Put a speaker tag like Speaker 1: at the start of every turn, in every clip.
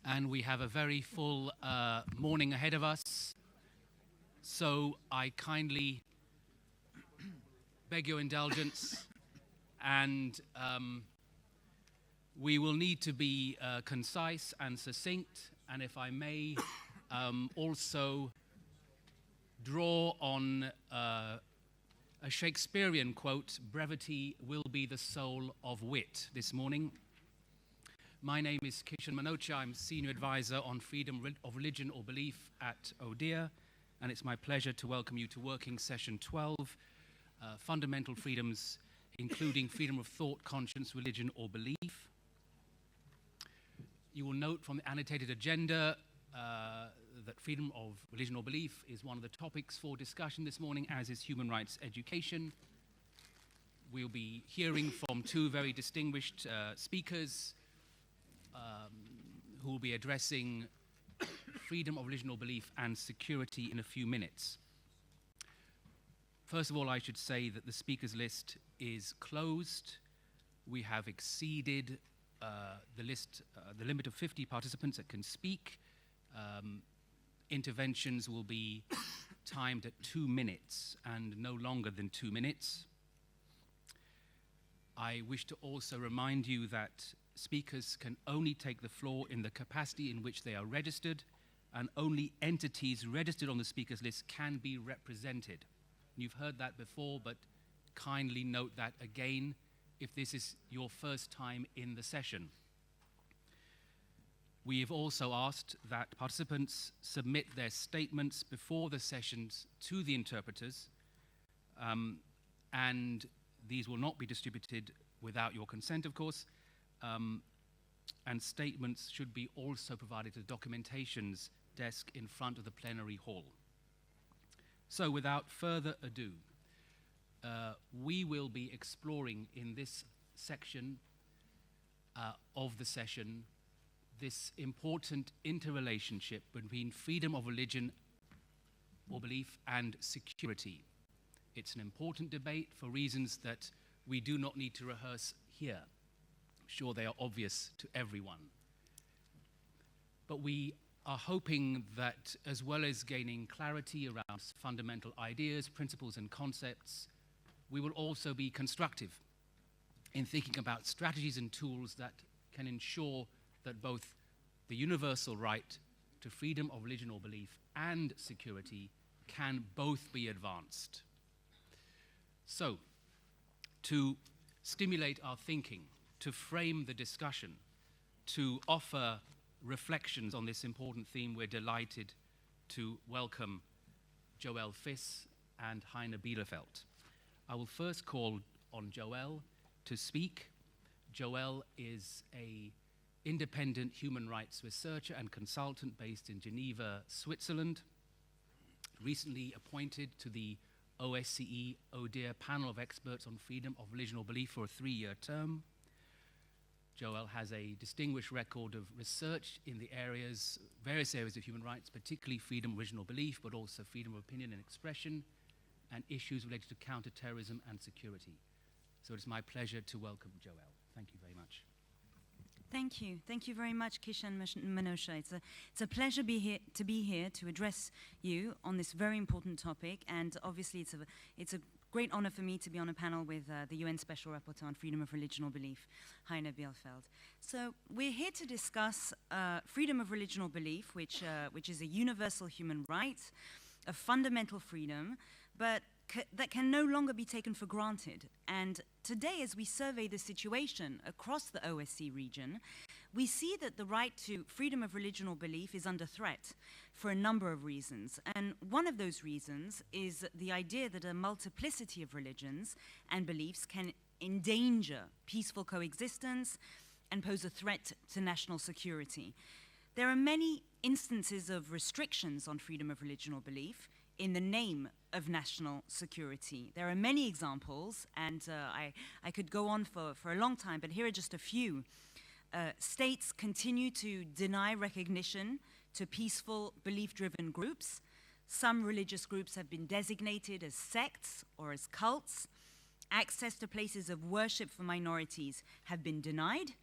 Speaker 1: and we have a very full morning ahead of us. So I kindly beg your indulgence, and we will need to be concise and succinct, and if I may also draw on a Shakespearean quote, "Brevity will be the soul of wit," this morning. My name is Kishan Manocha. I'm Senior Advisor on Freedom of Religion or Belief at ODIHR, and it's my pleasure to welcome you to Working Session 12, Fundamental Freedoms, including freedom of thought, conscience, religion, or belief. You will note from the annotated agenda that freedom of religion or belief is one of the topics for discussion this morning, as is human rights education. We'll be hearing from two very distinguished speakers who will be addressing freedom of religion or belief and security in a few minutes. First of all, I should say that the speakers list is closed. We have exceeded the limit of 50 participants that can speak. Interventions will be timed at 2 minutes and no longer than 2 minutes. I wish to also remind you that speakers can only take the floor in the capacity in which they are registered, and only entities registered on the speakers list can be represented. You've heard that before, but kindly note that again if this is your first time in the session. We have also asked that participants submit their statements before the sessions to the interpreters, and these will not be distributed without your consent, of course, and statements should be also provided to the documentations desk in front of the plenary hall. So without further ado, we will be exploring in this section of the session this important interrelationship between freedom of religion or belief and security. It's an important debate for reasons that we do not need to rehearse here. I'm sure they are obvious to everyone. But we are hoping that as well as gaining clarity around fundamental ideas, principles, and concepts, we will also be constructive in thinking about strategies and tools that can ensure that both the universal right to freedom of religion or belief and security can both be advanced. So, to stimulate our thinking, to frame the discussion, to offer reflections on this important theme, we're delighted to welcome Joël Vis and Heine Bielefeld. I will first call on Joël to speak. Joël is an independent human rights researcher and consultant based in Geneva, Switzerland, recently appointed to the OSCE ODIHR panel of experts on freedom of religion or belief for a 3-year term. Joël has a distinguished record of research in the various areas of human rights, particularly freedom of religion or belief, but also freedom of opinion and expression, and issues related to counterterrorism and security. So it's my pleasure to welcome Joël. Thank you very much.
Speaker 2: Thank you. Thank you very much, Kishan Manocha. It's a pleasure to be here to address you on this very important topic, and obviously it's a great honor for me to be on a panel with the UN Special Rapporteur on Freedom of Religion or Belief, Heine Bielefeld. So we're here to discuss freedom of religion or belief, which is a universal human right, a fundamental freedom, but that can no longer be taken for granted. And today, as we survey the situation across the OSCE region, we see that the right to freedom of religion or belief is under threat for a number of reasons. And one of those reasons is the idea that a multiplicity of religions and beliefs can endanger peaceful coexistence and pose a threat to national security. There are many instances of restrictions on freedom of religion or belief in the name of national security. There are many examples, and I could go on for a long time, but here are just a few. States continue to deny recognition to peaceful, belief-driven groups. Some religious groups have been designated as sects or as cults. Access to places of worship for minorities have been denied.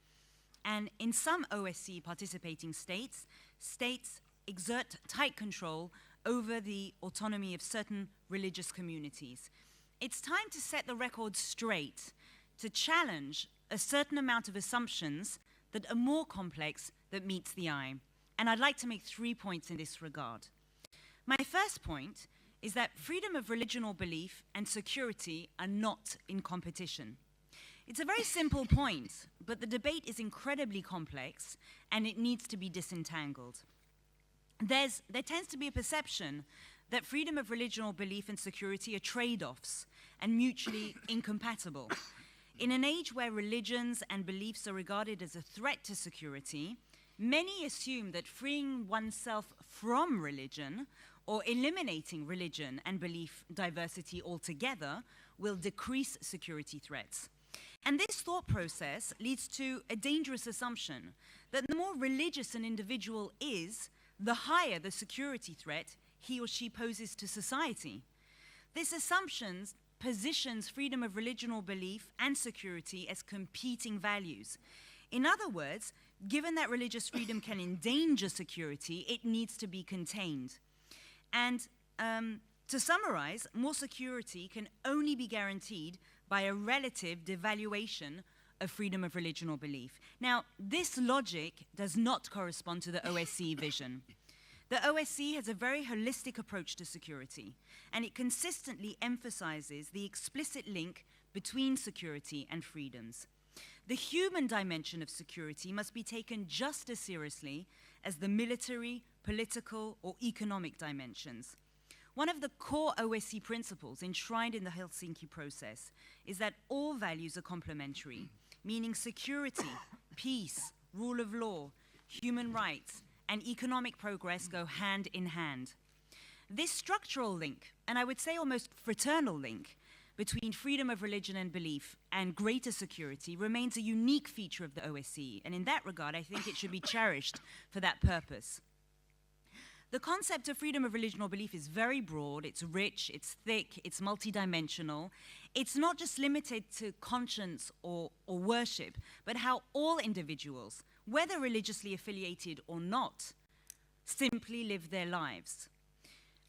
Speaker 2: And in some OSCE participating states, states exert tight control over the autonomy of certain religious communities. It's time to set the record straight, to challenge a certain amount of assumptions that are more complex than meets the eye. And I'd like to make 3 points in this regard. My first point is that freedom of religion or belief and security are not in competition. It's a very simple point, but the debate is incredibly complex and it needs to be disentangled. There tends to be a perception that freedom of religion or belief and security are trade-offs and mutually incompatible. In an age where religions and beliefs are regarded as a threat to security, many assume that freeing oneself from religion or eliminating religion and belief diversity altogether will decrease security threats. And this thought process leads to a dangerous assumption that the more religious an individual is, the higher the security threat he or she poses to society. This assumption positions freedom of religion or belief and security as competing values. In other words, given that religious freedom can endanger security, it needs to be contained. And to summarize, more security can only be guaranteed by a relative devaluation of freedom of religion or belief. Now, this logic does not correspond to the OSCE vision. The OSCE has a very holistic approach to security, and it consistently emphasizes the explicit link between security and freedoms. The human dimension of security must be taken just as seriously as the military, political, or economic dimensions. One of the core OSCE principles enshrined in the Helsinki process is that all values are complementary, meaning security, peace, rule of law, human rights, and economic progress go hand in hand. This structural link, and I would say almost fraternal link, between freedom of religion and belief and greater security remains a unique feature of the OSCE, and in that regard, I think it should be cherished for that purpose. The concept of freedom of religion or belief is very broad, it's rich, it's thick, it's multidimensional. It's not just limited to conscience or worship, but how all individuals, whether religiously affiliated or not, simply live their lives.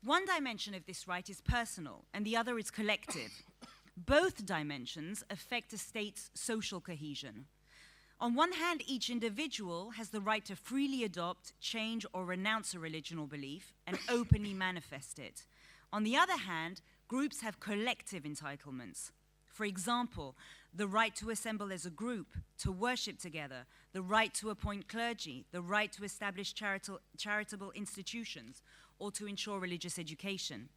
Speaker 2: One dimension of this right is personal, and the other is collective. Both dimensions affect a state's social cohesion. On one hand, each individual has the right to freely adopt, change, or renounce a religion or belief and openly manifest it. On the other hand, groups have collective entitlements. For example, the right to assemble as a group, to worship together, the right to appoint clergy, the right to establish charitable institutions, or to ensure religious education.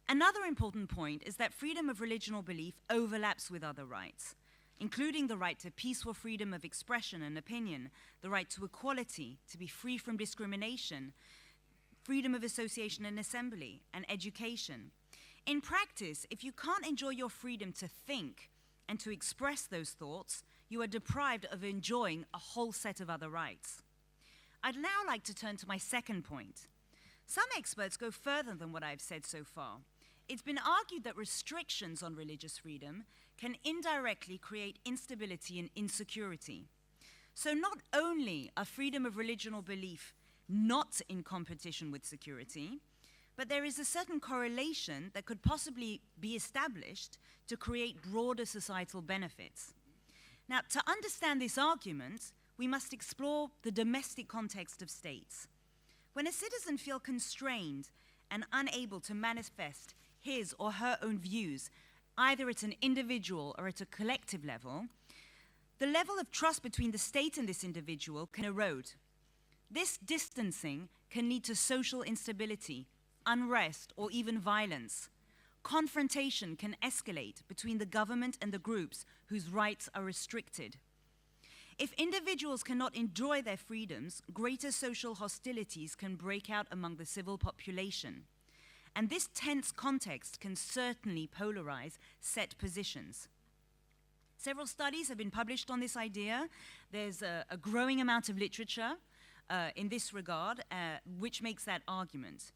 Speaker 2: Another important point is that freedom of religion or belief overlaps with other rights, including the right to peaceful freedom of expression and opinion, the right to equality, to be free from discrimination, freedom of association and assembly, and education. In practice, if you can't enjoy your freedom to think and to express those thoughts, you are deprived of enjoying a whole set of other rights. I'd now like to turn to my second point. Some experts go further than what I've said so far. It's been argued that restrictions on religious freedom can indirectly create instability and insecurity. So not only are freedom of religion or belief not in competition with security, but there is a certain correlation that could possibly be established to create broader societal benefits. Now, to understand this argument, we must explore the domestic context of states. When a citizen feels constrained and unable to manifest his or her own views, either at an individual or at a collective level, the level of trust between the state and this individual can erode. This distancing can lead to social instability, unrest, or even violence. Confrontation can escalate between the government and the groups whose rights are restricted. If individuals cannot enjoy their freedoms, greater social hostilities can break out among the civil population. And this tense context can certainly polarize set positions. Several studies have been published on this idea. There's a growing amount of literature in this regard, which makes that argument.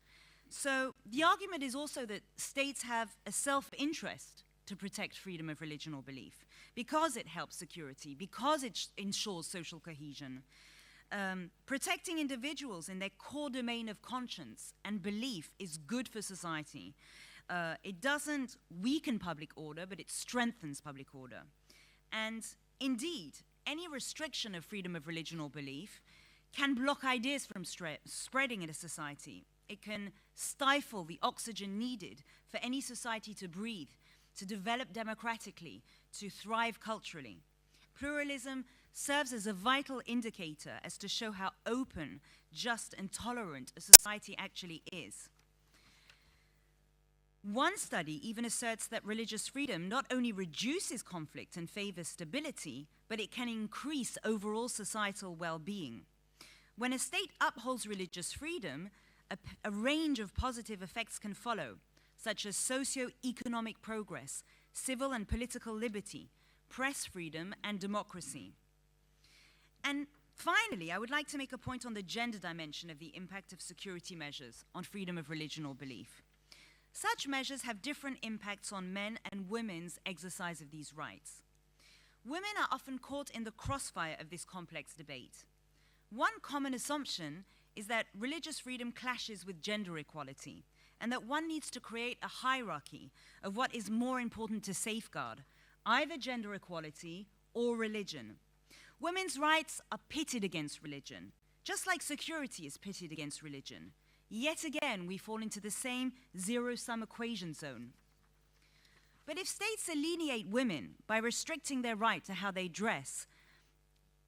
Speaker 2: So the argument is also that states have a self-interest to protect freedom of religion or belief, because it helps security, because it ensures social cohesion. Protecting individuals in their core domain of conscience and belief is good for society. It doesn't weaken public order, but it strengthens public order. And indeed, any restriction of freedom of religion or belief can block ideas from spreading in a society. It can stifle the oxygen needed for any society to breathe, to develop democratically, to thrive culturally. Pluralism serves as a vital indicator as to show how open, just, and tolerant a society actually is. One study even asserts that religious freedom not only reduces conflict and favors stability, but it can increase overall societal well-being. When a state upholds religious freedom, a range of positive effects can follow, such as socio-economic progress, civil and political liberty, press freedom, and democracy. And finally, I would like to make a point on the gender dimension of the impact of security measures on freedom of religion or belief. Such measures have different impacts on men and women's exercise of these rights. Women are often caught in the crossfire of this complex debate. One common assumption is that religious freedom clashes with gender equality, and that one needs to create a hierarchy of what is more important to safeguard, either gender equality or religion. Women's rights are pitted against religion, just like security is pitted against religion. Yet again, we fall into the same zero-sum equation zone. But if states alienate women by restricting their right to how they dress,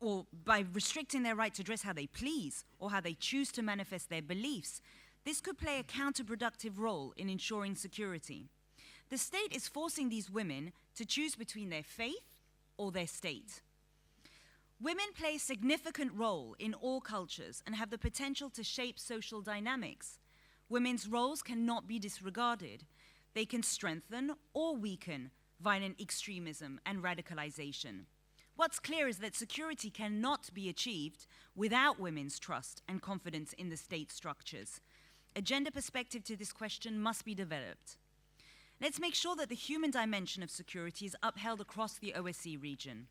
Speaker 2: or by restricting their right to dress how they please, or how they choose to manifest their beliefs, this could play a counterproductive role in ensuring security. The state is forcing these women to choose between their faith or their state. Women play a significant role in all cultures and have the potential to shape social dynamics. Women's roles cannot be disregarded. They can strengthen or weaken violent extremism and radicalization. What's clear is that security cannot be achieved without women's trust and confidence in the state structures. A gender perspective to this question must be developed. Let's make sure that the human dimension of security is upheld across the OSCE region.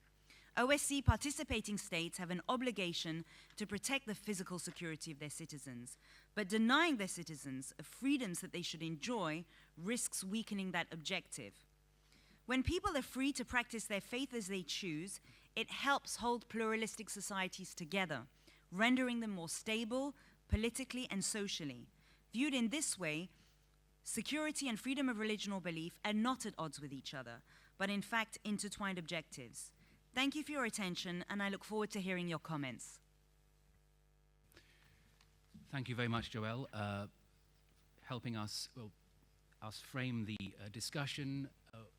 Speaker 2: OSCE participating states have an obligation to protect the physical security of their citizens, but denying their citizens of freedoms that they should enjoy risks weakening that objective. When people are free to practice their faith as they choose, it helps hold pluralistic societies together, rendering them more stable, politically and socially. Viewed in this way, security and freedom of religion or belief are not at odds with each other, but in fact intertwined objectives. Thank you for your attention, and I look forward to hearing your comments.
Speaker 1: Thank you very much, Joelle, helping us frame the discussion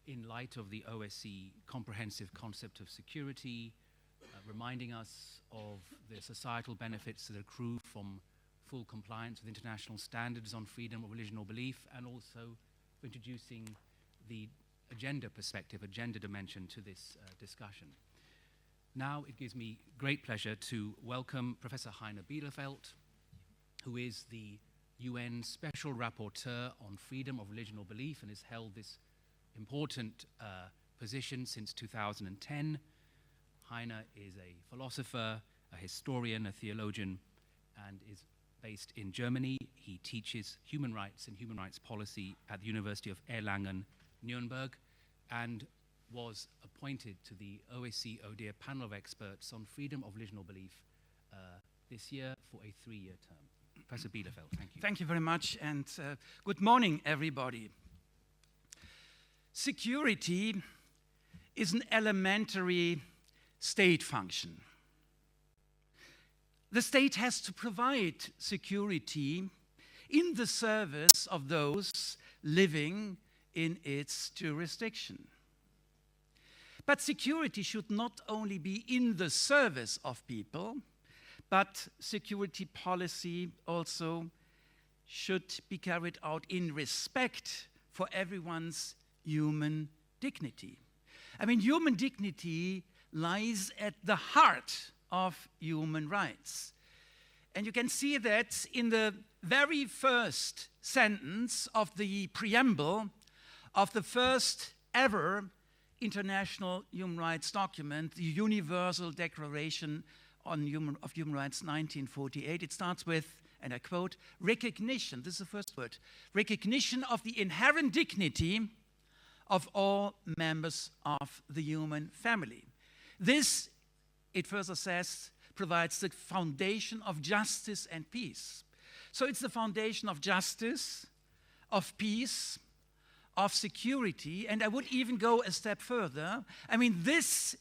Speaker 1: in light of the OSCE comprehensive concept of security, reminding us of the societal benefits that accrue from full compliance with international standards on freedom of religion or belief, and also introducing the agenda perspective, a gender dimension to this discussion. Now it gives me great pleasure to welcome Professor Heiner Bielefeld, who is the UN Special Rapporteur on Freedom of Religion or Belief and has held this important position since 2010. Heiner is a philosopher, a historian, a theologian, and is based in Germany. He teaches human rights and human rights policy at the University of Erlangen, Nuremberg, and was appointed to the OSCE ODIHR panel of experts on freedom of religion or belief this year for a 3-year term. Professor Bielefeld, thank you.
Speaker 3: Thank you very much, and good morning, everybody. Security is an elementary state function. The state has to provide security in the service of those living in its jurisdiction. But security should not only be in the service of people, but security policy also should be carried out in respect for everyone's human dignity. I mean, human dignity lies at the heart of human rights. And you can see that in the very first sentence of the preamble of the first ever international human rights document, the Universal Declaration of Human Rights, 1948. It starts with, and I quote, recognition, this is the first word, recognition of the inherent dignity of all members of the human family. This, it further says, provides the foundation of justice and peace. So it's the foundation of justice, of peace, of security, and I would even go a step further. I mean, this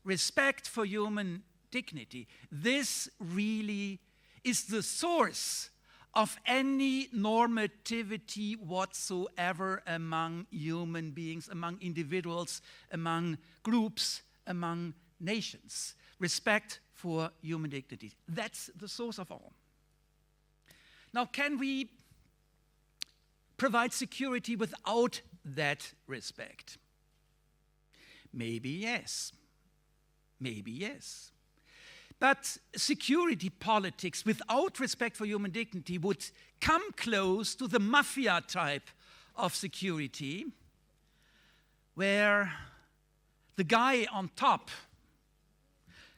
Speaker 3: respect for human dignity, this really is the source of any normativity whatsoever among human beings, among individuals, among groups, among nations. Respect for human dignity. That's the source of all. Now, can we provide security without that respect? Maybe yes. Maybe yes. But security politics without respect for human dignity would come close to the mafia type of security, where the guy on top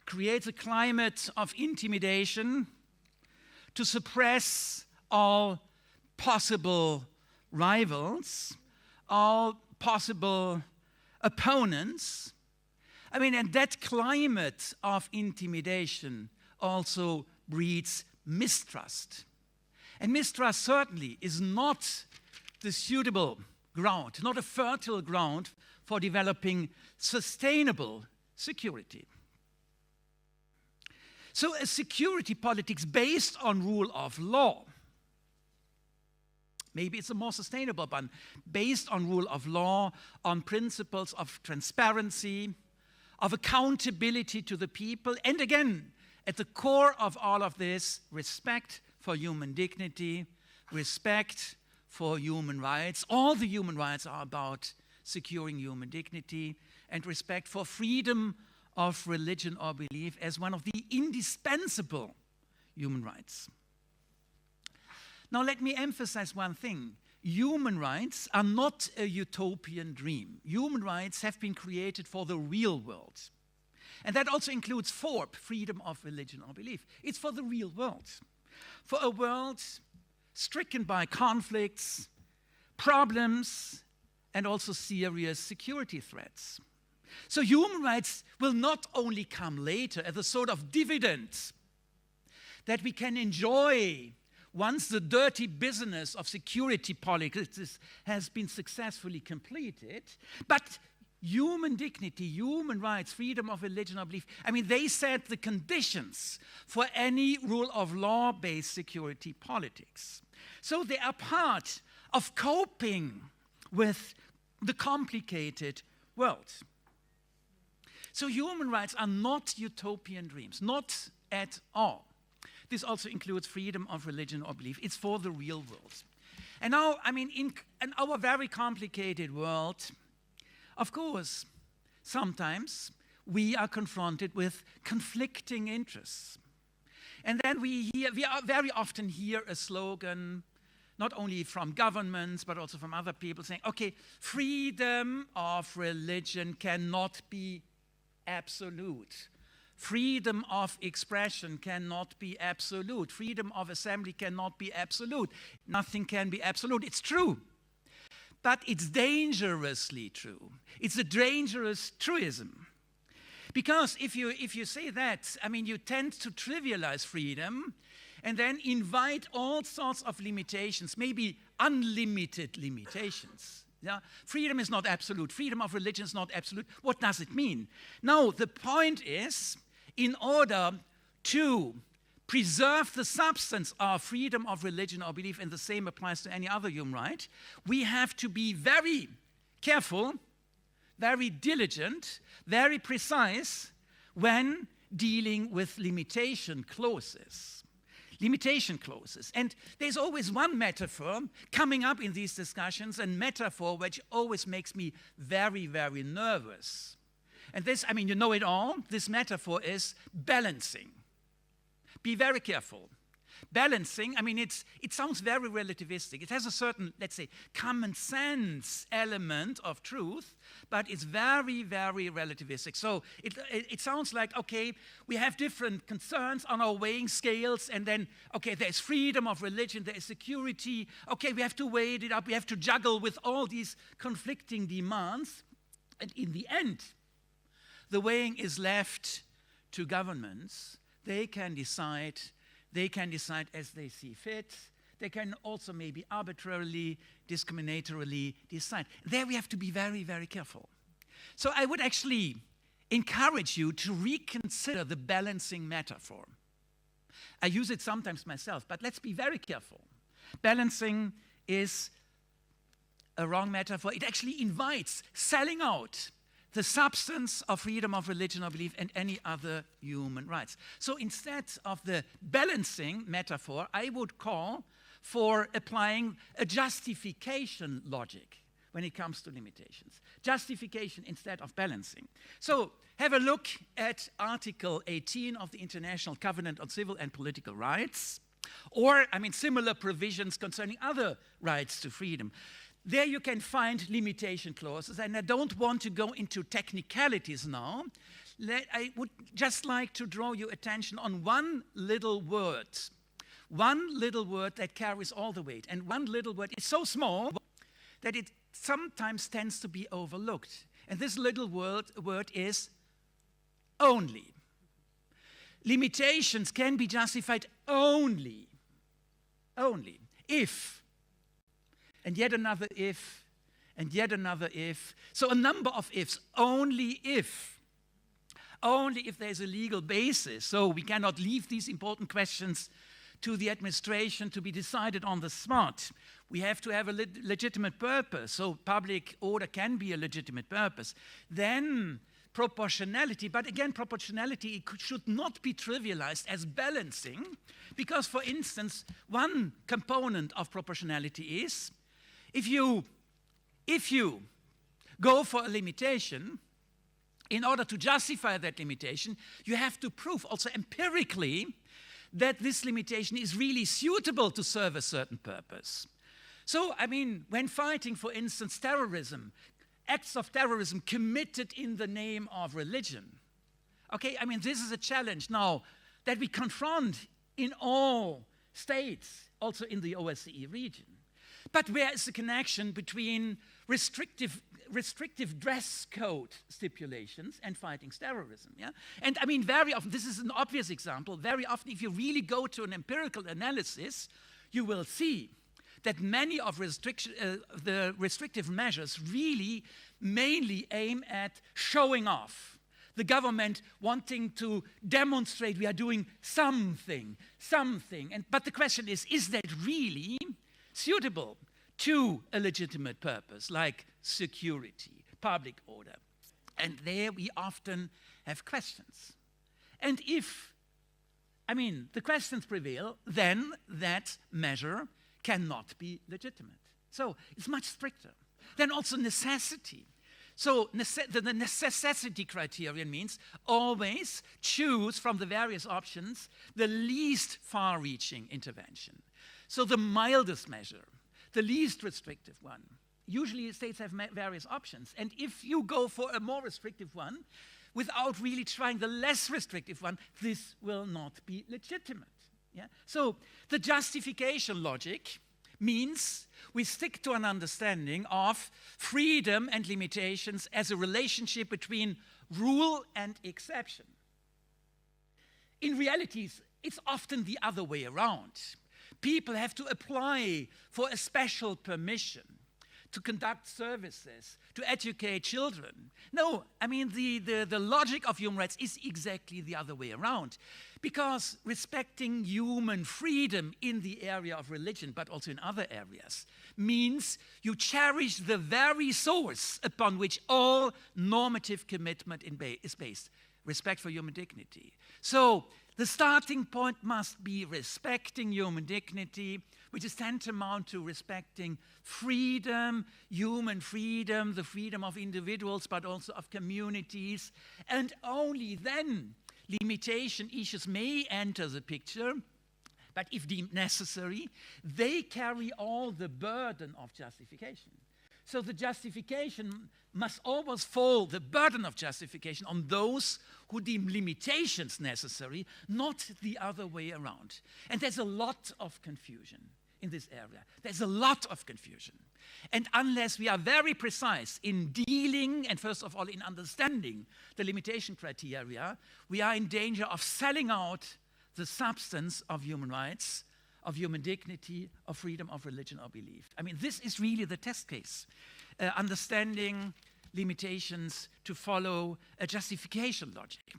Speaker 3: creates a climate of intimidation to suppress all possible rivals, all possible opponents. I mean, and that climate of intimidation also breeds mistrust. And mistrust certainly is not the suitable ground, not a fertile ground for developing sustainable security. So a security politics based on rule of law, maybe it's a more sustainable one, based on rule of law, on principles of transparency, of accountability to the people, and again, at the core of all of this, respect for human dignity, respect for human rights. All the human rights are about securing human dignity, and respect for freedom of religion or belief as one of the indispensable human rights. Now let me emphasize one thing. Human rights are not a utopian dream. Human rights have been created for the real world. And that also includes FORB, freedom of religion or belief. It's for the real world. For a world stricken by conflicts, problems, and also serious security threats. So human rights will not only come later as a sort of dividend that we can enjoy once the dirty business of security politics has been successfully completed, but human dignity, human rights, freedom of religion or belief, I mean, they set the conditions for any rule of law-based security politics. So they are part of coping with the complicated world. So human rights are not utopian dreams, not at all. This also includes freedom of religion or belief. It's for the real world. And now, I mean, in our very complicated world, of course, sometimes we are confronted with conflicting interests. And then we very often hear a slogan, not only from governments, but also from other people saying, okay, freedom of religion cannot be absolute. Freedom of expression cannot be absolute. Freedom of assembly cannot be absolute. Nothing can be absolute. It's true. But it's dangerously true. It's a dangerous truism. Because if you say that, I mean, you tend to trivialize freedom and then invite all sorts of limitations, maybe unlimited limitations. Yeah? Freedom is not absolute. Freedom of religion is not absolute. What does it mean? Now, the point is, in order to preserve the substance of freedom of religion or belief, and the same applies to any other human right, we have to be very careful, very diligent, very precise when dealing with limitation clauses. Limitation clauses. And there's always one metaphor coming up in these discussions, a metaphor which always makes me very, very nervous. And this, I mean, you know it all. This metaphor is balancing. Be very careful. Balancing, I mean, it sounds very relativistic. It has a certain, let's say, common sense element of truth, but it's very, very relativistic. So it sounds like, okay, we have different concerns on our weighing scales, and then, okay, there's freedom of religion, there is security. Okay, we have to weigh it up, we have to juggle with all these conflicting demands. And in the end, the weighing is left to governments. They can decide as they see fit. They can also maybe arbitrarily, discriminatorily decide. There we have to be very, very careful. So I would actually encourage you to reconsider the balancing metaphor. I use it sometimes myself, but let's be very careful. Balancing is a wrong metaphor. It actually invites selling out the substance of freedom of religion or belief and any other human rights. So instead of the balancing metaphor, I would call for applying a justification logic when it comes to limitations. Justification instead of balancing. So have a look at Article 18 of the International Covenant on Civil and Political Rights, or, I mean, similar provisions concerning other rights to freedom. There you can find limitation clauses, and I don't want to go into technicalities now. I would just like to draw your attention on one little word that carries all the weight. And one little word is so small that it sometimes tends to be overlooked. And this little word is only. Limitations can be justified only if. And yet another if, and yet another if. So a number of ifs, only if there's a legal basis. So we cannot leave these important questions to the administration to be decided on the spot. We have to have a legitimate purpose. So public order can be a legitimate purpose. Then proportionality, but again, proportionality should not be trivialized as balancing, because, for instance, one component of proportionality is if you go for a limitation, in order to justify that limitation, you have to prove also empirically that this limitation is really suitable to serve a certain purpose. So, I mean, when fighting, for instance, terrorism, acts of terrorism committed in the name of religion, okay, I mean, this is a challenge now that we confront in all states, also in the OSCE region. But where is the connection between restrictive dress code stipulations and fighting terrorism? Yeah? And I mean, very often, this is an obvious example, very often if you really go to an empirical analysis, you will see that many of the restrictive measures really mainly aim at showing off. The government wanting to demonstrate we are doing something. But the question is that really suitable to a legitimate purpose like security, public order? And there we often have questions. And if, I mean, the questions prevail, then that measure cannot be legitimate. So it's much stricter. Then also necessity. So the necessity criterion means always choose from the various options the least far-reaching intervention. So the mildest measure, the least restrictive one. Usually states have various options. And if you go for a more restrictive one, without really trying the less restrictive one, this will not be legitimate. Yeah? So the justification logic means we stick to an understanding of freedom and limitations as a relationship between rule and exception. In reality, it's often the other way around. People have to apply for a special permission to conduct services, to educate children. No, I mean, the logic of human rights is exactly the other way around. Because respecting human freedom in the area of religion, but also in other areas, means you cherish the very source upon which all normative commitment is based, respect for human dignity. So the starting point must be respecting human dignity, which is tantamount to respecting freedom, human freedom, the freedom of individuals, but also of communities. And only then limitation issues may enter the picture, but if deemed necessary, they carry all the burden of justification. So the justification must always fall, the burden of justification, on those who deem limitations necessary, not the other way around. And there's a lot of confusion in this area. There's a lot of confusion. And unless we are very precise in dealing and first of all in understanding the limitation criteria, we are in danger of selling out the substance of human rights, of human dignity, of freedom of religion or belief. I mean, this is really the test case. Understanding limitations to follow a justification logic.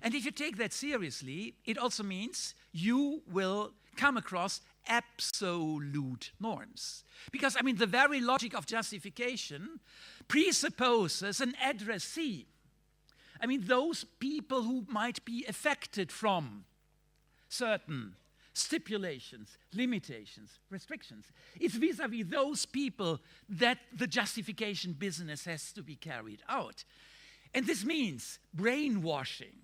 Speaker 3: And if you take that seriously, it also means you will come across absolute norms. Because, I mean, the very logic of justification presupposes an addressee. I mean, those people who might be affected from certain stipulations, limitations, restrictions. It's vis-à-vis those people that the justification business has to be carried out. And this means brainwashing.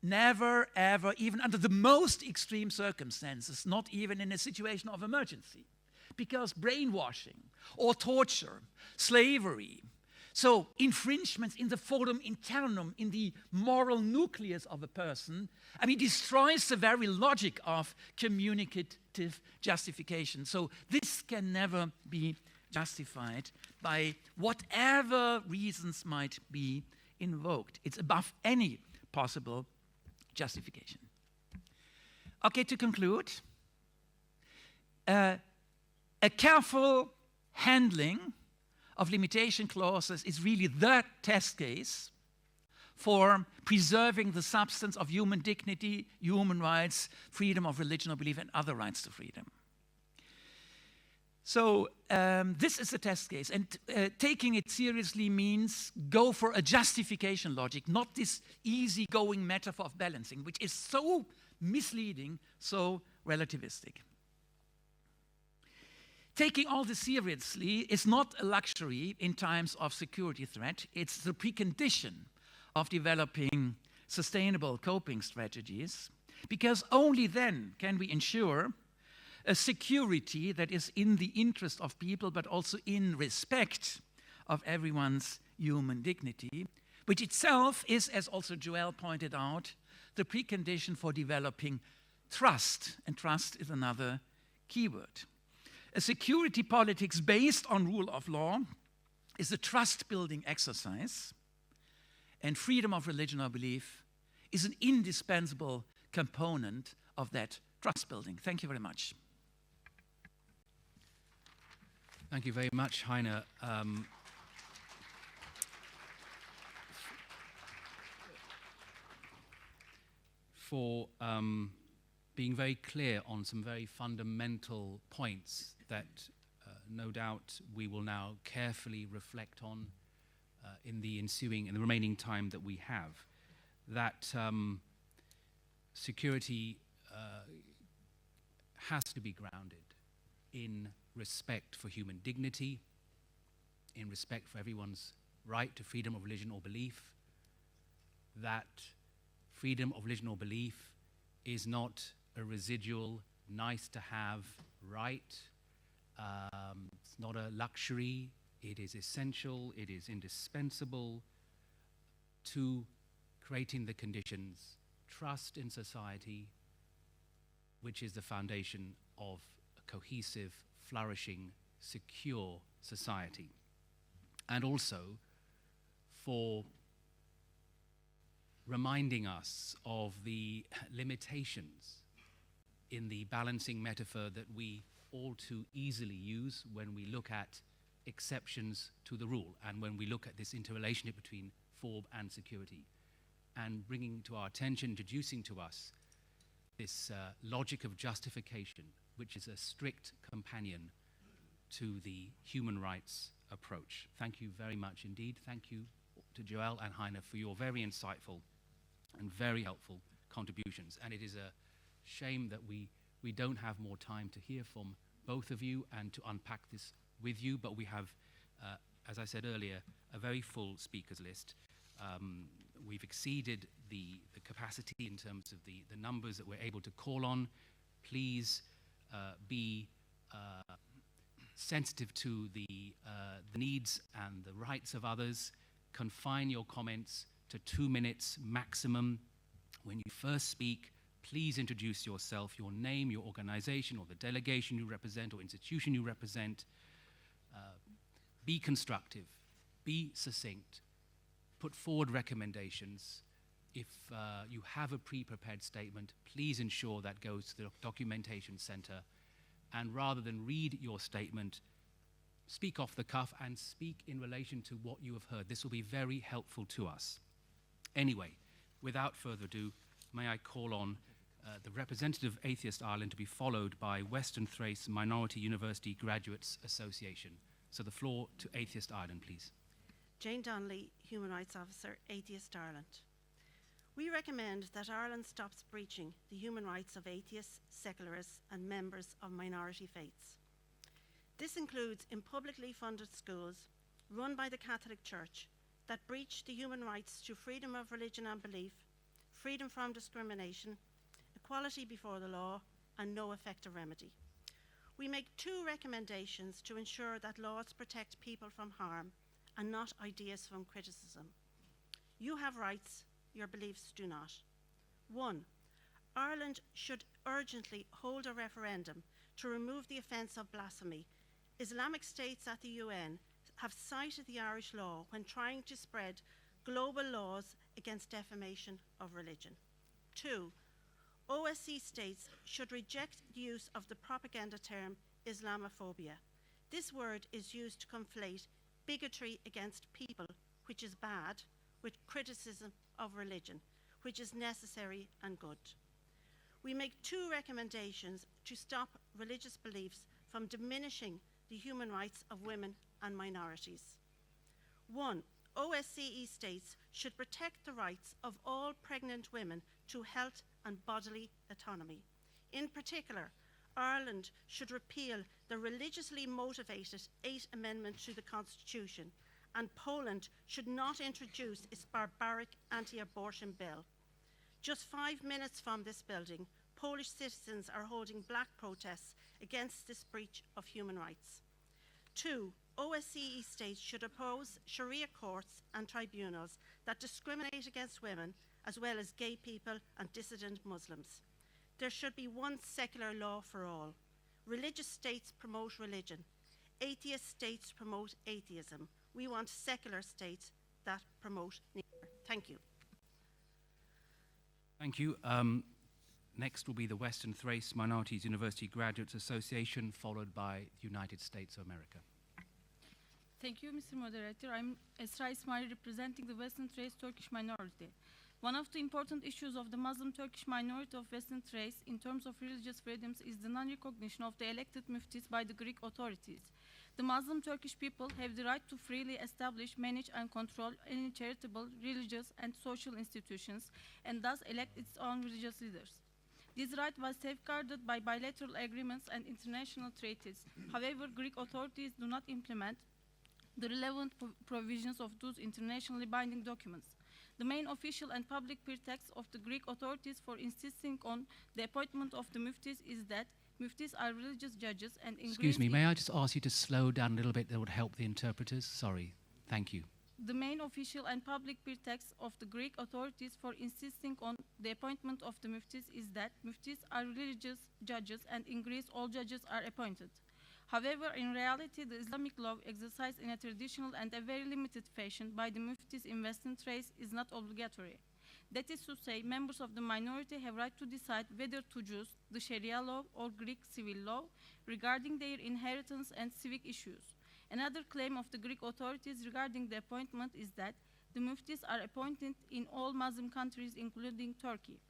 Speaker 3: Never, ever, even under the most extreme circumstances, not even in a situation of emergency. Because brainwashing or torture, slavery, so infringements in the forum internum, in the moral nucleus of a person, I mean, destroys the very logic of communicative justification. So this can never be justified by whatever reasons might be invoked. It's above any possible justification. Okay, to conclude, a careful handling of limitation clauses is really the test case for preserving the substance of human dignity, human rights, freedom of religion or belief, and other rights to freedom. So this is the test case, and taking it seriously means go for a justification logic, not this easygoing metaphor of balancing, which is so misleading, so relativistic. Taking all this seriously is not a luxury in times of security threat. It's the precondition of developing sustainable coping strategies, because only then can we ensure a security that is in the interest of people, but also in respect of everyone's human dignity, which itself is, as also Joel pointed out, the precondition for developing trust, and trust is another keyword. A security politics based on rule of law is a trust-building exercise, and freedom of religion or belief is an indispensable component of that trust-building. Thank you very much.
Speaker 1: Thank you very much, Heine. For being very clear on some very fundamental points that no doubt we will now carefully reflect on in the remaining time that we have. That security has to be grounded in respect for human dignity, in respect for everyone's right to freedom of religion or belief, that freedom of religion or belief is not a residual, nice-to-have right. It's not a luxury. It is essential. It is indispensable to creating the conditions, trust in society, which is the foundation of a cohesive, flourishing, secure society. And also for reminding us of the limitations in the balancing metaphor that we all too easily use when we look at exceptions to the rule and when we look at this interrelationship between form and security, and bringing to our attention, introducing to us this logic of justification, which is a strict companion to the human rights approach. Thank you very much indeed. Thank you to Joel and Heine for your very insightful and very helpful contributions. And it is a shame that we don't have more time to hear from both of you and to unpack this with you, but we have, as I said earlier, a very full speakers list. We've exceeded the capacity in terms of the numbers that we're able to call on. please be sensitive to the needs and the rights of others. Confine your comments to 2 minutes maximum. When you first speak, please introduce yourself, your name, your organization, or the delegation you represent, or institution you represent. Be constructive, be succinct, put forward recommendations. If you have a pre-prepared statement, please ensure that goes to the documentation center. And rather than read your statement, speak off the cuff and speak in relation to what you have heard. This will be very helpful to us. Anyway, without further ado, may I call on the representative of Atheist Ireland to be followed by Western Thrace Minority University Graduates Association. So the floor to Atheist Ireland, please.
Speaker 4: Jane Donnelly, Human Rights Officer, Atheist Ireland. We recommend that Ireland stops breaching the human rights of atheists, secularists and members of minority faiths. This includes in publicly funded schools run by the Catholic Church that breach the human rights to freedom of religion and belief, freedom from discrimination, equality before the law and no effective remedy. We make 2 recommendations to ensure that laws protect people from harm and not ideas from criticism. You have rights, your beliefs do not. 1. Ireland should urgently hold a referendum to remove the offence of blasphemy. Islamic states at the UN have cited the Irish law when trying to spread global laws against defamation of religion. 2. OSCE states should reject the use of the propaganda term Islamophobia. This word is used to conflate bigotry against people, which is bad, with criticism of religion, which is necessary and good. We make 2 recommendations to stop religious beliefs from diminishing the human rights of women and minorities. 1. OSCE states should protect the rights of all pregnant women to health and bodily autonomy. In particular, Ireland should repeal the religiously motivated 8th Amendment to the Constitution, and Poland should not introduce its barbaric anti-abortion bill. Just 5 minutes from this building, Polish citizens are holding black protests against this breach of human rights. 2. OSCE states should oppose Sharia courts and tribunals that discriminate against women, as well as gay people and dissident Muslims. There should be one secular law for all. Religious states promote religion. Atheist states promote atheism. We want secular states that promote neither. Thank you.
Speaker 1: Thank you. Next will be the Western Thrace Minorities University Graduates Association, followed by the United States of America.
Speaker 5: Thank you, Mr. Moderator. I'm Esra İsmail, representing the Western Thrace Turkish minority. One of the important issues of the Muslim Turkish minority of Western Thrace in terms of religious freedoms is the non-recognition of the elected muftis by the Greek authorities. The Muslim Turkish people have the right to freely establish, manage and control any charitable, religious and social institutions and thus elect its own religious leaders. This right was safeguarded by bilateral agreements and international treaties. However, Greek authorities do not implement the relevant provisions of those internationally binding documents. The main official and public pretext of the Greek authorities for insisting on the appointment of the muftis is that muftis are religious judges and
Speaker 1: Excuse me, may I just ask you to slow down a little bit? That would help the interpreters. Sorry. Thank you.
Speaker 5: The main official and public pretext of the Greek authorities for insisting on the appointment of the muftis is that muftis are religious judges and in Greece all judges are appointed. However, in reality, the Islamic law exercised in a traditional and a very limited fashion by the muftis in Western Thrace is not obligatory. That is to say, members of the minority have right to decide whether to choose the Sharia law or Greek civil law regarding their inheritance and civic issues. Another claim of the Greek authorities regarding the appointment is that the muftis are appointed in all Muslim countries, including Turkey.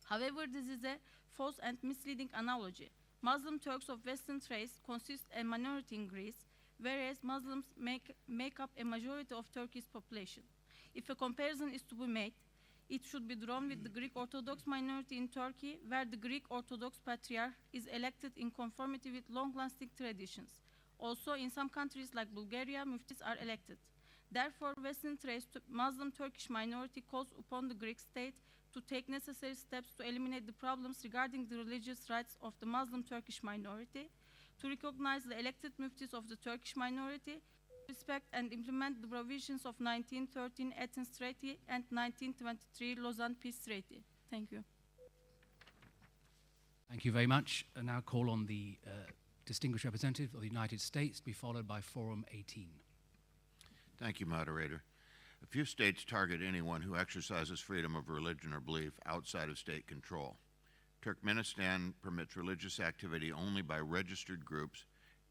Speaker 5: However, this is a false and misleading analogy. Muslim Turks of Western Thrace consist a minority in Greece, whereas Muslims make up a majority of Turkey's population. If a comparison is to be made, it should be drawn with the Greek Orthodox minority in Turkey, where the Greek Orthodox Patriarch is elected in conformity with long-lasting traditions. Also, in some countries like Bulgaria, muftis are elected. Therefore, Western Thrace Muslim Turkish minority calls upon the Greek state to take necessary steps to eliminate the problems regarding the religious rights of the Muslim Turkish minority, to recognize the elected muftis of the Turkish minority, respect and implement the provisions of 1913 Athens Treaty and 1923 Lausanne Peace Treaty. Thank you.
Speaker 1: Thank you very much. I now call on the distinguished representative of the United States to be followed by Forum 18.
Speaker 6: Thank you, moderator. A few states target anyone who exercises freedom of religion or belief outside of state control. Turkmenistan permits religious activity only by registered groups.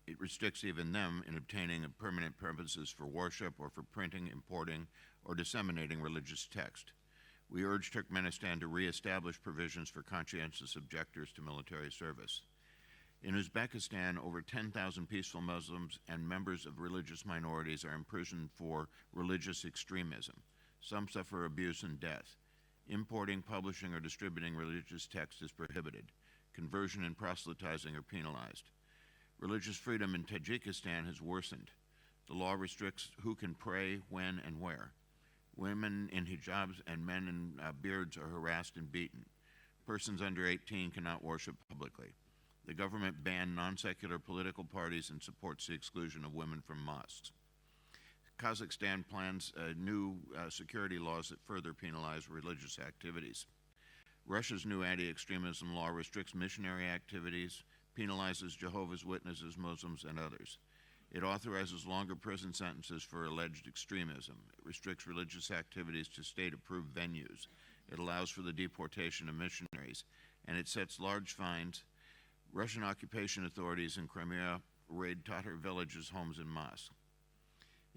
Speaker 6: It restricts even them in obtaining permanent premises for worship or for printing, importing, or disseminating religious text. We urge Turkmenistan to reestablish provisions for conscientious objectors to military service. In Uzbekistan, over 10,000 peaceful Muslims and members of religious minorities are imprisoned for religious extremism. Some suffer abuse and death. Importing, publishing, or distributing religious text is prohibited. Conversion and proselytizing are penalized. Religious freedom in Tajikistan has worsened. The law restricts who can pray, when, and where. Women in hijabs and men in beards are harassed and beaten. Persons under 18 cannot worship publicly. The government banned non-secular political parties and supports the exclusion of women from mosques. Kazakhstan plans new security laws that further penalize religious activities. Russia's new anti-extremism law restricts missionary activities, penalizes Jehovah's Witnesses, Muslims, and others. It authorizes longer prison sentences for alleged extremism. It restricts religious activities to state-approved venues. It allows for the deportation of missionaries, and it sets large fines. Russian occupation authorities in Crimea raid Tatar villages, homes, and mosques.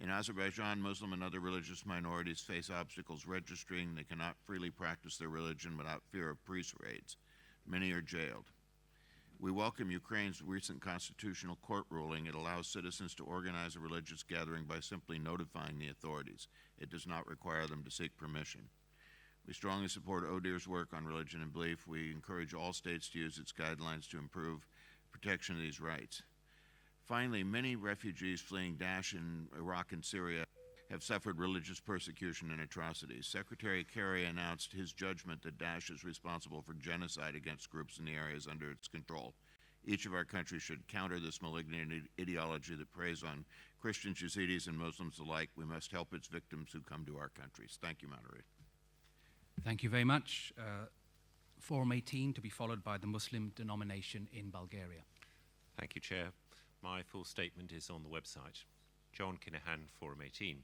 Speaker 6: In Azerbaijan, Muslim and other religious minorities face obstacles registering. They cannot freely practice their religion without fear of priest raids. Many are jailed. We welcome Ukraine's recent constitutional court ruling. It allows citizens to organize a religious gathering by simply notifying the authorities. It does not require them to seek permission. We strongly support ODIHR's work on religion and belief. We encourage all states to use its guidelines to improve protection of these rights. Finally, many refugees fleeing Daesh in Iraq and Syria have suffered religious persecution and atrocities. Secretary Kerry announced his judgment that Daesh is responsible for genocide against groups in the areas under its control. Each of our countries should counter this malignant ideology that preys on Christians, Yazidis, and Muslims alike. We must help its victims who come to our countries. Thank you, moderator.
Speaker 1: Thank you very much. Forum 18 to be followed by the Muslim denomination in Bulgaria.
Speaker 7: Thank you, Chair. My full statement is on the website. John Kinahan, Forum 18.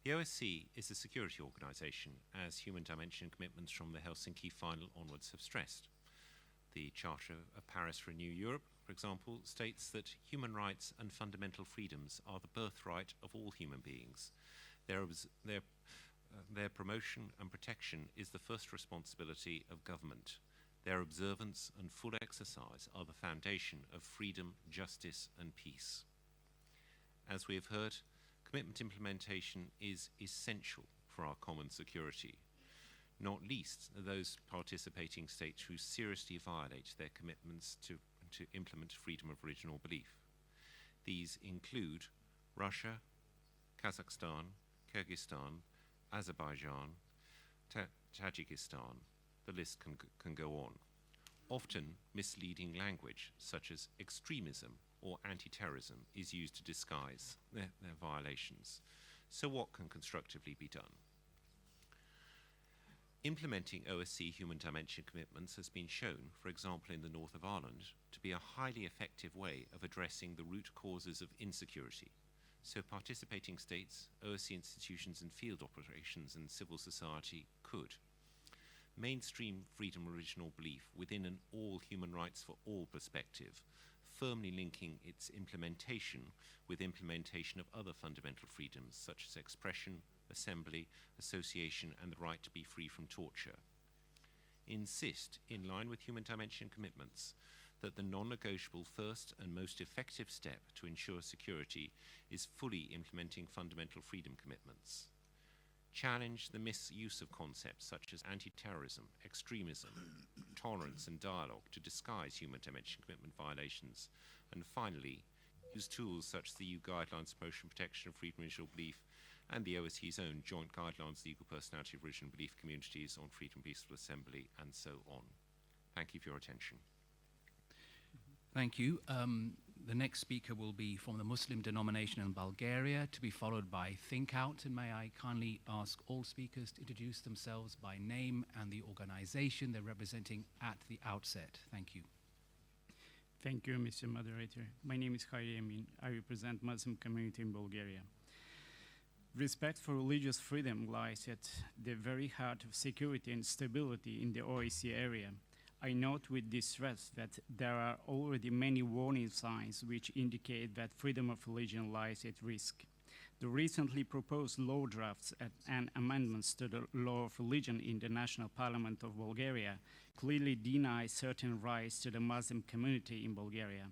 Speaker 7: The OSCE is a security organisation, as human dimension commitments from the Helsinki final onwards have stressed. The Charter of Paris for a New Europe, for example, states that human rights and fundamental freedoms are the birthright of all human beings. Their promotion and protection is the first responsibility of government. Their observance and full exercise are the foundation of freedom, justice, and peace. As we have heard, commitment implementation is essential for our common security, not least those participating states who seriously violate their commitments to implement freedom of religion or belief. These include Russia, Kazakhstan, Kyrgyzstan, Azerbaijan, Tajikistan. The list can go on. Often misleading language such as extremism or anti-terrorism is used to disguise their violations. So what can constructively be done? Implementing OSCE human dimension commitments has been shown, for example in the north of Ireland, to be a highly effective way of addressing the root causes of insecurity. So participating states, OSCE institutions and field operations and civil society could mainstream freedom of religion or belief within an all human rights for all perspective, firmly linking its implementation with implementation of other fundamental freedoms such as expression, assembly, association, and the right to be free from torture. Insist, in line with human dimension commitments, that the non-negotiable first and most effective step to ensure security is fully implementing fundamental freedom commitments. Challenge the misuse of concepts such as anti-terrorism, extremism, tolerance, and dialogue to disguise human dimension commitment violations. And finally, use tools such as the EU Guidelines Promotion, Protection of Freedom of Religious Belief and the OSCE's own joint guidelines, legal personality of religion and belief communities on freedom, peaceful assembly, and so on. Thank you for your attention.
Speaker 1: Thank you. The next speaker will be from the Muslim denomination in Bulgaria, to be followed by Think Out. And may I kindly ask all speakers to introduce themselves by name and the organization they're representing at the outset. Thank you.
Speaker 8: Thank you, Mr. Moderator. My name is Hayri Emin. I represent Muslim community in Bulgaria. Respect for religious freedom lies at the very heart of security and stability in the OSCE area. I note with distress that there are already many warning signs which indicate that freedom of religion lies at risk. The recently proposed law drafts and amendments to the law of religion in the National Parliament of Bulgaria clearly deny certain rights to the Muslim community in Bulgaria.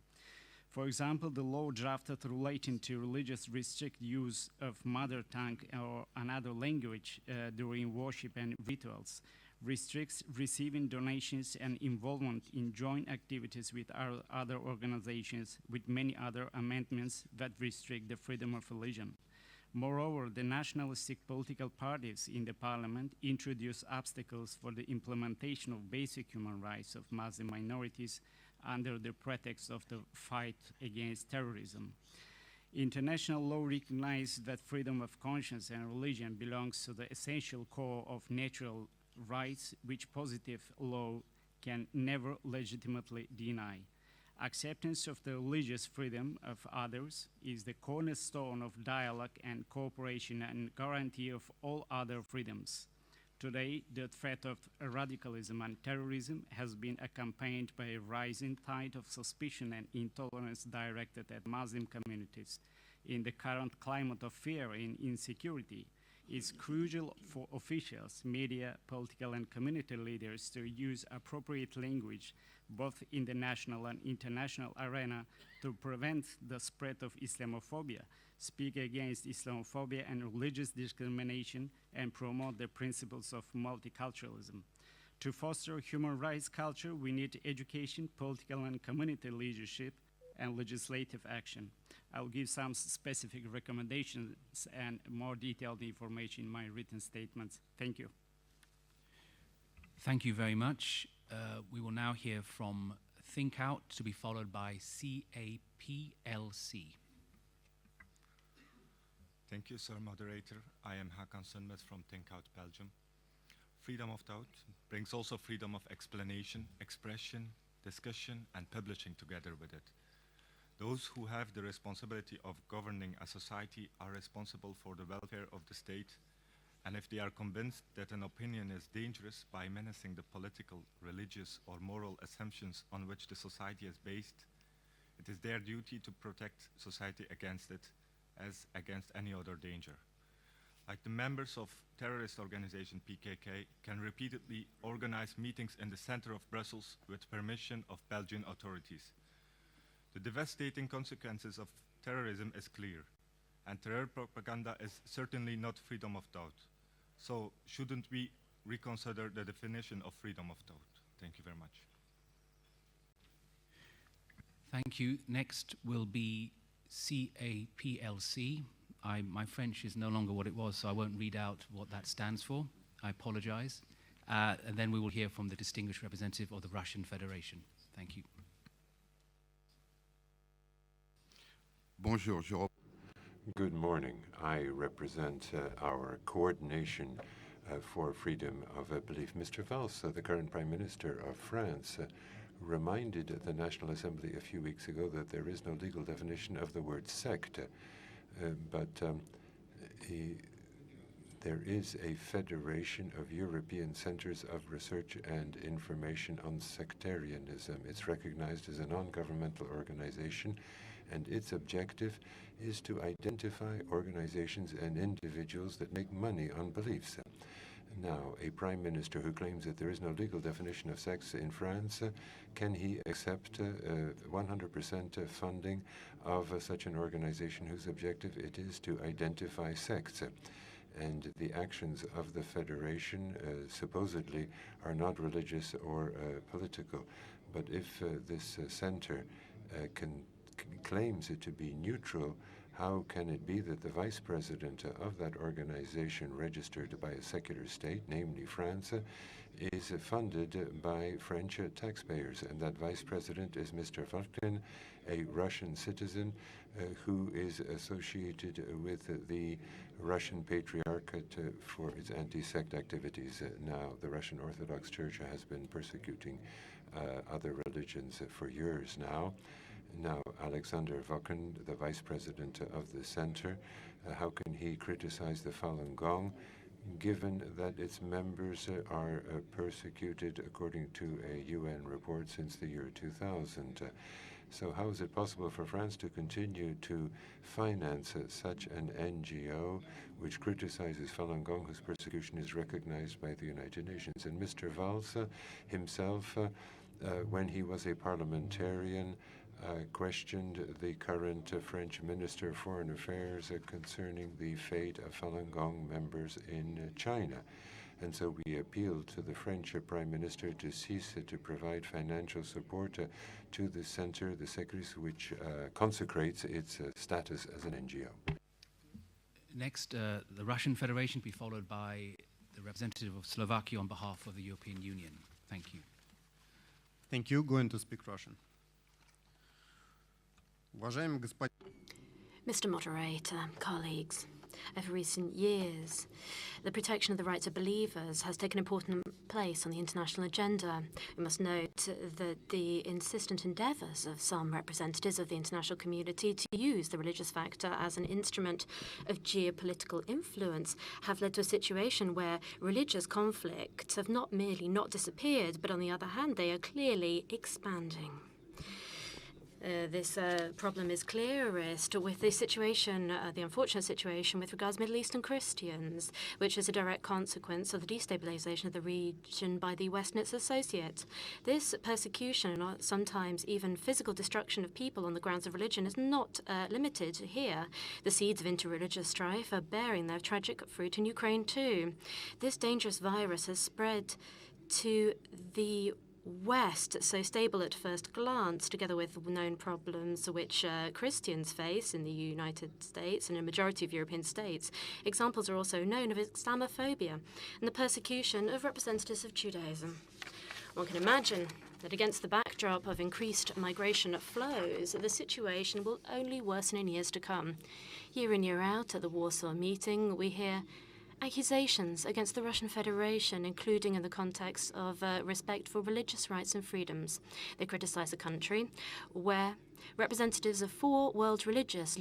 Speaker 8: For example, the law drafted relating to religious restrict use of mother tongue or another language during worship and rituals, restricts receiving donations and involvement in joint activities with other organizations, with many other amendments that restrict the freedom of religion. Moreover, the nationalistic political parties in the parliament introduce obstacles for the implementation of basic human rights of Muslim minorities under the pretext of the fight against terrorism. International law recognizes that freedom of conscience and religion belongs to the essential core of natural rights, which positive law can never legitimately deny. Acceptance of the religious freedom of others is the cornerstone of dialogue and cooperation and guarantee of all other freedoms. Today, the threat of radicalism and terrorism has been accompanied by a rising tide of suspicion and intolerance directed at Muslim communities. In the current climate of fear and insecurity, it's crucial for officials, media, political and community leaders to use appropriate language both in the national and international arena to prevent the spread of Islamophobia, speak against Islamophobia and religious discrimination, and promote the principles of multiculturalism. To foster human rights culture, we need education, political and community leadership, and legislative action. I'll give some specific recommendations and more detailed information in my written statements. Thank you.
Speaker 1: Thank you very much. We will now hear from Think Out, to be followed by CAPLC.
Speaker 9: Thank you, Sir Moderator. I am Hakan Sönmez from Think Out, Belgium. Freedom of thought brings also freedom of explanation, expression, discussion, and publishing together with it. Those who have the responsibility of governing a society are responsible for the welfare of the state, and if they are convinced that an opinion is dangerous by menacing the political, religious, or moral assumptions on which the society is based, it is their duty to protect society against it as against any other danger. Like the members of terrorist organization PKK can repeatedly organize meetings in the center of Brussels with permission of Belgian authorities. The devastating consequences of terrorism is clear, and terror propaganda is certainly not freedom of thought. So shouldn't we reconsider the definition of freedom of thought? Thank you very much.
Speaker 1: Thank you. Next will be CAPLC. My French is no longer what it was, so I won't read out what that stands for. I apologize. And then we will hear from the distinguished representative of the Russian Federation. Thank you.
Speaker 10: Bonjour. Good morning. I represent our coordination for freedom of belief. Mr. Valls, the current Prime Minister of France, reminded the National Assembly a few weeks ago that there is no legal definition of the word sect, but there is a Federation of European Centers of Research and Information on Sectarianism. It's recognized as a non-governmental organization, and its objective is to identify organizations and individuals that make money on beliefs. Now, a prime minister who claims that there is no legal definition of sex in France, can he accept 100% funding of such an organization whose objective it is to identify sects? And the actions of the Federation supposedly are not religious or political. But if this center claims it to be neutral, how can it be that the vice president of that organization, registered by a secular state, namely France, is funded by French taxpayers? And that vice president is Mr. Volkin, a Russian citizen who is associated with the Russian Patriarchate for its anti-sect activities. Now, the Russian Orthodox Church has been persecuting other religions for years now. Now, Alexander Volkin, the vice president of the center, how can he criticize the Falun Gong, given that its members are persecuted according to a UN report since the year 2000? So how is it possible for France to continue to finance such an NGO which criticizes Falun Gong, whose persecution is recognized by the United Nations? And Mr. Valls himself, when he was a parliamentarian, questioned the current French Minister of Foreign Affairs concerning the fate of Falun Gong members in China. And so we appealed to the French Prime Minister to cease to provide financial support to the center, the Secretariat, which consecrates its status as an NGO.
Speaker 1: Next, the Russian Federation, be followed by the representative of Slovakia on behalf of the European Union. Thank you.
Speaker 11: Thank you. Going to speak Russian.
Speaker 12: Mr. Moderator, colleagues, over recent years, the protection of the rights of believers has taken an important place on the international agenda. We must note that the insistent endeavours of some representatives of the international community to use the religious factor as an instrument of geopolitical influence have led to a situation where religious conflicts have not merely not disappeared, but on the other hand, they are clearly expanding. This problem is clearest with the situation, the unfortunate situation with regards to Middle Eastern Christians, which is a direct consequence of the destabilization of the region by the West and its associates. This persecution, or sometimes even physical destruction of people on the grounds of religion, is not limited here. The seeds of interreligious strife are bearing their tragic fruit in Ukraine too. This dangerous virus has spread to the West, so stable at first glance, together with known problems which Christians face in the United States and a majority of European states. Examples are also known of Islamophobia and the persecution of representatives of Judaism. One can imagine that against the backdrop of increased migration flows, the situation will only worsen in years to come. Year in, year out, at the Warsaw meeting, we hear accusations against the Russian Federation, including in the context of respect for religious rights and freedoms. They criticize a country where representatives of 4 world religions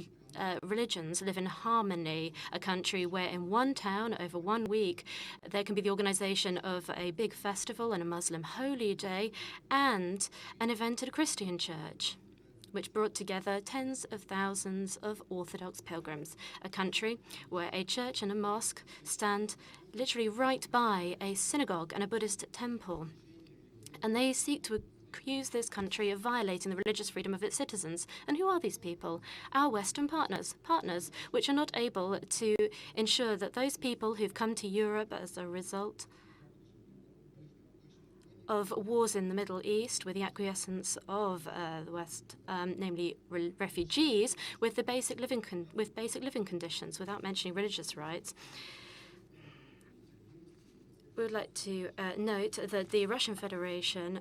Speaker 12: live in harmony, a country where in one town over 1 week there can be the organization of a big festival and a Muslim holy day and an event at a Christian church, which brought together tens of thousands of Orthodox pilgrims, a country where a church and a mosque stand literally right by a synagogue and a Buddhist temple. And they seek to accuse this country of violating the religious freedom of its citizens. And who are these people? Our Western partners which are not able to ensure that those people who've come to Europe as a result of wars in the Middle East, with the acquiescence of the West, namely refugees, with the basic living conditions, without mentioning religious rights. We would like to note that the Russian Federation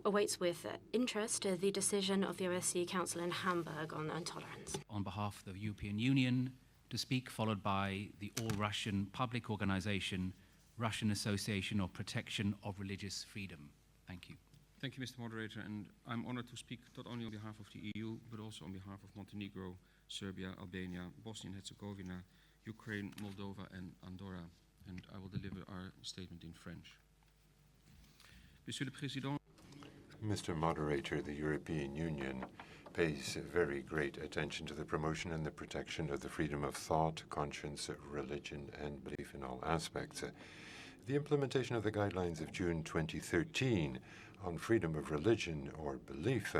Speaker 12: awaits with interest the decision of the OSCE Council in Hamburg on intolerance.
Speaker 1: On behalf of the European Union, to speak, followed by the All-Russian Public Organization, Russian Association of Protection of Religious Freedom. Thank you.
Speaker 13: Thank you, Mr. Moderator, and I'm honored to speak not only on behalf of the EU, but also on behalf of Montenegro, Serbia, Albania, Bosnia and Herzegovina, Ukraine, Moldova, and Andorra, and I will deliver our statement in French. Monsieur le Président,
Speaker 10: Mr. Moderator, the European Union pays very great attention to the promotion and the protection of the freedom of thought, conscience, religion, and belief in all aspects. The implementation of the guidelines of June 2013 on freedom of religion or belief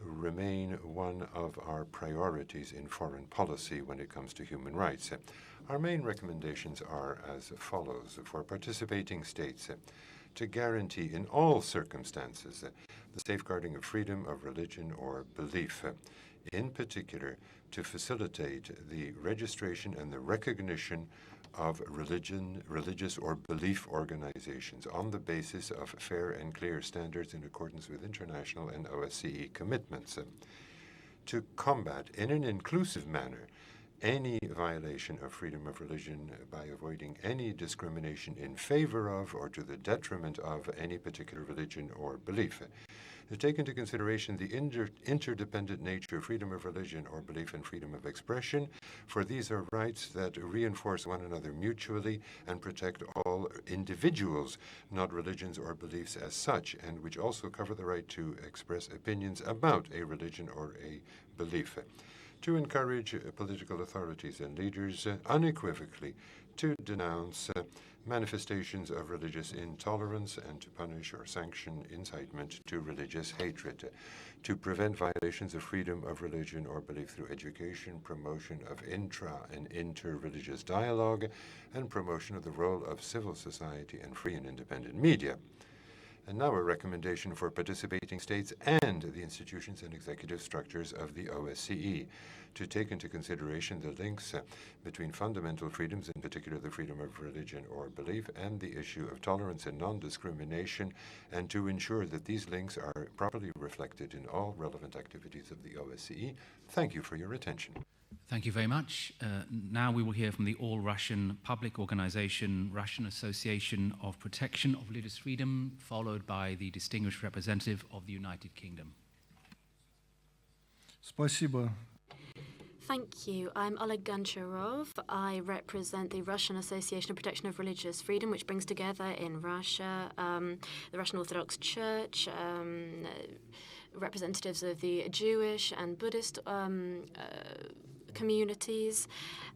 Speaker 10: remain one of our priorities in foreign policy when it comes to human rights. Our main recommendations are as follows. For participating states, to guarantee in all circumstances the safeguarding of freedom of religion or belief, in particular to facilitate the registration and the recognition of religious or belief organizations on the basis of fair and clear standards in accordance with international and OSCE commitments. To combat in an inclusive manner any violation of freedom of religion by avoiding any discrimination in favor of or to the detriment of any particular religion or belief. To take into consideration the interdependent nature of freedom of religion or belief and freedom of expression, for these are rights that reinforce one another mutually and protect all individuals, not religions or beliefs as such, and which also cover the right to express opinions about a religion or a belief. To encourage political authorities and leaders unequivocally to denounce manifestations of religious intolerance and to punish or sanction incitement to religious hatred, to prevent violations of freedom of religion or belief through education, promotion of intra- and inter-religious dialogue, and promotion of the role of civil society and free and independent media. And now a recommendation for participating states and the institutions and executive structures of the OSCE to take into consideration the links between fundamental freedoms, in particular the freedom of religion or belief, and the issue of tolerance and non-discrimination, and to ensure that these links are properly reflected in all relevant activities of the OSCE. Thank you for your attention.
Speaker 1: Thank you very much. Now we will hear from the All-Russian Public Organization, Russian Association of Protection of Religious Freedom, followed by the distinguished representative of the United Kingdom.
Speaker 14: Спасибо.
Speaker 12: Thank you. I'm Oleg Goncharov. I represent the Russian Association of Protection of Religious Freedom, which brings together in Russia the Russian Orthodox Church, representatives of the Jewish and Buddhist communities,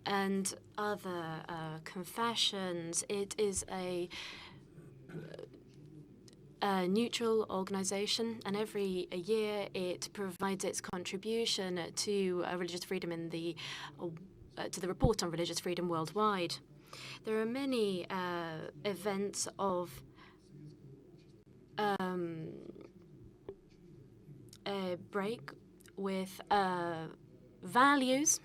Speaker 12: and other confessions. It is a neutral organization, and every year it provides its contribution to religious freedom in the to the report on religious freedom worldwide. There are many events of a break with values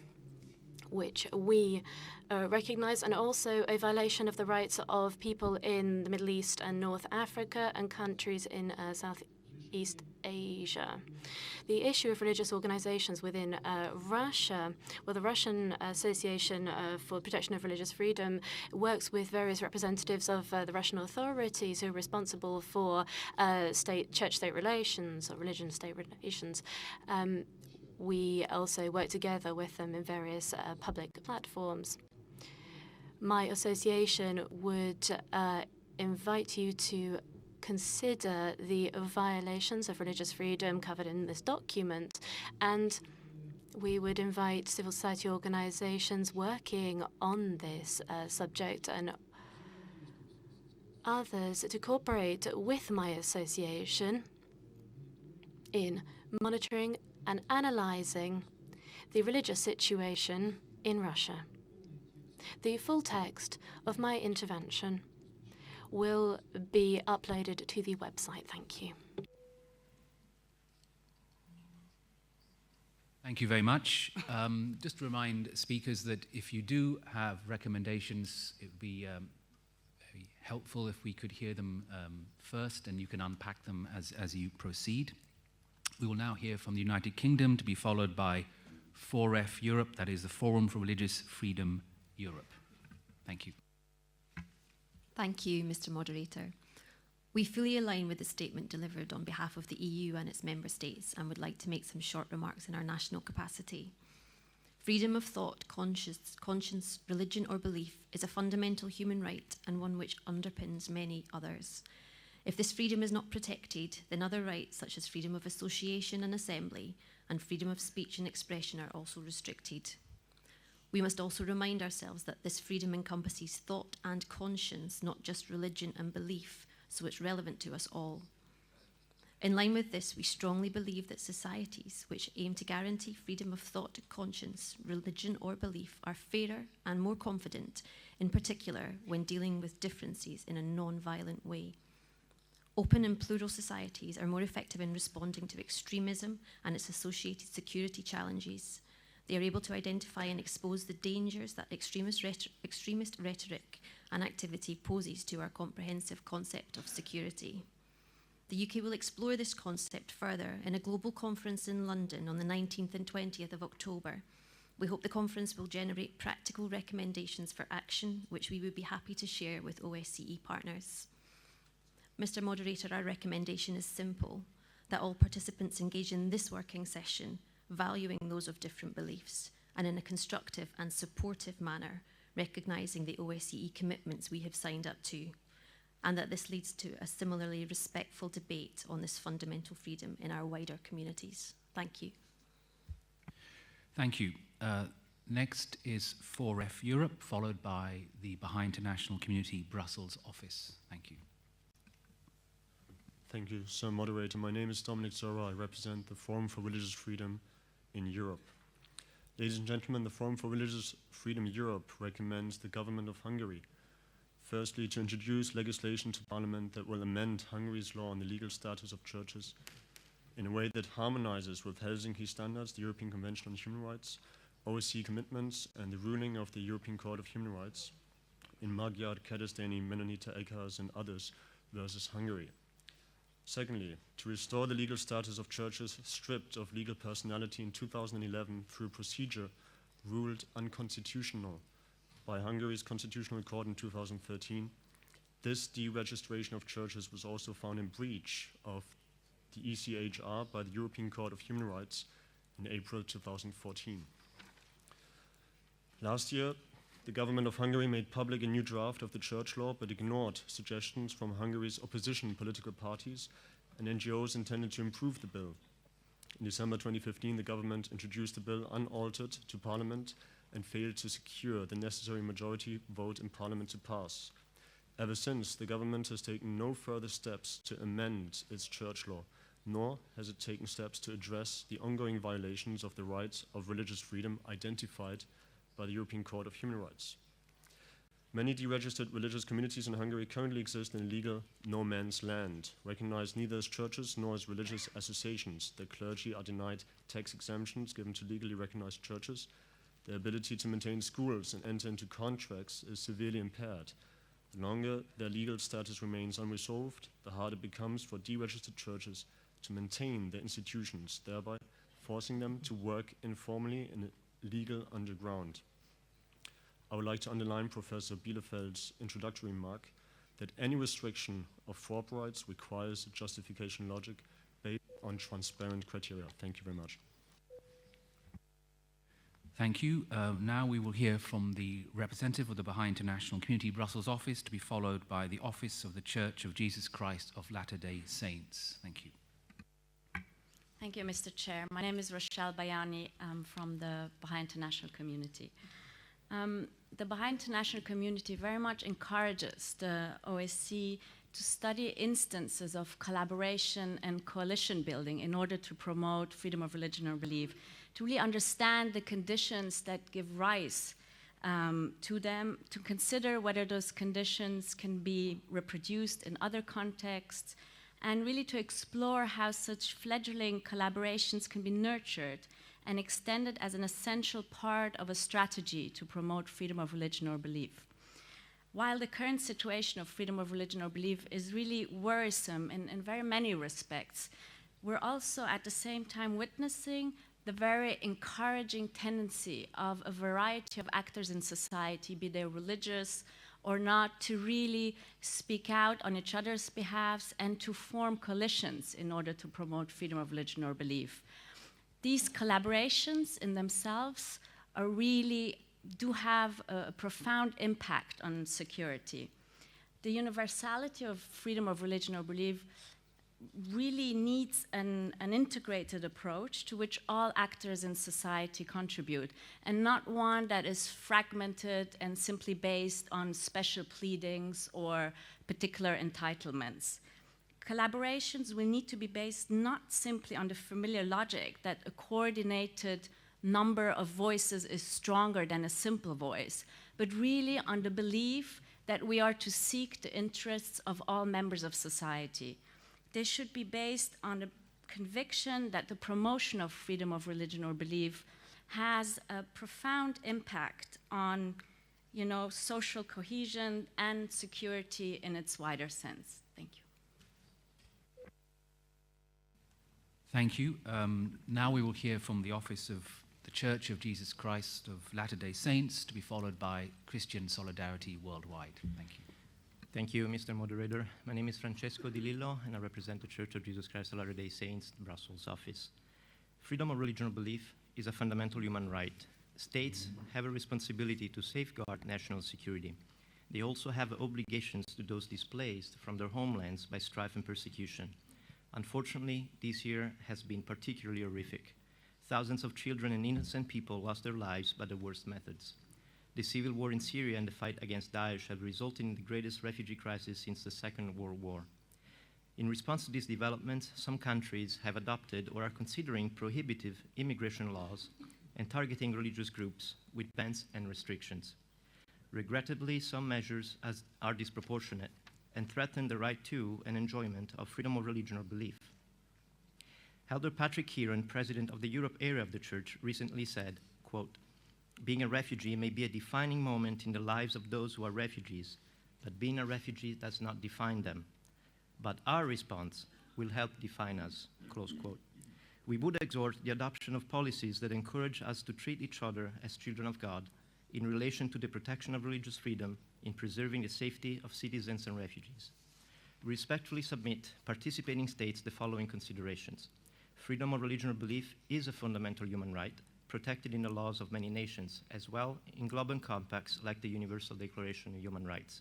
Speaker 12: which we recognize, and also a violation of the rights of people in the Middle East and North Africa and countries in Southeast Asia. The issue of religious organizations within Russia, well, the Russian Association for Protection of Religious Freedom works with various representatives of the Russian authorities who are responsible for church-state relations or religion-state relations. We also work together with them in various public platforms. My association would invite you to consider the violations of religious freedom covered in this document, and we would invite civil society organizations working on this subject and others to cooperate with my association in monitoring and analyzing the religious situation in Russia. The full text of my intervention will be uploaded to the website. Thank you.
Speaker 1: Thank you very much. Just to remind speakers that if you do have recommendations, it would be very helpful if we could hear them first, and you can unpack them as you proceed. We will now hear from the United Kingdom, to be followed by 4F Europe, that is the Forum for Religious Freedom Europe. Thank you.
Speaker 15: Thank you, Mr. Moderator. We fully align with the statement delivered on behalf of the EU and its member states, and would like to make some short remarks in our national capacity. Freedom of thought, conscience, religion or belief is a fundamental human right, and one which underpins many others. If this freedom is not protected, then other rights such as freedom of association and assembly and freedom of speech and expression are also restricted. We must also remind ourselves that this freedom encompasses thought and conscience, not just religion and belief, so it's relevant to us all. In line with this, we strongly believe that societies which aim to guarantee freedom of thought, conscience, religion or belief are fairer and more confident, in particular when dealing with differences in a non-violent way. Open and plural societies are more effective in responding to extremism and its associated security challenges. They are able to identify and expose the dangers that extremist rhetoric and activity poses to our comprehensive concept of security. The UK will explore this concept further in a global conference in London on the 19th and 20th of October. We hope the conference will generate practical recommendations for action, which we would be happy to share with OSCE partners. Mr. Moderator, our recommendation is simple, that all participants engage in this working session, valuing those of different beliefs, and in a constructive and supportive manner, recognising the OSCE commitments we have signed up to, and that this leads to a similarly respectful debate on this fundamental freedom in our wider communities. Thank you.
Speaker 1: Thank you. Next is 4F Europe, followed by the Baha'i International Community Brussels office. Thank you.
Speaker 14: Thank you, Sir Moderator. My name is Dominic Zora. I represent the Forum for Religious Freedom in Europe. Ladies and gentlemen, the Forum for Religious Freedom Europe recommends the government of Hungary, firstly, to introduce legislation to Parliament that will amend Hungary's law on the legal status of churches in a way that harmonizes with Helsinki standards, the European Convention on Human Rights, OSCE commitments, and the ruling of the European Court of Human Rights in Magyar, Keresztény, Mennonite, Egyház, and others versus Hungary. Secondly, to restore the legal status of churches stripped of legal personality in 2011 through a procedure ruled unconstitutional by Hungary's Constitutional Court in 2013. This deregistration of churches was also found in breach of the ECHR by the European Court of Human Rights in April 2014. Last year, the government of Hungary made public a new draft of the church law, but ignored suggestions from Hungary's opposition political parties and NGOs intended to improve the bill. In December 2015, the government introduced the bill unaltered to Parliament and failed to secure the necessary majority vote in Parliament to pass. Ever since, the government has taken no further steps to amend its church law, nor has it taken steps to address the ongoing violations of the rights of religious freedom identified by the European Court of Human Rights. Many deregistered religious communities in Hungary currently exist in illegal no man's land, recognized neither as churches nor as religious associations. Their clergy are denied tax exemptions given to legally recognized churches. Their ability to maintain schools and enter into contracts is severely impaired. The longer their legal status remains unresolved, the harder it becomes for deregistered churches to maintain their institutions, thereby forcing them to work informally in a legal underground. I would like to underline Professor Bielefeld's introductory remark that any restriction of FORB rights requires a justification logic based on transparent criteria. Thank you very much.
Speaker 1: Thank you. Now we will hear from the representative of the Baha'i International Community Brussels office, to be followed by the Office of the Church of Jesus Christ of Latter-day Saints. Thank you.
Speaker 16: Thank you, Mr. Chair. My name is Rochelle Bayani. I'm from the Baha'i International Community. The Baha'i International Community very much encourages the OSCE to study instances of collaboration and coalition building in order to promote freedom of religion or belief, to really understand the conditions that give rise to them, to consider whether those conditions can be reproduced in other contexts, and really to explore how such fledgling collaborations can be nurtured and extended as an essential part of a strategy to promote freedom of religion or belief. While the current situation of freedom of religion or belief is really worrisome in very many respects, we're also at the same time witnessing the very encouraging tendency of a variety of actors in society, be they religious or not, to really speak out on each other's behalves and to form coalitions in order to promote freedom of religion or belief. These collaborations in themselves are really do have a profound impact on security. The universality of freedom of religion or belief really needs an integrated approach to which all actors in society contribute, and not one that is fragmented and simply based on special pleadings or particular entitlements. Collaborations will need to be based not simply on the familiar logic that a coordinated number of voices is stronger than a simple voice, but really on the belief that we are to seek the interests of all members of society. they should be based on the conviction that the promotion of freedom of religion or belief has a profound impact on, social cohesion and security in its wider sense. Thank you.
Speaker 1: Thank you. Now we will hear from the Office of the Church of Jesus Christ of Latter-day Saints, to be followed by Christian Solidarity Worldwide. Thank you.
Speaker 17: Thank you, Mr. Moderator. My name is Francesco Di Lillo, and I represent the Church of Jesus Christ of Latter-day Saints, Brussels office. Freedom of religion or belief is a fundamental human right. States have a responsibility to safeguard national security. They also have obligations to those displaced from their homelands by strife and persecution. Unfortunately, this year has been particularly horrific. Thousands of children and innocent people lost their lives by the worst methods. The civil war in Syria and the fight against Daesh have resulted in the greatest refugee crisis since the Second World War. In response to these developments, some countries have adopted or are considering prohibitive immigration laws and targeting religious groups with bans and restrictions. Regrettably, some measures are disproportionate and threaten the right to and enjoyment of freedom of religion or belief. Elder Patrick Kieran, president of the Europe area of the Church, recently said, quote, "Being a refugee may be a defining moment in the lives of those who are refugees, but being a refugee does not define them. But our response will help define us," close quote. We would exhort the adoption of policies that encourage us to treat each other as children of God in relation to the protection of religious freedom in preserving the safety of citizens and refugees. We respectfully submit participating states the following considerations. Freedom of religion or belief is a fundamental human right, protected in the laws of many nations, as well in global compacts like the Universal Declaration of Human Rights.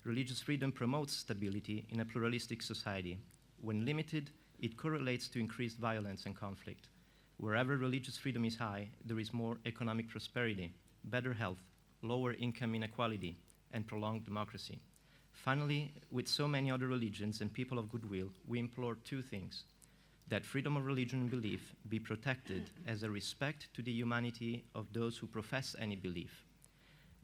Speaker 17: Religious freedom promotes stability in a pluralistic society. When limited, it correlates to increased violence and conflict. Wherever religious freedom is high, there is more economic prosperity, better health, lower income inequality, and prolonged democracy. Finally, with so many other religions and people of goodwill, we implore two things: that freedom of religion and belief be protected as a respect to the humanity of those who profess any belief,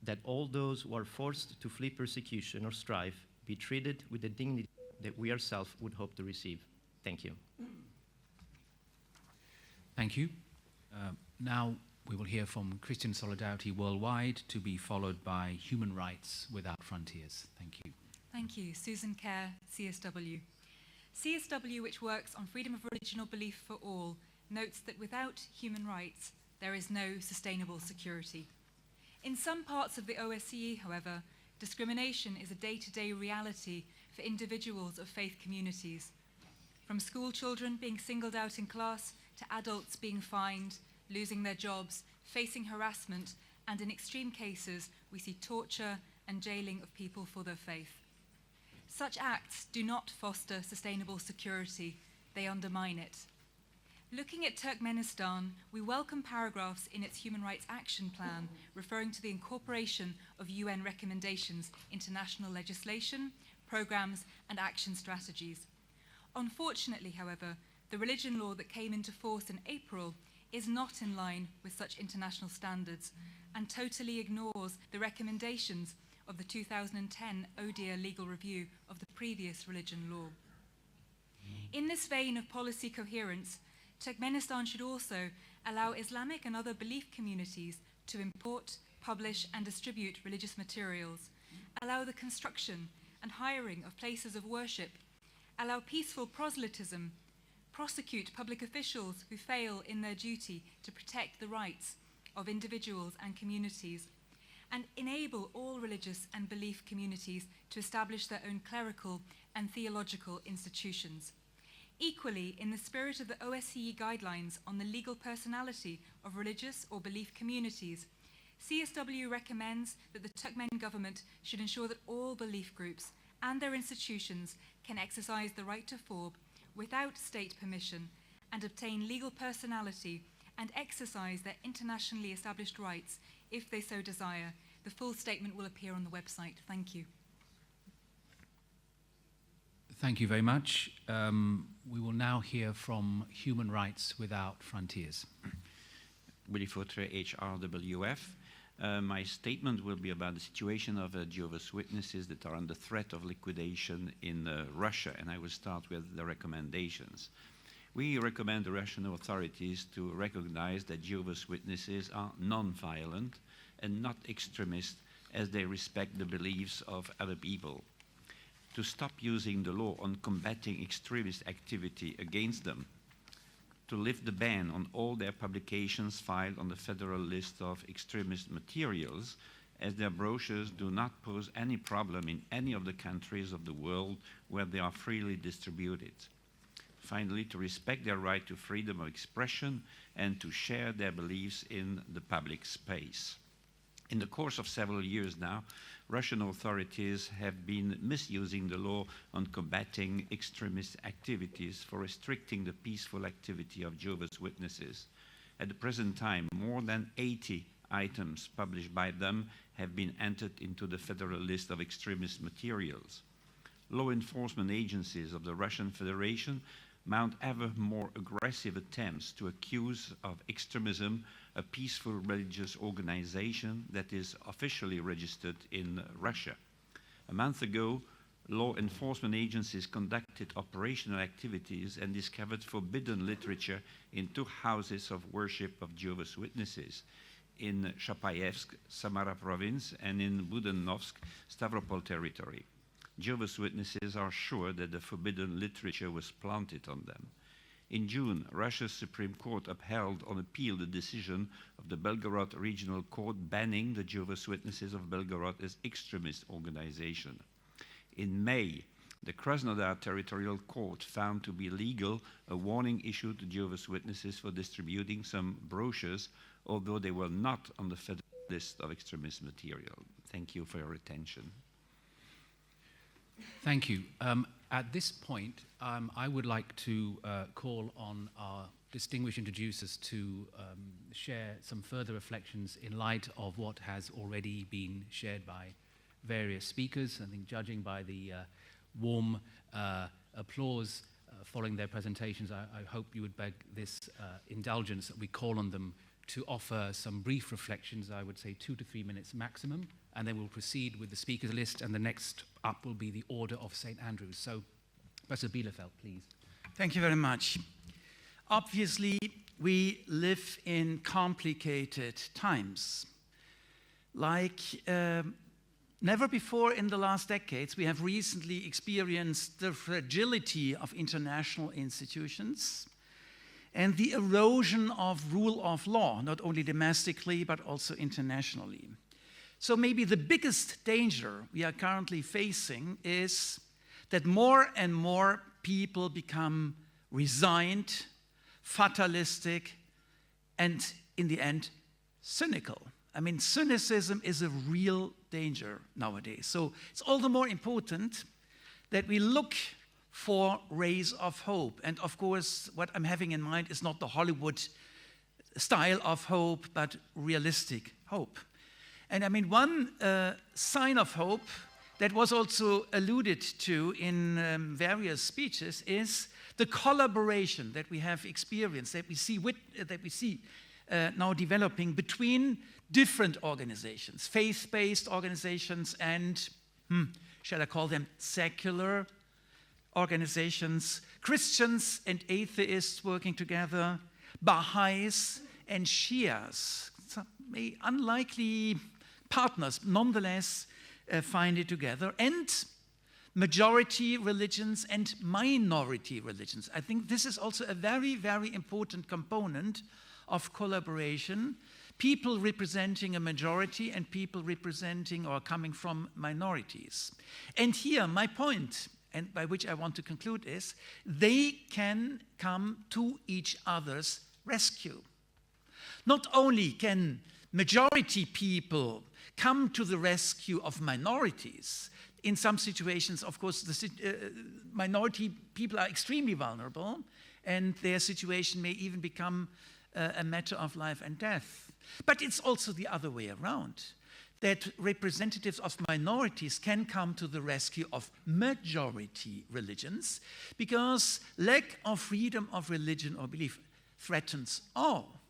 Speaker 17: that all those who are forced to flee persecution or strife be treated with the dignity that we ourselves would hope to receive. Thank you.
Speaker 1: Thank you. Now we will hear from Christian Solidarity Worldwide, to be followed by Human Rights Without Frontiers. Thank you.
Speaker 18: Thank you. Susan Kerr, CSW. CSW, which works on freedom of religion or belief for all, notes that without human rights, there is no sustainable security. In some parts of the OSCE, however, discrimination is a day-to-day reality for individuals of faith communities. From school children being singled out in class to adults being fined, losing their jobs, facing harassment, and in extreme cases, we see torture and jailing of people for their faith. Such acts do not foster sustainable security, they undermine it. Looking at Turkmenistan, we welcome paragraphs in its Human Rights Action Plan referring to the incorporation of UN recommendations into national legislation, programs, and action strategies. Unfortunately, however, the religion law that came into force in April is not in line with such international standards and totally ignores the recommendations of the 2010 ODIHR legal review of the previous religion law. In this vein of policy coherence, Turkmenistan should also allow Islamic and other belief communities to import, publish, and distribute religious materials, allow the construction and hiring of places of worship, allow peaceful proselytism, prosecute public officials who fail in their duty to protect the rights of individuals and communities, and enable all religious and belief communities to establish their own clerical and theological institutions. Equally, in the spirit of the OSCE guidelines on the legal personality of religious or belief communities, CSW recommends that the Turkmen government should ensure that all belief groups and their institutions can exercise the right to form without state permission and obtain legal personality and exercise their internationally established rights if they so desire. The full statement will appear on the website. Thank you.
Speaker 1: Thank you very much. We will now hear from Human Rights Without Frontiers.
Speaker 19: Willy Fautre, HRWF. My statement will be about the situation of Jehovah's Witnesses that are under threat of liquidation in Russia, and I will start with the recommendations. We recommend the Russian authorities to recognize that Jehovah's Witnesses are non-violent and not extremist, as they respect the beliefs of other people, to stop using the law on combating extremist activity against them, to lift the ban on all their publications filed on the federal list of extremist materials, as their brochures do not pose any problem in any of the countries of the world where they are freely distributed. Finally, to respect their right to freedom of expression and to share their beliefs in the public space. In the course of several years now, Russian authorities have been misusing the law on combating extremist activities for restricting the peaceful activity of Jehovah's Witnesses. At the present time, more than 80 items published by them have been entered into the federal list of extremist materials. Law enforcement agencies of the Russian Federation mount ever more aggressive attempts to accuse of extremism a peaceful religious organization that is officially registered in Russia. A month ago, law enforcement agencies conducted operational activities and discovered forbidden literature in 2 houses of worship of Jehovah's Witnesses, in Chapaevsk, Samara province, and in Budenovsk, Stavropol territory. Jehovah's Witnesses are sure that the forbidden literature was planted on them. In June, Russia's Supreme Court upheld on appeal the decision of the Belgorod Regional Court banning the Jehovah's Witnesses of Belgorod as extremist organization. In May, the Krasnodar Territorial Court found to be legal a warning issued to Jehovah's Witnesses for distributing some brochures, although they were not on the federal list of extremist material. Thank you for your attention.
Speaker 1: Thank you. At this point, I would like to call on our distinguished introducers to share some further reflections in light of what has already been shared by various speakers. I think judging by the warm applause following their presentations, I hope you would beg this indulgence that we call on them to offer some brief reflections, I would say 2 to 3 minutes maximum, and then we'll proceed with the speakers list, and the next up will be the Order of St. Andrews. So, Professor Bielefeld, please.
Speaker 3: Thank you very much. Obviously, we live in complicated times. Like never before in the last decades, we have recently experienced the fragility of international institutions and the erosion of rule of law, not only domestically, but also internationally. So maybe the biggest danger we are currently facing is that more and more people become resigned, fatalistic, and in the end, cynical. I mean, cynicism is a real danger nowadays. So it's all the more important that we look for rays of hope. And of course, what I'm having in mind is not the Hollywood style of hope, but realistic hope. And I mean, one sign of hope that was also alluded to in various speeches is the collaboration that we have experienced, that we see now developing between different organizations, faith-based organizations and, shall I call them, secular organizations, Christians and atheists working together, Baha'is and Shias, some unlikely partners, nonetheless find it together, and majority religions and minority religions. I think this is also a very, very important component of collaboration. People representing a majority and people representing or coming from minorities. And here, my point, and by which I want to conclude, is they can come to each other's rescue. Not only can majority people come to the rescue of minorities. In some situations, of course, the minority people are extremely vulnerable, and their situation may even become a matter of life and death. But it's also the other way around, that representatives of minorities can come to the rescue of majority religions, because lack of freedom of religion or belief threatens all.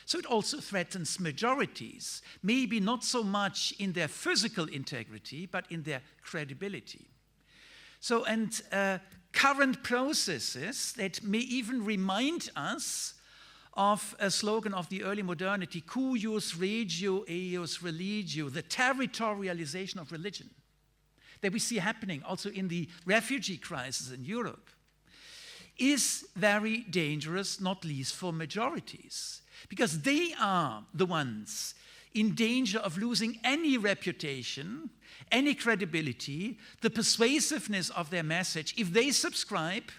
Speaker 3: So it also threatens majorities, maybe not so much in their physical integrity, but in their credibility. So, and current processes that may even remind us of a slogan of the early modernity, cuius regio eius religio, the territorialization of religion, that we see happening also in the refugee crisis in Europe, is very dangerous, not least for majorities, because they are the ones in danger of losing any reputation, any credibility, the persuasiveness of their message, if they subscribe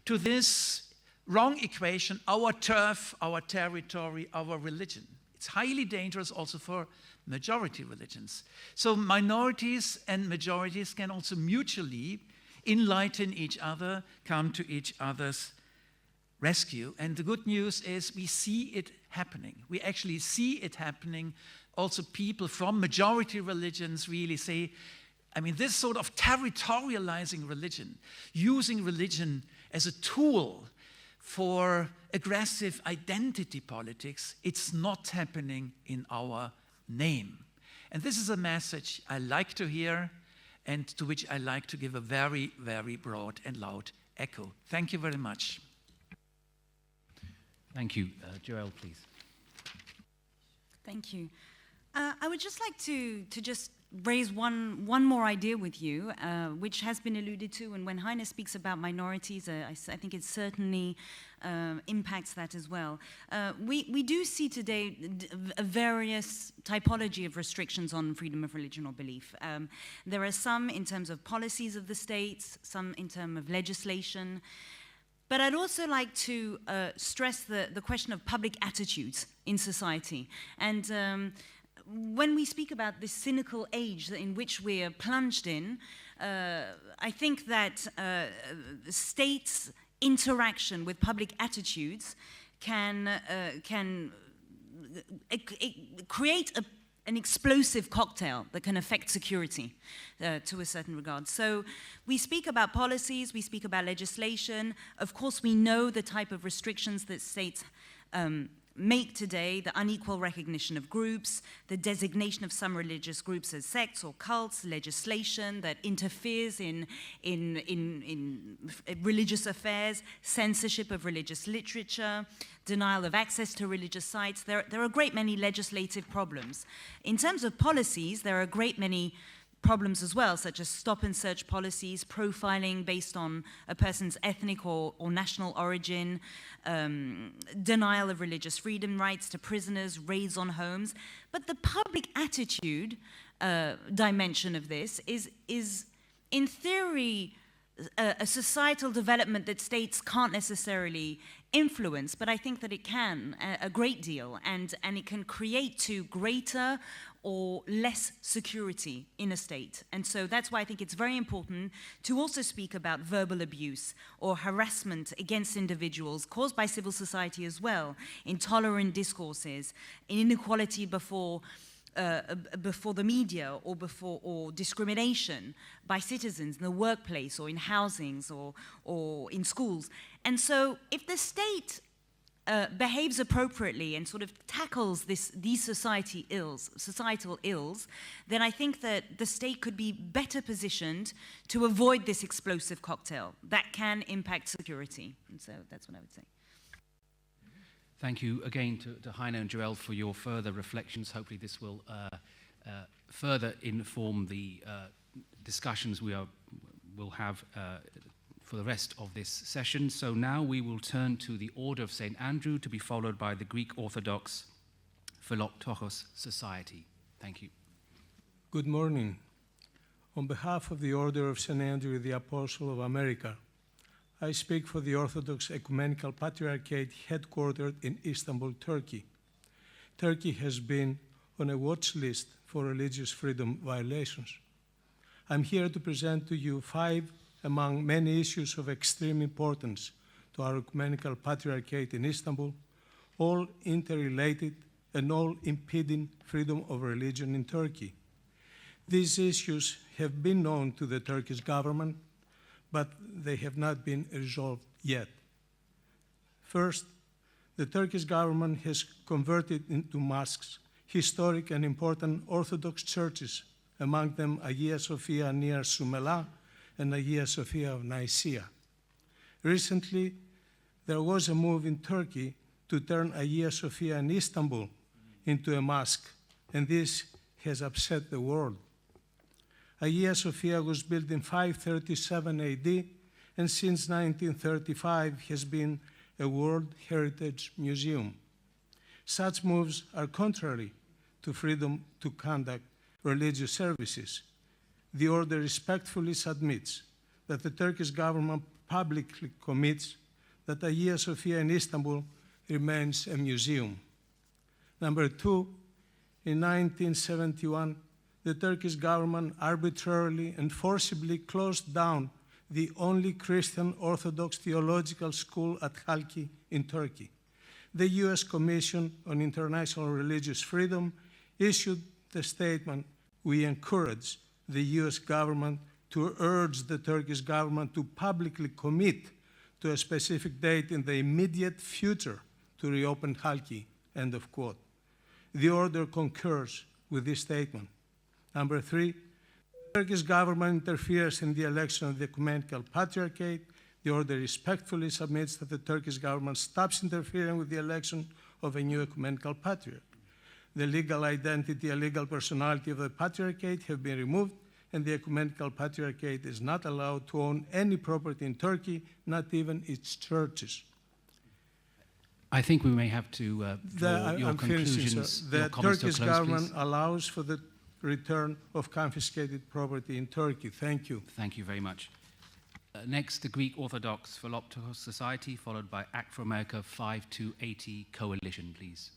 Speaker 3: to this wrong equation, our turf, our territory, our religion. It's highly dangerous also for majority religions. So minorities and majorities can also mutually enlighten each other, come to each other's rescue. And the good news is we see it happening. We actually see it happening. Also people from majority religions really say, I mean, this sort of territorializing religion, using religion as a tool for aggressive identity politics, it's not happening in our name. And this is a message I like to hear and to which I like to give a very, very broad and loud echo. Thank you very much.
Speaker 1: Thank you. Joelle, please.
Speaker 2: Thank you. I would just like to just raise one more idea with you, which has been alluded to, and when Heine speaks about minorities, I think it certainly impacts that as well. We do see today a various typology of restrictions on freedom of religion or belief. There are some in terms of policies of the states, some in terms of legislation, but I'd also like to stress the question of public attitudes in society. And when we speak about this cynical age in which we are plunged in, I think that states' interaction with public attitudes can create an explosive cocktail that can affect security to a certain regard. So we speak about policies, we speak about legislation. Of course, we know the type of restrictions that states make today, the unequal recognition of groups, the designation of some religious groups as sects or cults, legislation that interferes in religious affairs, censorship of religious literature, denial of access to religious sites. There are a great many legislative problems. In terms of policies, there are a great many problems as well, such as stop and search policies, profiling based on a person's ethnic or national origin, denial of religious freedom rights to prisoners, raids on homes. But the public attitude dimension of this is in theory, a societal development that states can't necessarily influence, but I think that it can a great deal, and it can create to greater or less security in a state. And so that's why I think it's very important to also speak about verbal abuse or harassment against individuals caused by civil society as well, intolerant discourses, inequality before the media or discrimination by citizens in the workplace or in housings or in schools. And so if the state behaves appropriately and sort of tackles these societal ills, then I think that the state could be better positioned to avoid this explosive cocktail that can impact security. And so that's what I would say.
Speaker 1: Thank you again to Heine and Joelle for your further reflections. Hopefully this will further inform the discussions we'll have for the rest of this session. So now we will turn to the Order of St. Andrew, to be followed by the Greek Orthodox Philoktochos Society. Thank you.
Speaker 20: Good morning. On behalf of the Order of St. Andrew the Apostle of America, I speak for the Orthodox Ecumenical Patriarchate headquartered in Istanbul, Turkey. Turkey has been on a watch list for religious freedom violations. I'm here to present to you 5 among many issues of extreme importance to our Ecumenical Patriarchate in Istanbul, all interrelated and all impeding freedom of religion in Turkey. These issues have been known to the Turkish government, but they have not been resolved yet. First, the Turkish government has converted into mosques historic and important Orthodox churches, among them Hagia Sophia near Sumela and Hagia Sophia of Nicaea. Recently, there was a move in Turkey to turn Hagia Sophia in Istanbul into a mosque, and this has upset the world. Hagia Sophia was built in 537 AD, and since 1935 has been a World Heritage Museum. Such moves are contrary to freedom to conduct religious services. The order respectfully submits that the Turkish government publicly commits that Hagia Sophia in Istanbul remains a museum. Number two, in 1971, the Turkish government arbitrarily and forcibly closed down the only Christian Orthodox theological school at Halki in Turkey. The US Commission on International Religious Freedom issued the statement, "We encourage the US government to urge the Turkish government to publicly commit to a specific date in the immediate future to reopen Halki," end of quote. The order concurs with this statement. Number three, the Turkish government interferes in the election of the Ecumenical Patriarchate. The order respectfully submits that the Turkish government stops interfering with the election of a new Ecumenical Patriarch. The legal identity and legal personality of the Patriarchate have been removed, and the Ecumenical Patriarchate is not allowed to own any property in Turkey, not even its churches.
Speaker 1: I think we may have to draw your conclusions.
Speaker 20: The Turkish government allows for the return of confiscated property in Turkey. Thank you.
Speaker 1: Thank you very much. Next, the Greek Orthodox Philoptochos Society, followed by Act for America 5-80 Coalition, please.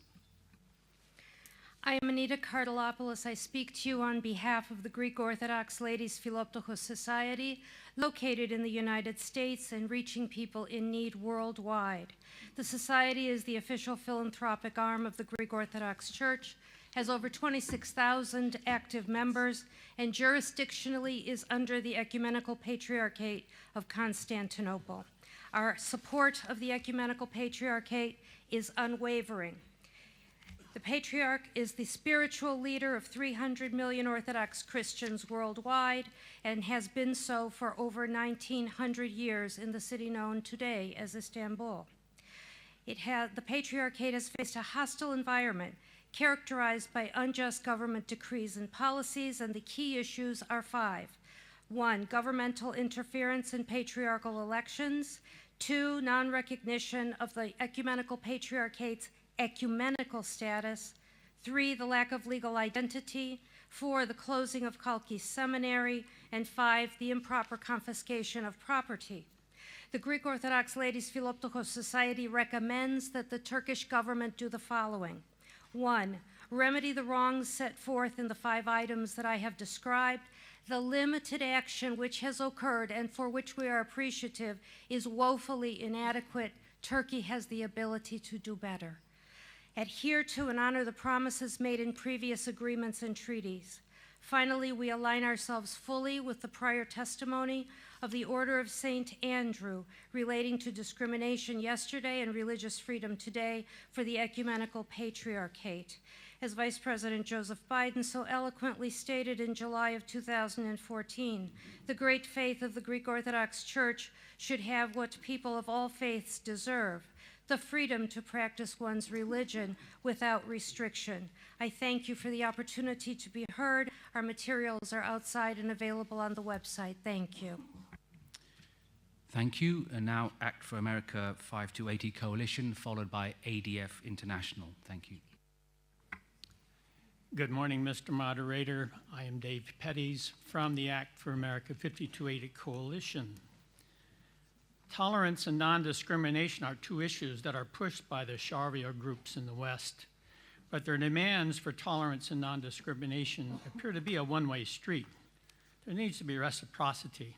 Speaker 21: I am Anita Kardelopoulos. I speak to you on behalf of the Greek Orthodox Ladies Philoptochos Society, located in the United States and reaching people in need worldwide. The society is the official philanthropic arm of the Greek Orthodox Church, has over 26,000 active members, and jurisdictionally is under the Ecumenical Patriarchate of Constantinople. Our support of the Ecumenical Patriarchate is unwavering. The Patriarch is the spiritual leader of 300 million Orthodox Christians worldwide and has been so for over 1,900 years in the city known today as Istanbul. The Patriarchate has faced a hostile environment characterized by unjust government decrees and policies, and the key issues are five. 1, governmental interference in patriarchal elections. 2, non-recognition of the Ecumenical Patriarchate's ecumenical status. 3, the lack of legal identity. 4, the closing of Kalki Seminary. And 5, the improper confiscation of property. The Greek Orthodox Ladies Philoptochos Society recommends that the Turkish government do the following. 1, remedy the wrongs set forth in the 5 items that I have described. The limited action which has occurred and for which we are appreciative is woefully inadequate. Turkey has the ability to do better. Adhere to and honor the promises made in previous agreements and treaties. Finally, we align ourselves fully with the prior testimony of the Order of St. Andrew relating to discrimination yesterday and religious freedom today for the Ecumenical Patriarchate. As Vice President Joseph Biden so eloquently stated in July of 2014, the great faith of the Greek Orthodox Church should have what people of all faiths deserve, the freedom to practice one's religion without restriction. I thank you for the opportunity to be heard. Our materials are outside and available on the website. Thank you.
Speaker 1: Thank you. And now Act for America 5-80 Coalition, followed by ADF International. Thank you.
Speaker 22: Good morning, Mr. Moderator. I am Dave Petties from the Act for America 5280 Coalition. Tolerance and non-discrimination are 2 issues that are pushed by the Sharia groups in the West, but their demands for tolerance and non-discrimination appear to be a one-way street. There needs to be reciprocity.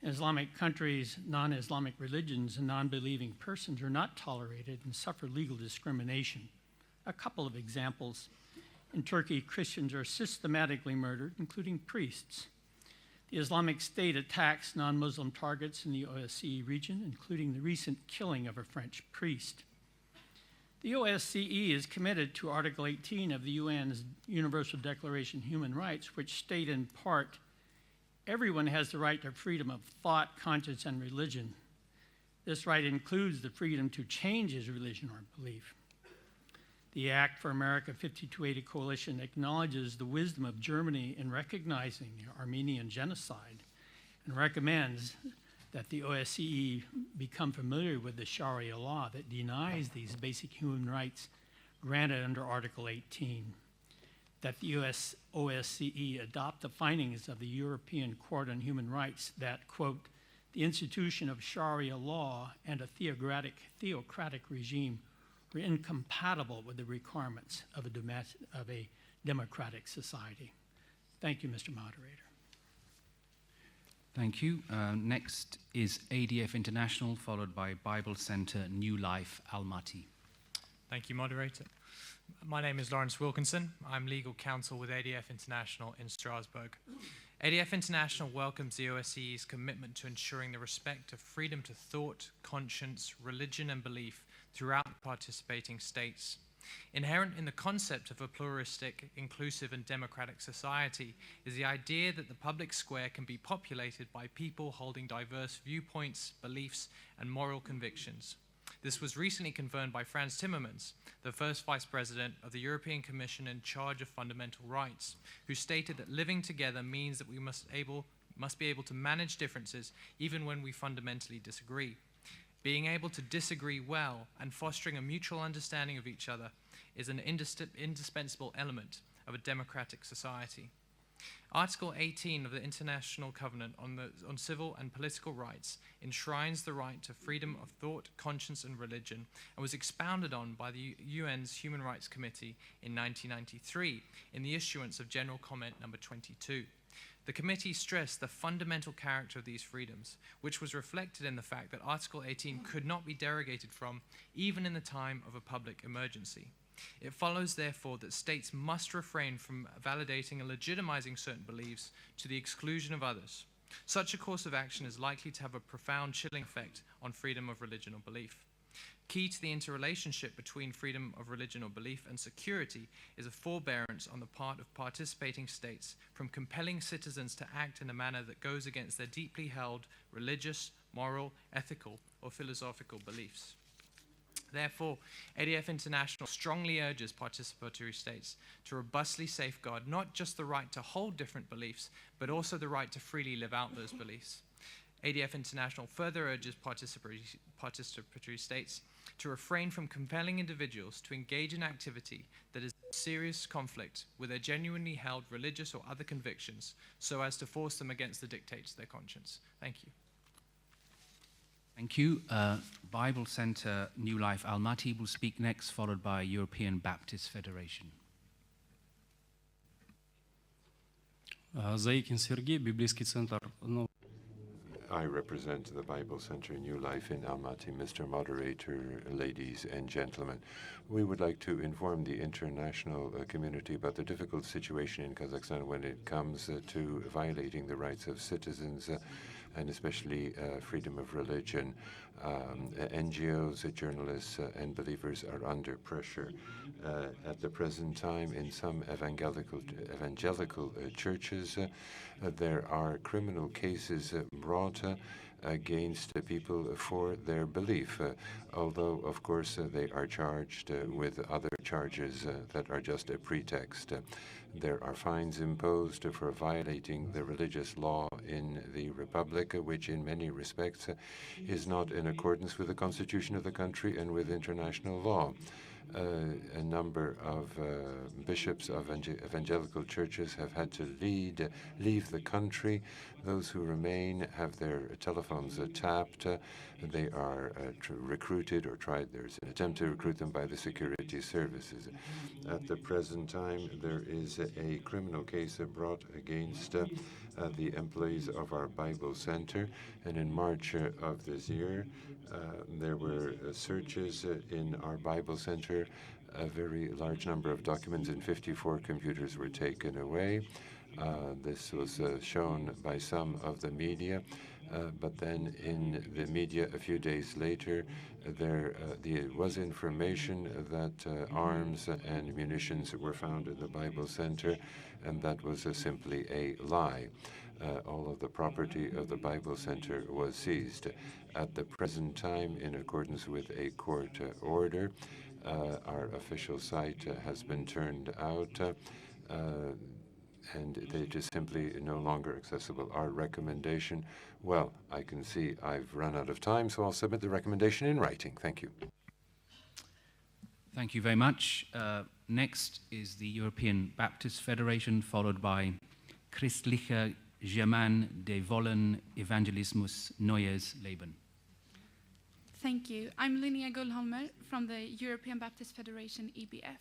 Speaker 22: In Islamic countries, non-Islamic religions and non-believing persons are not tolerated and suffer legal discrimination. A couple of examples. In Turkey, Christians are systematically murdered, including priests. The Islamic State attacks non-Muslim targets in the OSCE region, including the recent killing of a French priest. The OSCE is committed to Article 18 of the UN's Universal Declaration of Human Rights, which state in part, everyone has the right to freedom of thought, conscience, and religion. This right includes the freedom to change his religion or belief. The Act for America 5280 Coalition acknowledges the wisdom of Germany in recognizing the Armenian genocide and recommends that the OSCE become familiar with the Sharia law that denies these basic human rights granted under Article 18, that the OSCE adopt the findings of the European Court on Human Rights that, quote, the institution of Sharia law and a theocratic regime were incompatible with the requirements of a democratic society. Thank you, Mr. Moderator.
Speaker 1: Thank you. Next is ADF International, followed by Bible Center New Life Almaty.
Speaker 4: Thank you, Moderator. My name is Lawrence Wilkinson. I'm legal counsel with ADF International in Strasbourg. ADF International welcomes the OSCE's commitment to ensuring the respect of freedom to thought, conscience, religion, and belief throughout participating states. Inherent in the concept of a pluralistic, inclusive, and democratic society is the idea that the public square can be populated by people holding diverse viewpoints, beliefs, and moral convictions. This was recently confirmed by Franz Timmermans, the first Vice President of the European Commission in charge of fundamental rights, who stated that living together means that we must be able to manage differences even when we fundamentally disagree. Being able to disagree well and fostering a mutual understanding of each other is an indispensable element of a democratic society. Article 18 of the International Covenant on Civil and Political Rights enshrines the right to freedom of thought, conscience, and religion, and was expounded on by the UN's Human Rights Committee in 1993 in the issuance of General Comment number 22. The committee stressed the fundamental character of these freedoms, which was reflected in the fact that Article 18 could not be derogated from, even in the time of a public emergency. It follows, therefore, that states must refrain from validating and legitimizing certain beliefs to the exclusion of others. Such a course of action is likely to have a profound chilling effect on freedom of religion or belief. Key to the interrelationship between freedom of religion or belief and security is a forbearance on the part of participating states from compelling citizens to act in a manner that goes against their deeply held religious, moral, ethical, or philosophical beliefs. Therefore, ADF International strongly urges participatory states to robustly safeguard not just the right to hold different beliefs, but also the right to freely live out those beliefs. ADF International further urges participatory states to refrain from compelling individuals to engage in activity that is in serious conflict with their genuinely held religious or other convictions, so as to force them against the dictates of their conscience. Thank you.
Speaker 1: Thank you. Bible Center New Life Almaty will speak next, followed by European Baptist Federation.
Speaker 5: Заикин Сергей, Библейский центр.
Speaker 10: I represent the Bible Center New Life in Almaty. Mr. Moderator, ladies and gentlemen, we would like to inform the international community about the difficult situation in Kazakhstan when it comes to violating the rights of citizens and especially freedom of religion. NGOs, journalists, and believers are under pressure. At the present time, in some evangelical churches, there are criminal cases brought against people for their belief, although, of course, they are charged with other charges that are just a pretext. There are fines imposed for violating the religious law in the Republic, which in many respects is not in accordance with the constitution of the country and with international law. A number of bishops of evangelical churches have had to leave the country. Those who remain have their telephones tapped. They are recruited or tried. There's an attempt to recruit them by the security services. At the present time, there is a criminal case brought against the employees of our Bible Center, and in March of this year, there were searches in our Bible Center. A very large number of documents and 54 computers were taken away. This was shown by some of the media. but then in the media a few days later, there was information that arms and munitions were found in the Bible Center, and that was simply a lie. All of the property of the Bible Center was seized. At the present time, in accordance with a court order, our official site has been turned out, and it is simply no longer accessible. Our recommendation, well, I can see I've run out of time, so I'll submit the recommendation in writing. Thank you.
Speaker 1: Thank you very much. Next is the European Baptist Federation, followed by Christlicher Germain de Wollen Evangelismus Neues Leben.
Speaker 6: Thank you. I'm Linnea Gullholmer from the European Baptist Federation, EBF.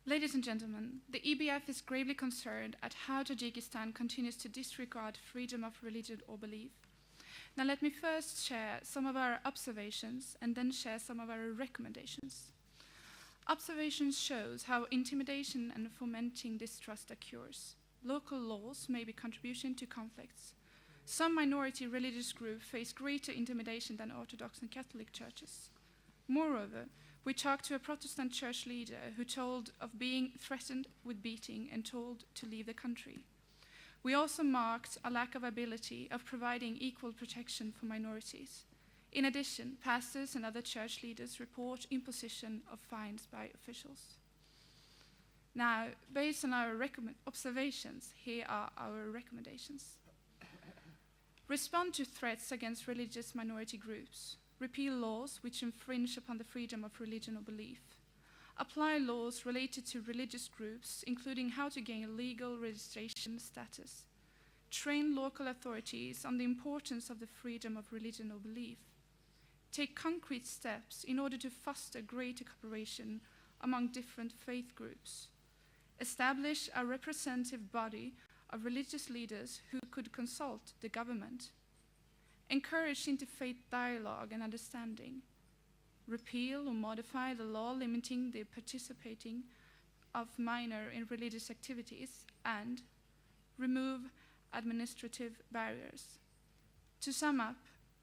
Speaker 6: Ladies and gentlemen, the EBF is gravely concerned at how Tajikistan continues to disregard freedom of religion or belief. Now let me first share some of our observations and then share some of our recommendations. Observations shows how intimidation and fomenting distrust occurs. Local laws may be contribution to conflicts. Some minority religious groups face greater intimidation than Orthodox and Catholic churches. Moreover, we talked to a Protestant church leader who told of being threatened with beating and told to leave the country. We also marked a lack of ability of providing equal protection for minorities. In addition, pastors and other church leaders report imposition of fines by officials. Now, based on our observations, here are our recommendations. Respond to threats against religious minority groups. Repeal laws which infringe upon the freedom of religion or belief. Apply laws related to religious groups, including how to gain legal registration status. Train local authorities on the importance of the freedom of religion or belief. Take concrete steps in order to foster greater cooperation among different faith groups. Establish a representative body of religious leaders who could consult the government. Encourage interfaith dialogue and understanding. Repeal or modify the law limiting the participating of minors in religious activities, and remove administrative barriers. To sum up,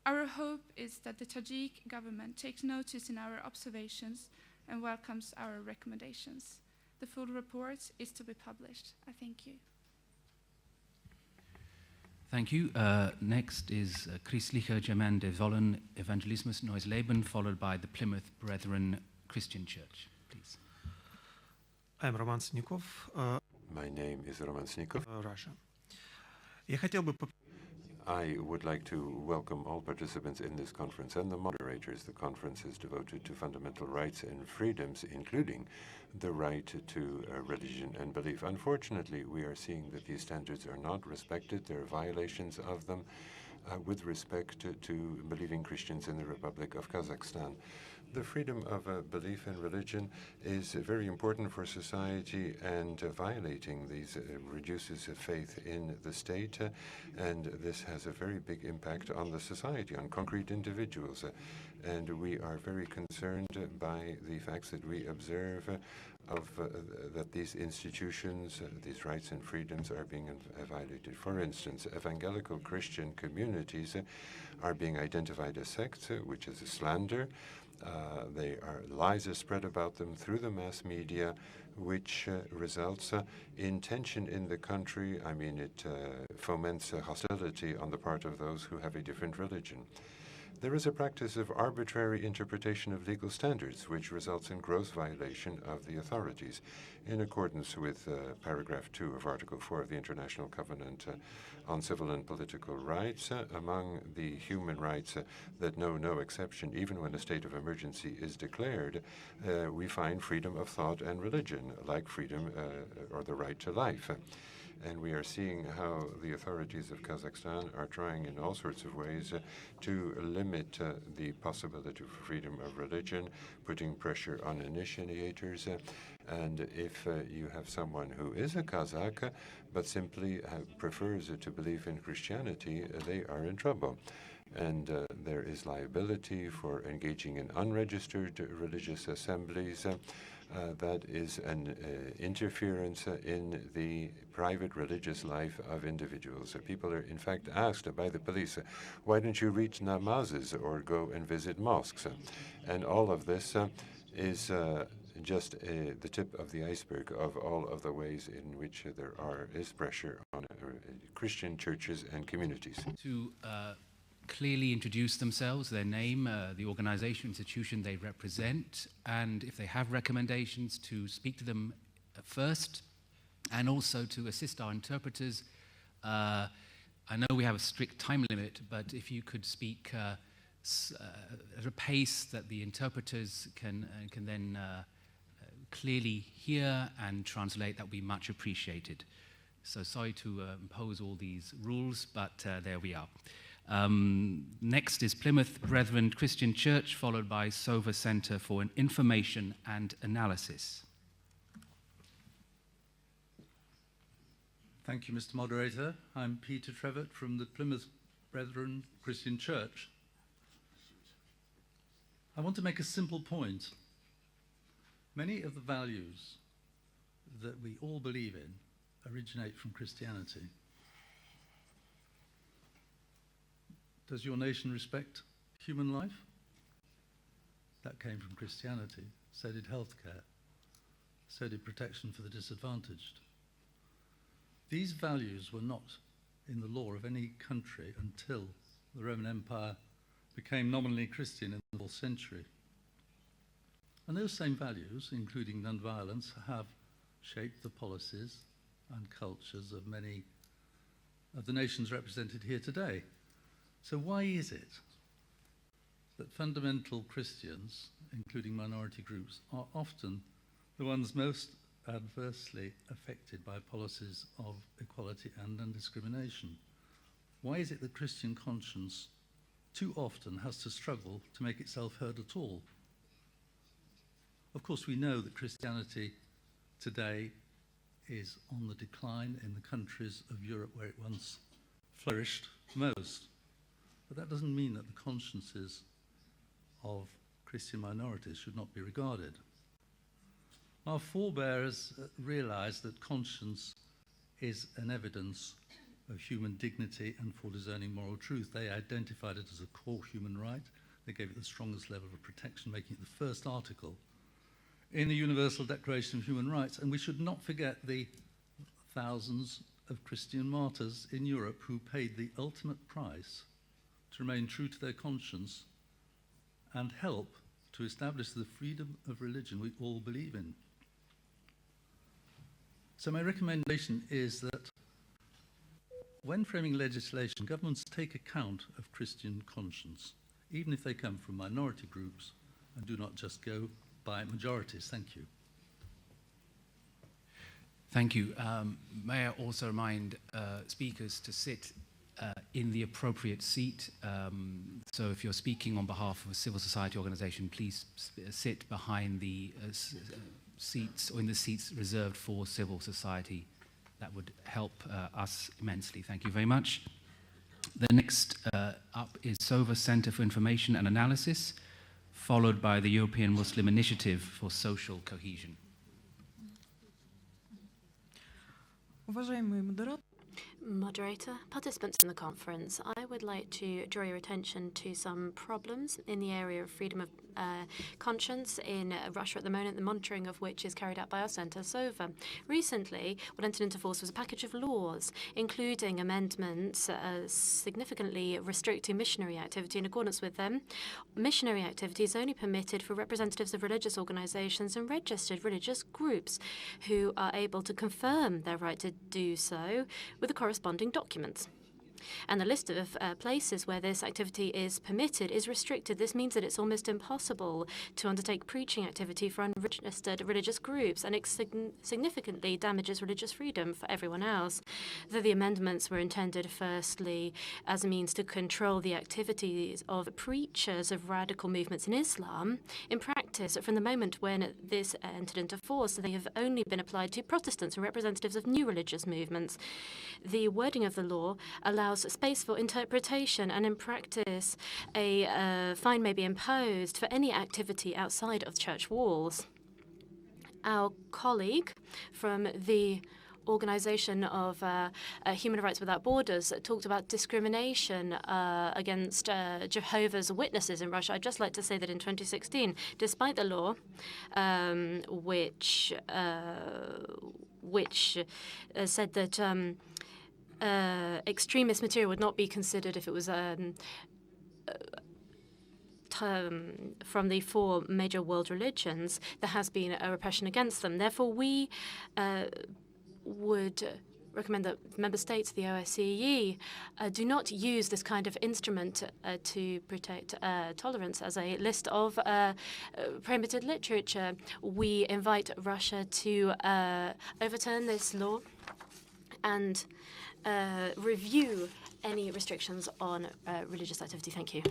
Speaker 6: our hope is that the Tajik government takes notice in our observations and welcomes our recommendations. The full report is to be published. I thank you.
Speaker 1: Thank you. Next is Christlicher Germain de Wollen Evangelismus Neues Leben, followed by the Plymouth Brethren Christian Church. Please.
Speaker 7: I'm Roman Snikov.
Speaker 10: My name is Roman Snikov.
Speaker 7: Russia. Я хотел бы
Speaker 10: I would like to welcome all participants in this conference and the moderators. The conference is devoted to fundamental rights and freedoms, including the right to religion and belief. Unfortunately, we are seeing that these standards are not respected. There are violations of them with respect to believing Christians in the Republic of Kazakhstan. The freedom of belief and religion is very important for society, and violating these reduces faith in the state, and this has a very big impact on the society, on concrete individuals. And we are very concerned by the facts that we observe that these institutions, these rights and freedoms are being violated. For instance, evangelical Christian communities are being identified as sects, which is a slander. Lies are spread about them through the mass media, which results in tension in the country. I mean, it foments hostility on the part of those who have a different religion. There is a practice of arbitrary interpretation of legal standards, which results in gross violation of the authorities. In accordance with paragraph 2 of Article 4 of the International Covenant on Civil and Political Rights, among the human rights that know no exception, even when a state of emergency is declared, we find freedom of thought and religion, like freedom or the right to life. And we are seeing how the authorities of Kazakhstan are trying in all sorts of ways to limit the possibility for freedom of religion, putting pressure on initiators. And if you have someone who is a Kazakh but simply prefers to believe in Christianity, they are in trouble. and there is liability for engaging in unregistered religious assemblies. That is an interference in the private religious life of individuals. People are in fact asked by the police, why don't you read namazes or go and visit mosques? And all of this is just the tip of the iceberg of all of the ways in which there is pressure on Christian churches and communities.
Speaker 1: To clearly introduce themselves, their name, the organization, institution they represent, and if they have recommendations, to speak to them first, and also to assist our interpreters. I know we have a strict time limit, but if you could speak at a pace that the interpreters can then clearly hear and translate, that would be much appreciated. So sorry to impose all these rules, but there we are. Next is Plymouth Brethren Christian Church, followed by Sova Center for Information and Analysis.
Speaker 8: Thank you, Mr. Moderator. I'm Peter Trevitt from the Plymouth Brethren Christian Church. I want to make a simple point. Many of the values that we all believe in originate from Christianity. Does your nation respect human life? That came from Christianity. So did healthcare. So did protection for the disadvantaged. These values were not in the law of any country until the Roman Empire became nominally Christian in the 4th century. And those same values, including non-violence, have shaped the policies and cultures of many of the nations represented here today. So why is it that fundamental Christians, including minority groups, are often the ones most adversely affected by policies of equality and non-discrimination? Why is it that Christian conscience too often has to struggle to make itself heard at all? Of course, we know that Christianity today is on the decline in the countries of Europe where it once flourished most. But that doesn't mean that the consciences of Christian minorities should not be regarded. Our forebears realized that conscience is an evidence of human dignity and for discerning moral truth. They identified it as a core human right. They gave it the strongest level of protection, making it the first article in the Universal Declaration of Human Rights. And we should not forget the thousands of Christian martyrs in Europe who paid the ultimate price to remain true to their conscience and help to establish the freedom of religion we all believe in. So my recommendation is that when framing legislation, governments take account of Christian conscience, even if they come from minority groups, and do not just go by majorities. Thank you.
Speaker 1: Thank you. May I also remind speakers to sit in the appropriate seat. So if you're speaking on behalf of a civil society organization, please sit behind the seats or in the seats reserved for civil society. That would help us immensely. Thank you very much. The next up is Sova Center for Information and Analysis, followed by the European Muslim Initiative for Social Cohesion.
Speaker 12: Moderator, participants in the conference, I would like to draw your attention to some problems in the area of freedom of conscience in Russia at the moment, the monitoring of which is carried out by our centre, Sova. Recently, what entered into force was a package of laws, including amendments significantly restricting missionary activity. In accordance with them, missionary activity is only permitted for representatives of religious organisations and registered religious groups who are able to confirm their right to do so with the corresponding documents. And the list of places where this activity is permitted is restricted. This means that it's almost impossible to undertake preaching activity for unregistered religious groups, and it significantly damages religious freedom for everyone else. Though the amendments were intended firstly as a means to control the activities of preachers of radical movements in Islam, in practice, from the moment when this entered into force, they have only been applied to Protestants and representatives of new religious movements. The wording of the law allows allows space for interpretation, and in practice, a fine may be imposed for any activity outside of church walls. Our colleague from the Organization of Human Rights Without Borders talked about discrimination against Jehovah's Witnesses in Russia. I'd just like to say that in 2016, despite the law which said that extremist material would not be considered if it was from the four major world religions, there has been a repression against them. Therefore, we would recommend that member states, the OSCE, do not use this kind of instrument to protect tolerance as a list of prohibited literature. We invite Russia to overturn this law and review any restrictions on religious activity. Thank you.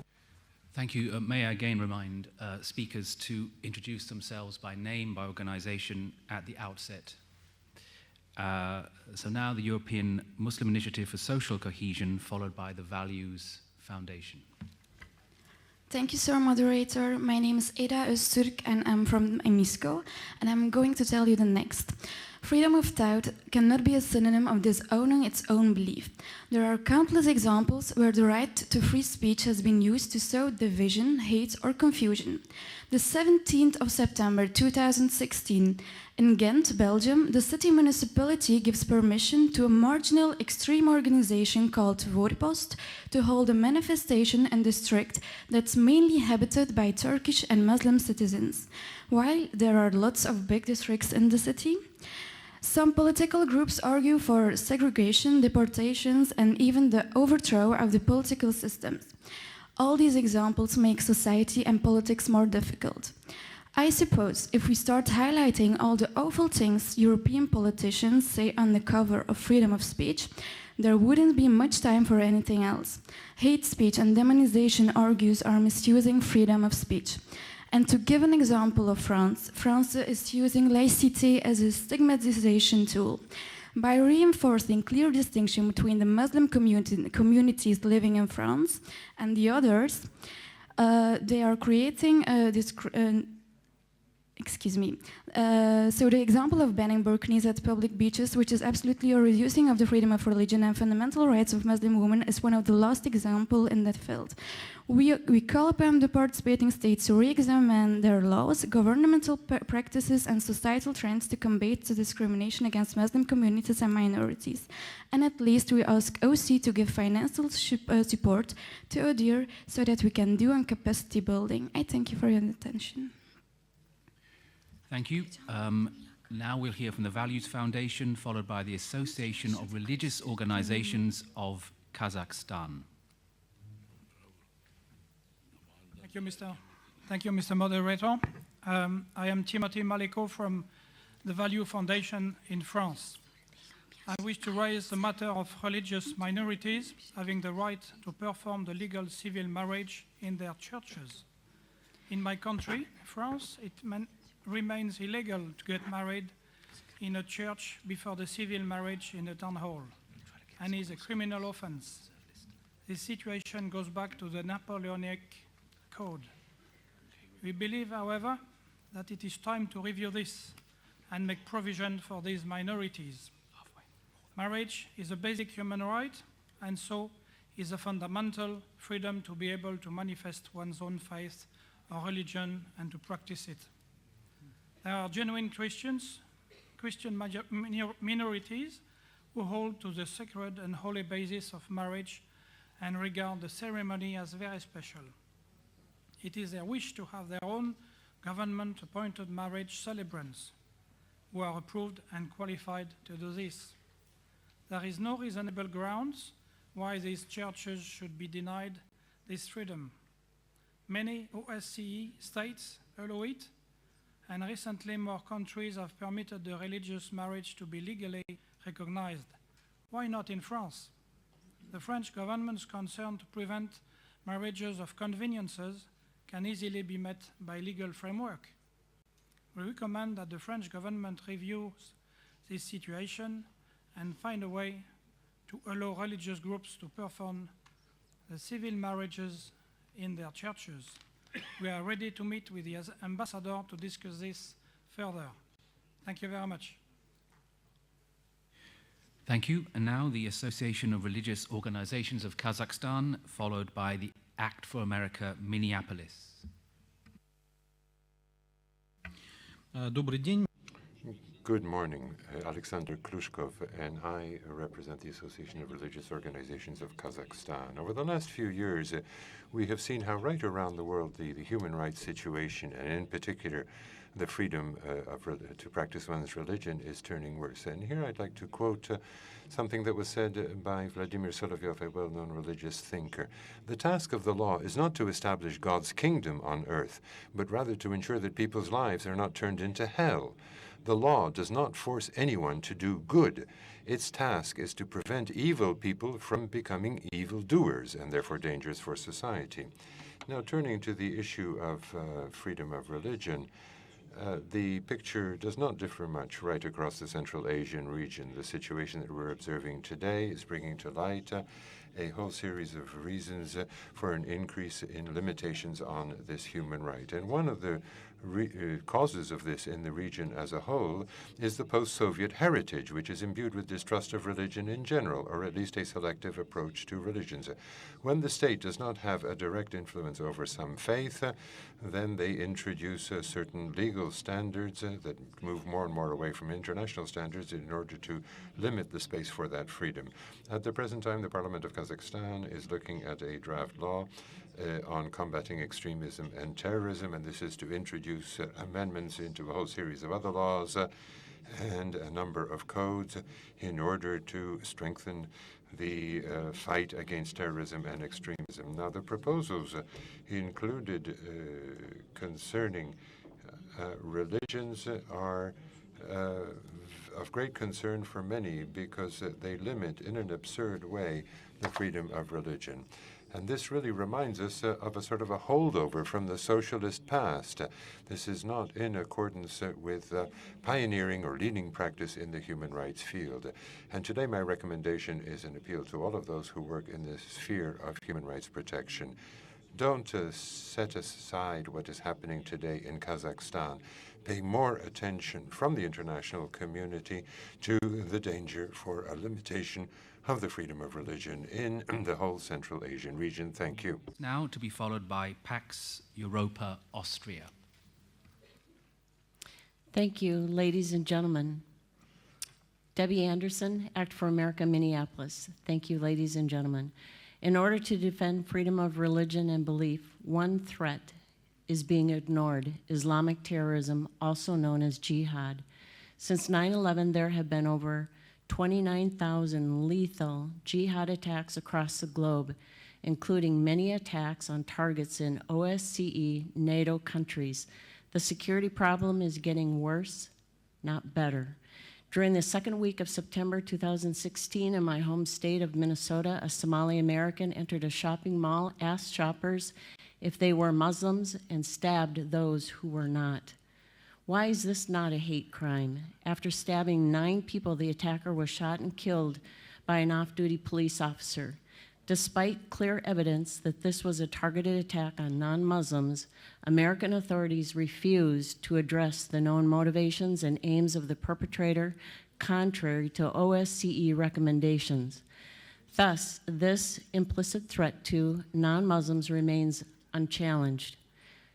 Speaker 1: Thank you. May I again remind speakers to introduce themselves by name, by organization at the outset. So now the European Muslim Initiative for Social Cohesion, followed by the Values Foundation.
Speaker 9: Thank you, sir, moderator. My name is Eda Öztürk, and I'm from IMISCO, and I'm going to tell you the next. Freedom of thought cannot be a synonym of disowning its own belief. There are countless examples where the right to free speech has been used to sow division, hate, or confusion. The 17th of September 2016, in Ghent, Belgium, the city municipality gives permission to a marginal extreme organization called Voorpost to hold a manifestation in a district that's mainly habited by Turkish and Muslim citizens. While there are lots of big districts in the city, some political groups argue for segregation, deportations, and even the overthrow of the political systems. All these examples make society and politics more difficult. I suppose if we start highlighting all the awful things European politicians say on the cover of freedom of speech, there wouldn't be much time for anything else. Hate speech and demonization argues are misusing freedom of speech. And to give an example of France, France is using laïcité as a stigmatization tool. By reinforcing clear distinction between the Muslim communities living in France and the others, they are creating so the example of banning burqis at public beaches, which is absolutely a reducing of the freedom of religion and fundamental rights of Muslim women, is one of the last examples in that field. We call upon the participating states to re-examine their laws, governmental practices, and societal trends to combat the discrimination against Muslim communities and minorities. And at least we ask OC to give financial support to ODIHR so that we can do on capacity building. I thank you for your attention.
Speaker 1: Thank you. Now we'll hear from the Values Foundation, followed by the Association of Religious Organizations of Kazakhstan.
Speaker 11: Thank you, Mr. Moderator. I am Timothy Maliko from the Value Foundation in France. I wish to raise the matter of religious minorities having the right to perform the legal civil marriage in their churches. In my country, France, it remains illegal to get married in a church before the civil marriage in a town hall, and is a criminal offense. This situation goes back to the Napoleonic Code. We believe, however, that it is time to review this and make provision for these minorities. Marriage is a basic human right, and so is a fundamental freedom to be able to manifest one's own faith or religion and to practice it. There are genuine Christian minorities who hold to the sacred and holy basis of marriage and regard the ceremony as very special. It is their wish to have their own government-appointed marriage celebrants who are approved and qualified to do this. There is no reasonable grounds why these churches should be denied this freedom. Many OSCE states allow it, and recently more countries have permitted the religious marriage to be legally recognized. Why not in France? The French government's concern to prevent marriages of conveniences can easily be met by legal framework. We recommend that the French government reviews this situation and find a way to allow religious groups to perform the civil marriages in their churches. We are ready to meet with the ambassador to discuss this further. Thank you very much.
Speaker 1: Thank you. And now the Association of Religious Organizations of Kazakhstan, followed by the Act for America, Minneapolis.
Speaker 13: Добрый день.
Speaker 10: Good morning, Alexander Klushkov, and I represent the Association of Religious Organizations of Kazakhstan. Over the last few years, we have seen how right around the world the human rights situation, and in particular the freedom to practice one's religion, is turning worse. And here I'd like to quote something that was said by Vladimir Solovyov, a well-known religious thinker. The task of the law is not to establish God's kingdom on earth, but rather to ensure that people's lives are not turned into hell. The law does not force anyone to do good. Its task is to prevent evil people from becoming evildoers and therefore dangerous for society. Now, turning to the issue of freedom of religion, the picture does not differ much right across the Central Asian region. The situation that we're observing today is bringing to light a whole series of reasons for an increase in limitations on this human right. And one of the causes of this in the region as a whole is the post-Soviet heritage, which is imbued with distrust of religion in general, or at least a selective approach to religions. When the state does not have a direct influence over some faith, then they introduce certain legal standards that move more and more away from international standards in order to limit the space for that freedom. At the present time, the Parliament of Kazakhstan is looking at a draft law on combating extremism and terrorism, and this is to introduce amendments into a whole series of other laws and a number of codes in order to strengthen the fight against terrorism and extremism. Now, the proposals included concerning religions are of great concern for many because they limit in an absurd way the freedom of religion. And this really reminds us of a sort of a holdover from the socialist past. This is not in accordance with pioneering or leading practice in the human rights field. And today my recommendation is an appeal to all of those who work in the sphere of human rights protection. Don't set aside what is happening today in Kazakhstan. Pay more attention from the international community to the danger for a limitation of the freedom of religion in the whole Central Asian region. Thank you.
Speaker 1: Now to be followed by Pax Europa, Austria.
Speaker 15: Thank you, ladies and gentlemen. Debbie Anderson, Act for America, Minneapolis. Thank you, ladies and gentlemen. In order to defend freedom of religion and belief, one threat is being ignored: Islamic terrorism, also known as jihad. Since 9/11, there have been over 29,000 lethal jihad attacks across the globe, including many attacks on targets in OSCE NATO countries. The security problem is getting worse, not better. During the second week of September 2016 in my home state of Minnesota, a Somali American entered a shopping mall, asked shoppers if they were Muslims, and stabbed those who were not. Why is this not a hate crime? After stabbing 9 people, the attacker was shot and killed by an off-duty police officer. Despite clear evidence that this was a targeted attack on non-Muslims, American authorities refused to address the known motivations and aims of the perpetrator, contrary to OSCE recommendations. Thus, this implicit threat to non-Muslims remains unchallenged.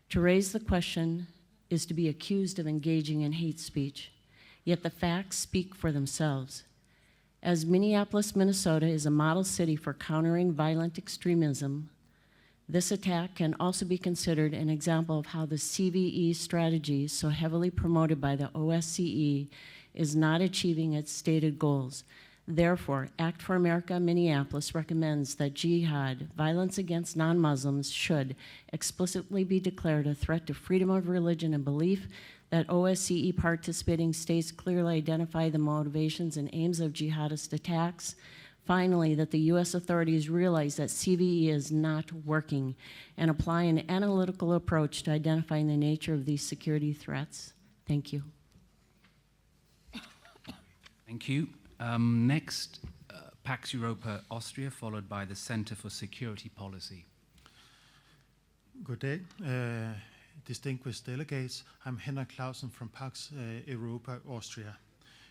Speaker 15: To raise the question is to be accused of engaging in hate speech, yet the facts speak for themselves. As Minneapolis, Minnesota is a model city for countering violent extremism, this attack can also be considered an example of how the CVE strategy, so heavily promoted by the OSCE, is not achieving its stated goals. Therefore, Act for America Minneapolis recommends that jihad, violence against non-Muslims, should explicitly be declared a threat to freedom of religion and belief, that OSCE participating states clearly identify the motivations and aims of jihadist attacks. Finally, that the U.S. authorities realize that CVE is not working and apply an analytical approach to identifying the nature of these security threats. Thank you.
Speaker 1: Thank you. Next, Pax Europa Austria, followed by the Center for Security Policy.
Speaker 14: Good day, distinguished delegates. I'm Henrik Clausen from Pax Europa Austria.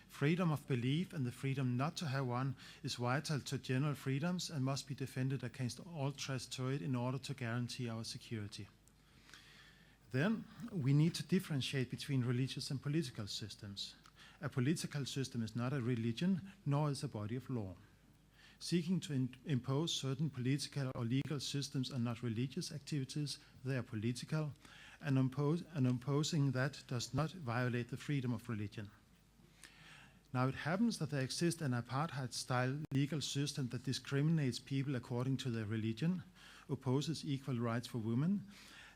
Speaker 14: Freedom of belief and the freedom not to have one is vital to general freedoms and must be defended against all threats to it in order to guarantee our security. Then we need to differentiate between religious and political systems. A political system is not a religion, nor is a body of law. Seeking to impose certain political or legal systems are not religious activities, they are political, and imposing that does not violate the freedom of religion. Now it happens that there exists an apartheid-style legal system that discriminates people according to their religion, opposes equal rights for women,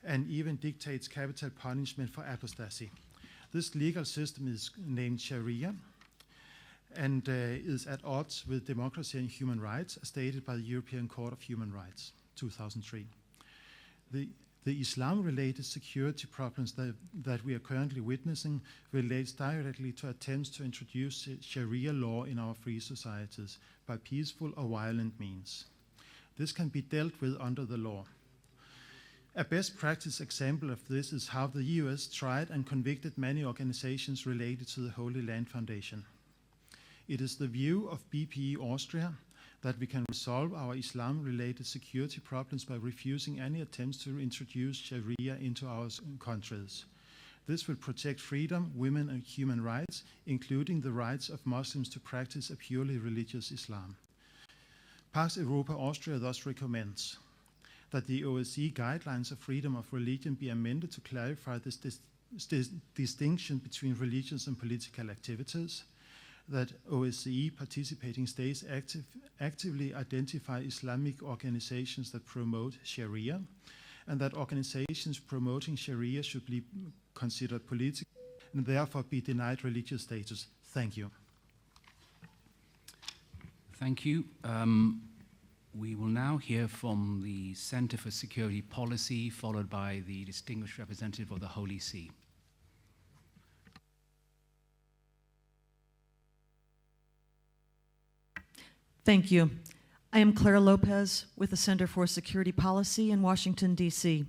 Speaker 14: and even dictates capital punishment for apostasy. This legal system is named Sharia and is at odds with democracy and human rights, as stated by the European Court of Human Rights, 2003. The Islam-related security problems that we are currently witnessing relates directly to attempts to introduce Sharia law in our free societies by peaceful or violent means. This can be dealt with under the law. A best practice example of this is how the US tried and convicted many organizations related to the Holy Land Foundation. It is the view of BPE Austria that we can resolve our Islam-related security problems by refusing any attempts to introduce Sharia into our countries. This will protect freedom, women, and human rights, including the rights of Muslims to practice a purely religious Islam. Pax Europa Austria thus recommends that the OSCE guidelines of freedom of religion be amended to clarify this distinction between religious and political activities, that OSCE participating states actively identify Islamic organizations that promote Sharia, and that organizations promoting Sharia should be considered political and therefore be denied religious status. Thank you.
Speaker 1: Thank you. We will now hear from the Center for Security Policy, followed by the distinguished representative of the Holy See.
Speaker 16: Thank you. I am Clara Lopez with the Center for Security Policy in Washington, D.C.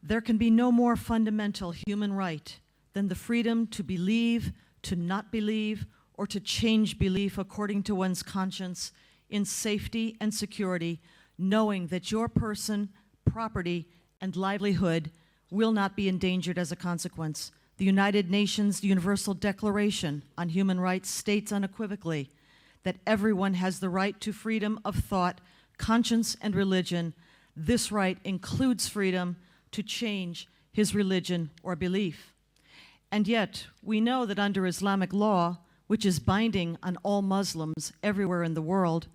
Speaker 16: There can be no more fundamental human right than the freedom to believe, to not believe, or to change belief according to one's conscience in safety and security, knowing that your person, property, and livelihood will not be endangered as a consequence. The United Nations Universal Declaration on Human Rights states unequivocally that everyone has the right to freedom of thought, conscience, and religion. This right includes freedom to change his religion or belief. And yet, we know that under Islamic law, which is binding on all Muslims everywhere in the world,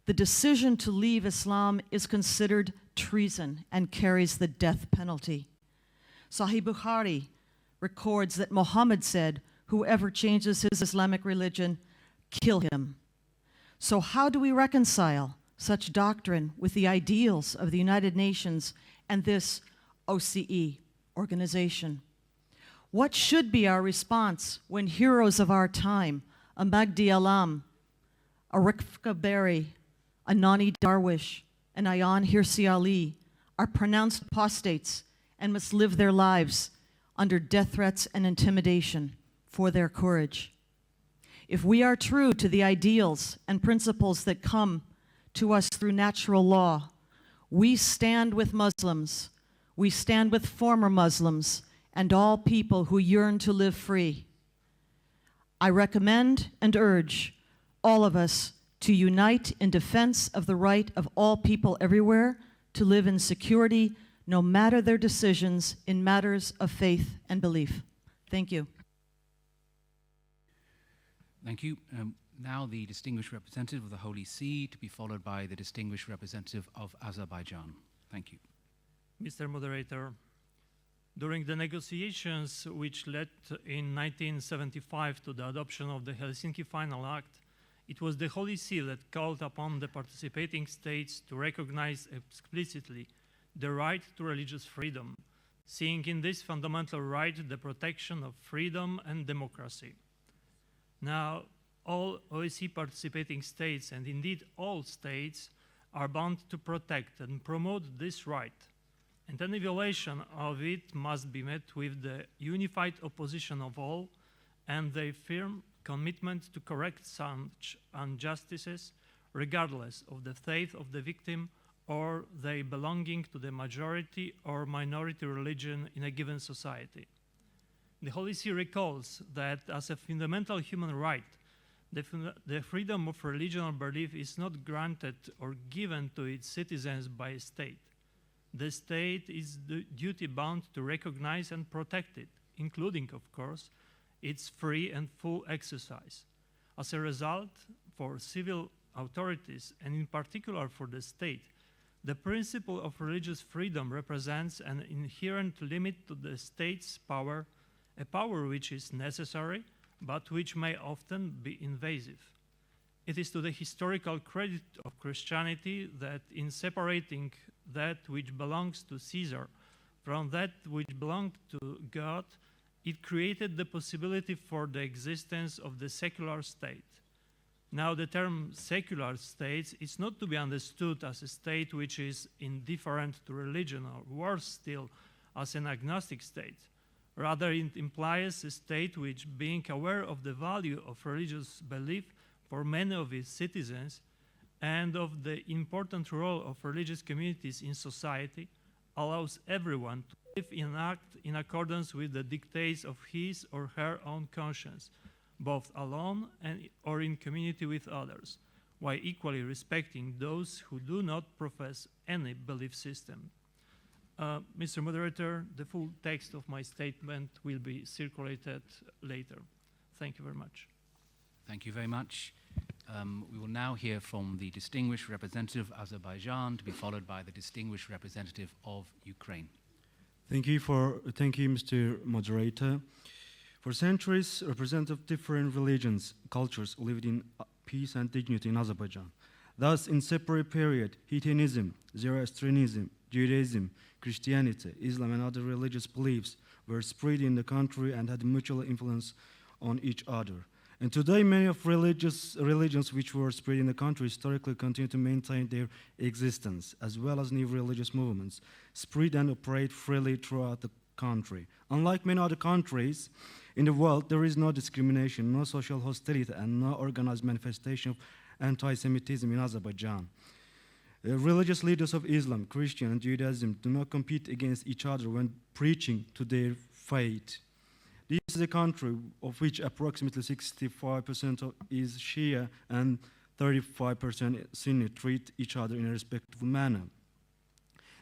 Speaker 16: the decision to leave Islam is considered treason and carries the death penalty. Sahih Bukhari records that Muhammad said, "Whoever changes his Islamic religion, kill him." So how do we reconcile such doctrine with the ideals of the United Nations and this OSCE organization? What should be our response when heroes of our time, a Magdi Alam, a Rifka Berry, a Nani Darwish, and Ayan Hirsi Ali are pronounced apostates and must live their lives under death threats and intimidation for their courage? If we are true to the ideals and principles that come to us through natural law, we stand with Muslims, we stand with former Muslims, and all people who yearn to live free. I recommend and urge all of us to unite in defense of the right of all people everywhere to live in security, no matter their decisions in matters of faith and belief. Thank you.
Speaker 1: Thank you. Now the distinguished representative of the Holy See, to be followed by the distinguished representative of Azerbaijan. Thank you.
Speaker 23: Mr. Moderator, during the negotiations which led in 1975 to the adoption of the Helsinki Final Act, it was the Holy See that called upon the participating states to recognize explicitly the right to religious freedom, seeing in this fundamental right the protection of freedom and democracy. Now, all OSCE participating states, and indeed all states, are bound to protect and promote this right. And any violation of it must be met with the unified opposition of all and their firm commitment to correct such injustices, regardless of the faith of the victim or their belonging to the majority or minority religion in a given society. The Holy See recalls that as a fundamental human right, the freedom of religion or belief is not granted or given to its citizens by a state. The state is duty-bound to recognize and protect it, including, of course, its free and full exercise. As a result, for civil authorities, and in particular for the state, the principle of religious freedom represents an inherent limit to the state's power, a power which is necessary, but which may often be invasive. It is to the historical credit of Christianity that in separating that which belongs to Caesar from that which belonged to God, it created the possibility for the existence of the secular state. Now, the term secular state is not to be understood as a state which is indifferent to religion, or worse still, as an agnostic state. Rather, it implies a state which, being aware of the value of religious belief for many of its citizens and of the important role of religious communities in society, allows everyone to live and act in accordance with the dictates of his or her own conscience, both alone or in community with others, while equally respecting those who do not profess any belief system. Mr. Moderator, the full text of my statement will be circulated later. Thank you very much.
Speaker 1: Thank you very much. We will now hear from the distinguished representative of Azerbaijan, to be followed by the distinguished representative of Ukraine.
Speaker 17: Thank you, Mr. Moderator. For centuries, representatives of different religions, cultures lived in peace and dignity in Azerbaijan. Thus, in separate period, Heathenism, Zoroastrianism, Judaism, Christianity, Islam, and other religious beliefs were spread in the country and had mutual influence on each other. And today, many of religions which were spread in the country historically continue to maintain their existence, as well as new religious movements spread and operate freely throughout the country. Unlike many other countries in the world, there is no discrimination, no social hostility, and no organized manifestation of anti-Semitism in Azerbaijan. Religious leaders of Islam, Christian, and Judaism do not compete against each other when preaching to their faith. This is a country of which approximately 65% is Shia and 35% Sunni treat each other in a respectful manner.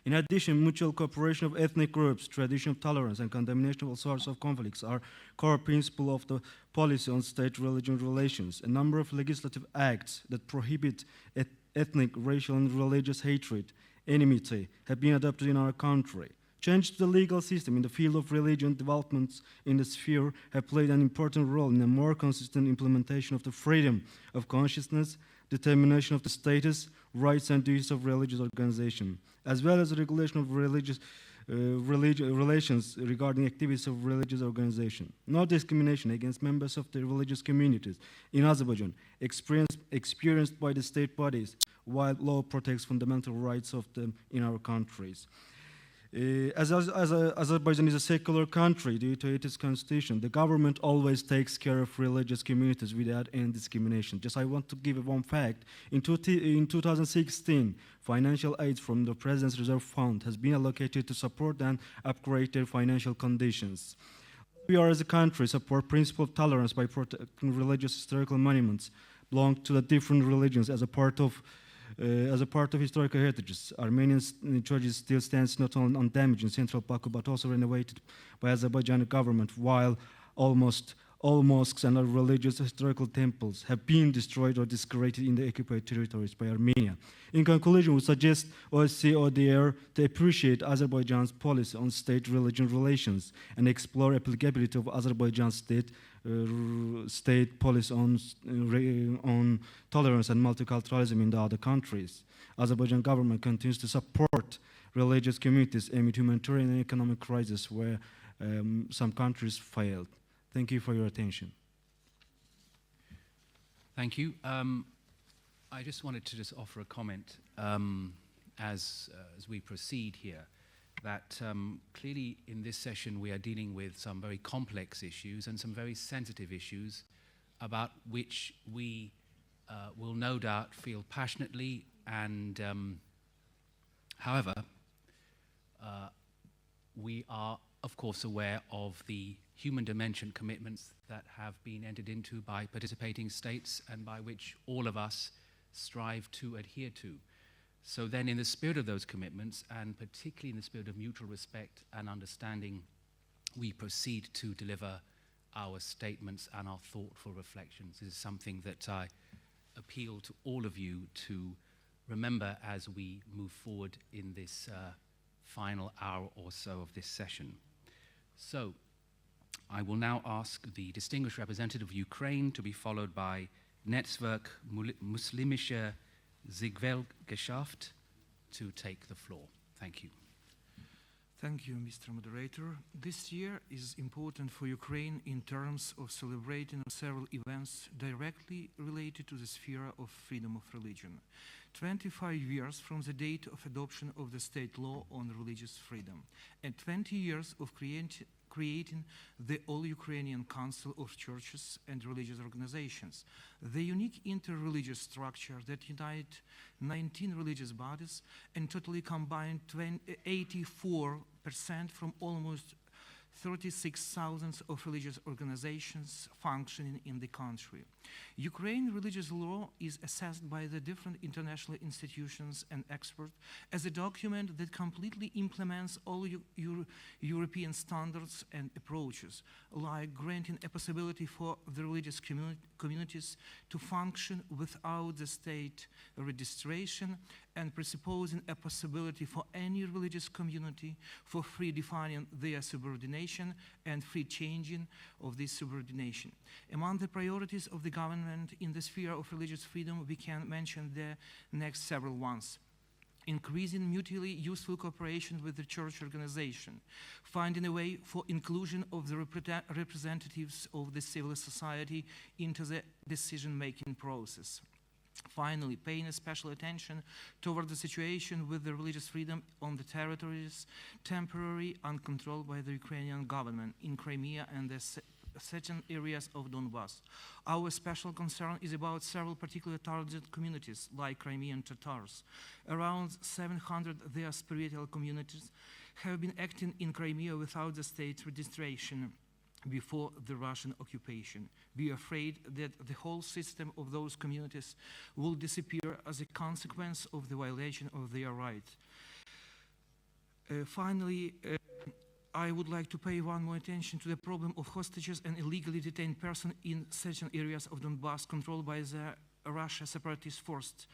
Speaker 17: In addition, mutual cooperation of ethnic groups, tradition of tolerance, and condemnation of all sorts of conflicts are core principles of the policy on state-religion relations. A number of legislative acts that prohibit ethnic, racial, and religious hatred, enmity, have been adopted in our country. Change to the legal system in the field of religion developments in the sphere have played an important role in a more consistent implementation of the freedom of consciousness, determination of the status, rights, and duties of religious organization, as well as the regulation of relations regarding activities of religious organization. No discrimination against members of the religious communities in Azerbaijan experienced by the state bodies, while law protects fundamental rights of them in our countries. As Azerbaijan is a secular country due to its constitution, the government always takes care of religious communities without any discrimination. Just I want to give one fact. In 2016, financial aid from the President's Reserve Fund has been allocated to support and upgrade their financial conditions. We are, as a country, support principle of tolerance by protecting religious historical monuments belong to the different religions as a part of historical heritages. Armenian churches still stands not only undamaged in central Baku, but also renovated by Azerbaijani government, while almost all mosques and other religious historical temples have been destroyed or discredited in the occupied territories by Armenia. In conclusion, we suggest OSCE ODR to appreciate Azerbaijan's policy on state-religion relations and explore applicability of Azerbaijan's state policy on tolerance and multiculturalism in the other countries. Azerbaijan government continues to support religious communities amid humanitarian and economic crisis where some countries failed. Thank you for your attention.
Speaker 1: Thank you. I just wanted to just offer a comment as we proceed here, that clearly in this session we are dealing with some very complex issues and some very sensitive issues about which we will no doubt feel passionately, and however, we are of course aware of the human dimension commitments that have been entered into by participating states and by which all of us strive to adhere to. So then in the spirit of those commitments, and particularly in the spirit of mutual respect and understanding, we proceed to deliver our statements and our thoughtful reflections. This is something that I appeal to all of you to remember as we move forward in this final hour or so of this session. So I will now ask the distinguished representative of Ukraine to be followed by Netzwerk Muslimische Zivilgesellschaft to take the floor. Thank you.
Speaker 3: Thank you, Mr. Moderator. This year is important for Ukraine in terms of celebrating several events directly related to the sphere of freedom of religion. 25 years from the date of adoption of the state law on religious freedom, and 20 years of creating the All-Ukrainian Council of Churches and Religious Organizations, the unique inter-religious structure that unites 19 religious bodies and totally combined 84% from almost 36,000 of religious organizations functioning in the country. Ukraine religious law is assessed by the different international institutions and experts as a document that completely implements all European standards and approaches, like granting a possibility for the religious communities to function without the state registration, and presupposing a possibility for any religious community for free defining their subordination and free changing of this subordination. Among the priorities of the government in the sphere of religious freedom, we can mention the next several ones. Increasing mutually useful cooperation with the church organization, finding a way for inclusion of the representatives of the civil society into the decision-making process. Finally, paying a special attention toward the situation with the religious freedom on the territories temporarily uncontrolled by the Ukrainian government in Crimea and the certain areas of Donbass. Our special concern is about several particular targeted communities like Crimean Tatars. Around 700 their spiritual communities have been acting in Crimea without the state registration before the Russian occupation. We are afraid that the whole system of those communities will disappear as a consequence of the violation of their rights. Finally, I would like to pay one more attention to the problem of hostages and illegally detained persons in certain areas of Donbass controlled by the Russia separatist forces.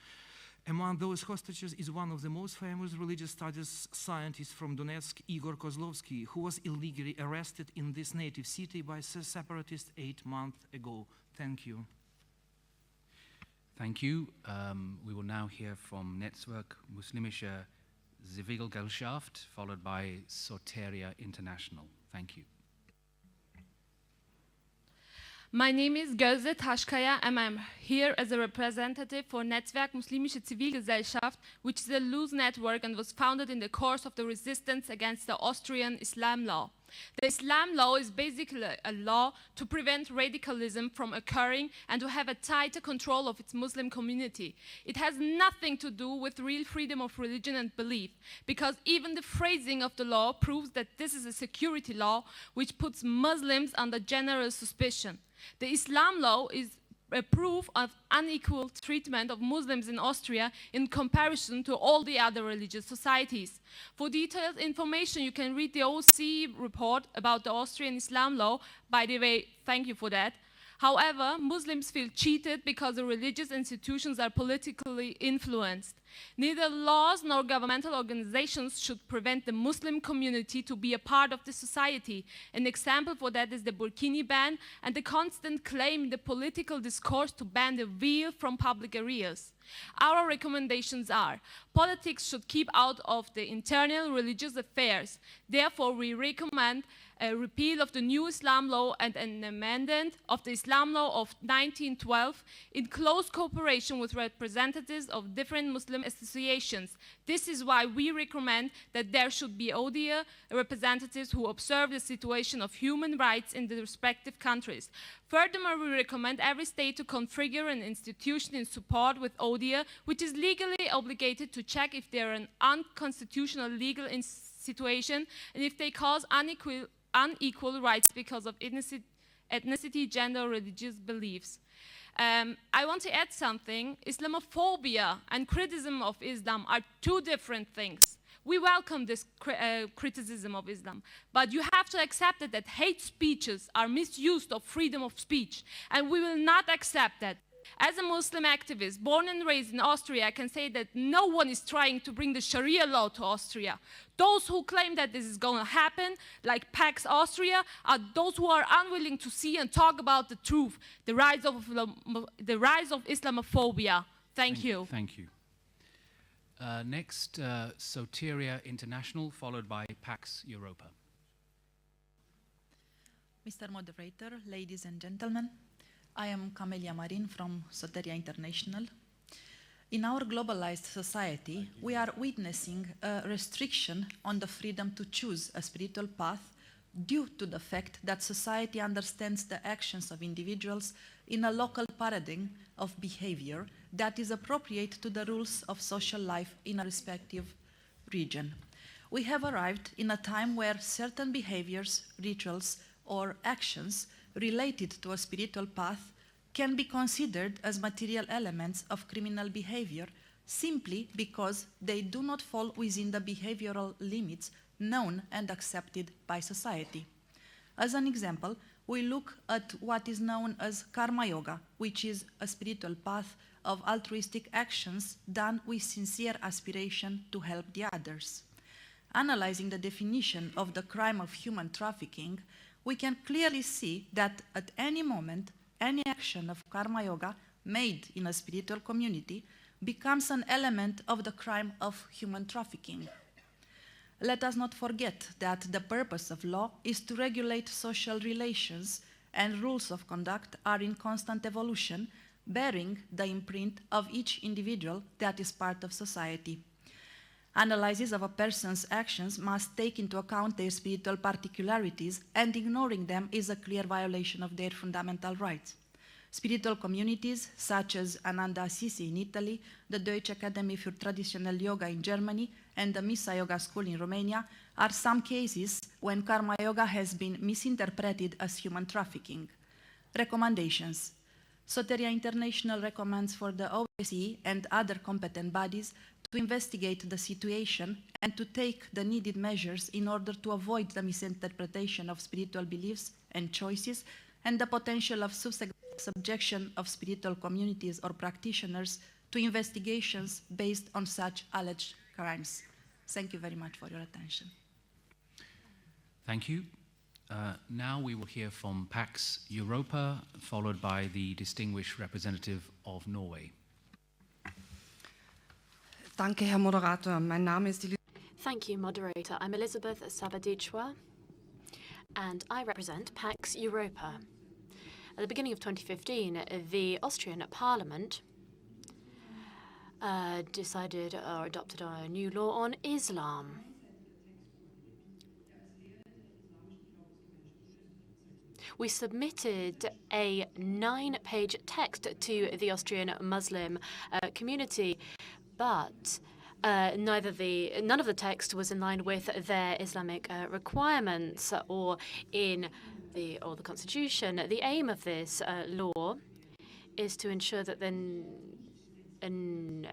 Speaker 3: Among those hostages is one of the most famous religious studies scientists from Donetsk, Igor Kozlovsky, who was illegally arrested in this native city by separatists 8 months ago. Thank you.
Speaker 1: Thank you. We will now hear from Netzwerk Muslimische Zivilgesellschaft, followed by Soteria International. Thank you.
Speaker 18: My name is Gözde Taşkaya, and I'm here as a representative for Netzwerk Muslimische Zivilgesellschaft, which is a loose network and was founded in the course of the resistance against the Austrian Islam law. The Islam law is basically a law to prevent radicalism from occurring and to have a tighter control of its Muslim community. It has nothing to do with real freedom of religion and belief, because even the phrasing of the law proves that this is a security law which puts Muslims under general suspicion. The Islam law is a proof of unequal treatment of Muslims in Austria in comparison to all the other religious societies. For detailed information, you can read the OSCE report about the Austrian Islam law. By the way, thank you for that. However, Muslims feel cheated because the religious institutions are politically influenced. Neither laws nor governmental organizations should prevent the Muslim community to be a part of the society. An example for that is the burkini ban and the constant claim in the political discourse to ban the veil from public areas. Our recommendations are: politics should keep out of the internal religious affairs. Therefore, we recommend a repeal of the new Islam law and an amendment of the Islam law of 1912 in close cooperation with representatives of different Muslim associations. This is why we recommend that there should be ODIHR representatives who observe the situation of human rights in the respective countries. Furthermore, we recommend every state to configure an institution in support with ODIHR, which is legally obligated to check if they are an unconstitutional legal situation and if they cause unequal rights because of ethnicity, gender, or religious beliefs. I want to add something. Islamophobia and criticism of Islam are two different things. We welcome this criticism of Islam, but you have to accept that hate speeches are misused of freedom of speech, and we will not accept that. As a Muslim activist, born and raised in Austria, I can say that no one is trying to bring the Sharia law to Austria. Those who claim that this is going to happen, like Pax Austria, are those who are unwilling to see and talk about the truth, the rise of Islamophobia. Thank you.
Speaker 1: Thank you. Next, Soteria International, followed by Pax Europa.
Speaker 2: Mr. Moderator, ladies and gentlemen, I am Camelia Marin from Soteria International. In our globalized society, we are witnessing a restriction on the freedom to choose a spiritual path due to the fact that society understands the actions of individuals in a local paradigm of behavior that is appropriate to the rules of social life in a respective region. We have arrived in a time where certain behaviors, rituals, or actions related to a spiritual path can be considered as material elements of criminal behavior simply because they do not fall within the behavioral limits known and accepted by society. As an example, we look at what is known as karma yoga, which is a spiritual path of altruistic actions done with sincere aspiration to help the others. Analyzing the definition of the crime of human trafficking, we can clearly see that at any moment, any action of karma yoga made in a spiritual community becomes an element of the crime of human trafficking. Let us not forget that the purpose of law is to regulate social relations, and rules of conduct are in constant evolution, bearing the imprint of each individual that is part of society. Analysis of a person's actions must take into account their spiritual particularities, and ignoring them is a clear violation of their fundamental rights. Spiritual communities such as Ananda Assisi in Italy, the Deutsche Academy für Traditional Yoga in Germany, and the Missa Yoga School in Romania are some cases when karma yoga has been misinterpreted as human trafficking. Recommendations. Soteria International recommends for the OSCE and other competent bodies to investigate the situation and to take the needed measures in order to avoid the misinterpretation of spiritual beliefs and choices and the potential of subjection of spiritual communities or practitioners to investigations based on such alleged crimes. Thank you very much for your attention.
Speaker 1: Thank you. Now we will hear from Pax Europa, followed by the distinguished representative of Norway.
Speaker 19: Danke, Herr Moderator. Mein Name ist
Speaker 12: Thank you, Moderator. I'm Elizabeth Sabadichwa, and I represent Pax Europa. At the beginning of 2015, the Austrian Parliament decided or adopted a new law on Islam. We submitted a 9-page text to the Austrian Muslim community, but none of the text was in line with their Islamic requirements or in the Constitution. The aim of this law is to ensure that then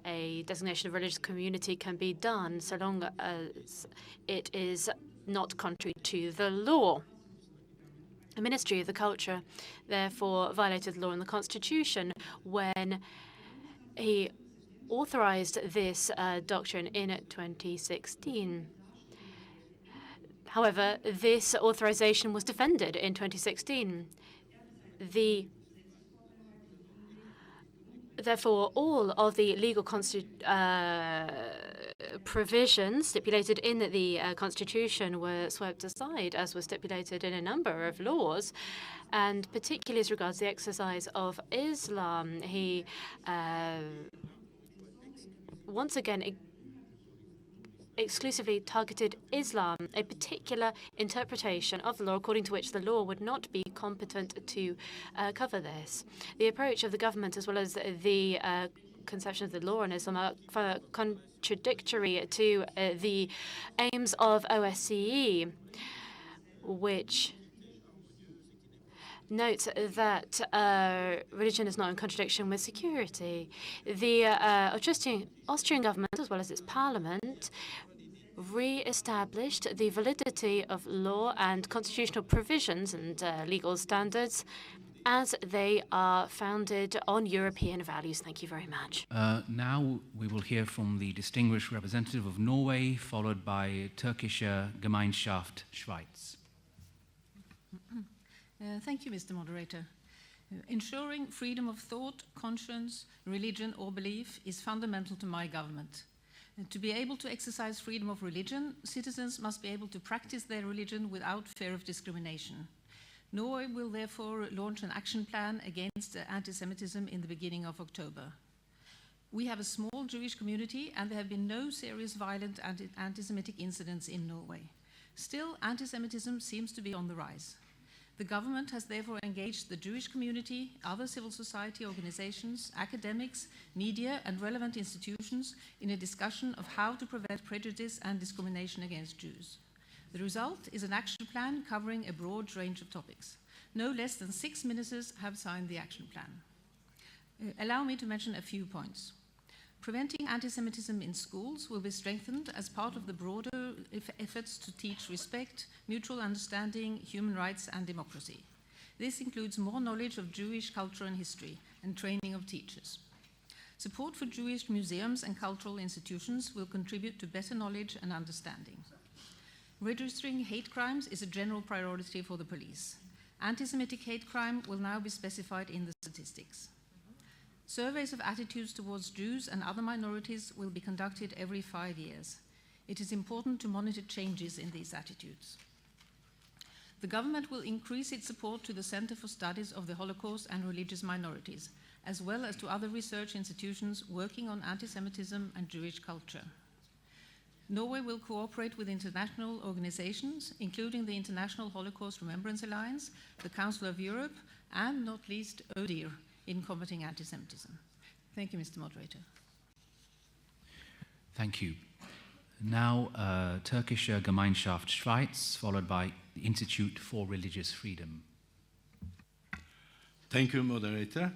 Speaker 12: a designation of religious community can be done so long as it is not contrary to the law. The Ministry of the Culture therefore violated the law and the Constitution when he authorized this doctrine in 2016. However, this authorization was defended in 2016. The Therefore, all of the legal provisions stipulated in the Constitution were swept aside, as was stipulated in a number of laws, and particularly as regards the exercise of Islam. He once again exclusively targeted Islam, a particular interpretation of the law according to which the law would not be competent to cover this. The approach of the government, as well as the conception of the law in Islam, are contradictory to the aims of OSCE, which notes that religion is not in contradiction with security. The Austrian government, as well as its parliament, re-established the validity of law and constitutional provisions and legal standards as they are founded on European values. Thank you very much.
Speaker 1: Now we will hear from the distinguished representative of Norway, followed by Türkische Gemeinschaft Schweiz.
Speaker 20: Thank you, Mr. Moderator. Ensuring freedom of thought, conscience, religion, or belief is fundamental to my government. To be able to exercise freedom of religion, citizens must be able to practice their religion without fear of discrimination. Norway will therefore launch an action plan against anti-Semitism in the beginning of October. We have a small Jewish community, and there have been no serious violent anti-Semitic incidents in Norway. Still, anti-Semitism seems to be on the rise. The government has therefore engaged the Jewish community, other civil society organizations, academics, media, and relevant institutions in a discussion of how to prevent prejudice and discrimination against Jews. The result is an action plan covering a broad range of topics. No less than 6 ministers have signed the action plan. Allow me to mention a few points. Preventing anti-Semitism in schools will be strengthened as part of the broader efforts to teach respect, mutual understanding, human rights, and democracy. This includes more knowledge of Jewish culture and history and training of teachers. Support for Jewish museums and cultural institutions will contribute to better knowledge and understanding. Registering hate crimes is a general priority for the police. Anti-Semitic hate crime will now be specified in the statistics. Surveys of attitudes towards Jews and other minorities will be conducted every 5 years. It is important to monitor changes in these attitudes. The government will increase its support to the Center for Studies of the Holocaust and Religious Minorities, as well as to other research institutions working on anti-Semitism and Jewish culture. Norway will cooperate with international organizations, including the International Holocaust Remembrance Alliance, the Council of Europe, and not least ODIHR, in combating anti-Semitism. Thank you, Mr. Moderator.
Speaker 1: Thank you. Now, Türkische Gemeinschaft Schweiz, followed by the Institute for Religious Freedom.
Speaker 21: Thank you, Moderator.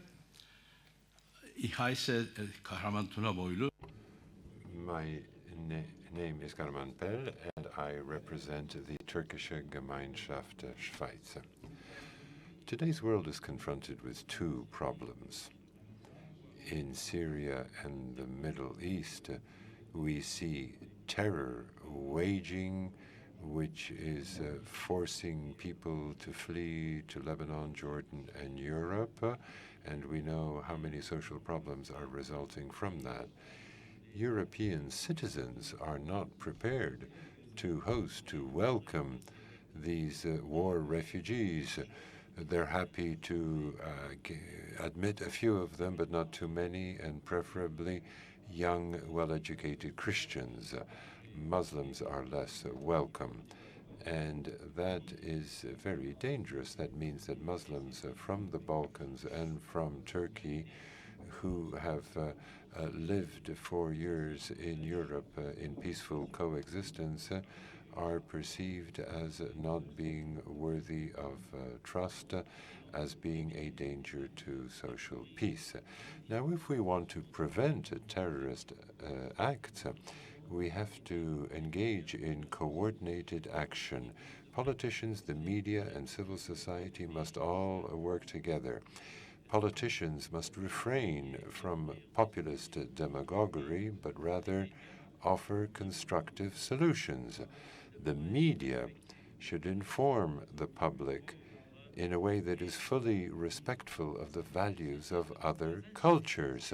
Speaker 21: Ich heiße Kahraman Tunaboylu.
Speaker 10: My name is Kahraman Pell, and I represent the Türkische Gemeinschaft Schweiz. Today's world is confronted with 2 problems. In Syria and the Middle East, we see terror waging, which is forcing people to flee to Lebanon, Jordan, and Europe, and we know how many social problems are resulting from that. European citizens are not prepared to host, to welcome these war refugees. They're happy to admit a few of them, but not too many, and preferably young, well-educated Christians. Muslims are less welcome, and that is very dangerous. That means that Muslims from the Balkans and from Turkey who have lived for years in Europe in peaceful coexistence are perceived as not being worthy of trust, as being a danger to social peace. Now, if we want to prevent terrorist acts, we have to engage in coordinated action. Politicians, the media, and civil society must all work together. Politicians must refrain from populist demagoguery, but rather offer constructive solutions. The media should inform the public in a way that is fully respectful of the values of other cultures,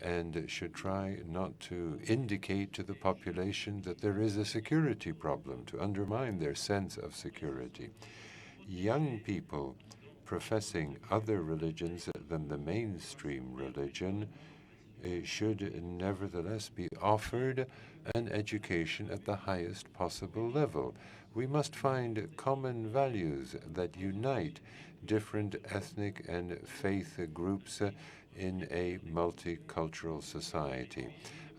Speaker 10: and should try not to indicate to the population that there is a security problem, to undermine their sense of security. Young people professing other religions than the mainstream religion should nevertheless be offered an education at the highest possible level. We must find common values that unite different ethnic and faith groups in a multicultural society.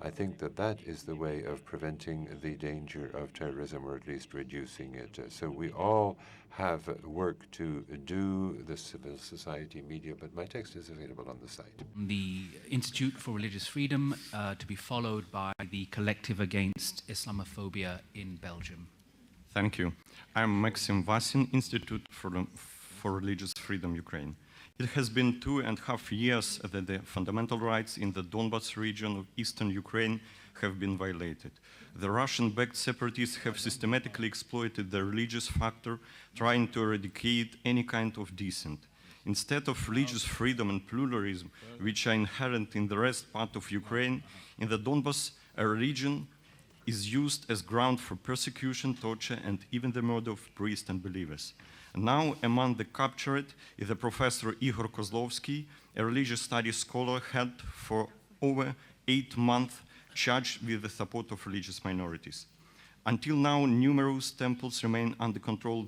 Speaker 10: I think that that is the way of preventing the danger of terrorism, or at least reducing it. So we all have work to do, the civil society, media, but my text is available on the site.
Speaker 1: The Institute for Religious Freedom, to be followed by the Collective Against Islamophobia in Belgium.
Speaker 4: Thank you. I'm Maxim Vasin, Institute for Religious Freedom, Ukraine. It has been 2.5 years that the fundamental rights in the Donbas region of eastern Ukraine have been violated. The Russian-backed separatists have systematically exploited the religious factor, trying to eradicate any kind of dissent. Instead of religious freedom and pluralism, which are inherent in the rest part of Ukraine, in the Donbas, a religion is used as ground for persecution, torture, and even the murder of priests and believers. Now, among the captured is a Professor Igor Kozlovsky, a religious studies scholar had for over 8 months charged with the support of religious minorities. Until now, numerous temples remain under control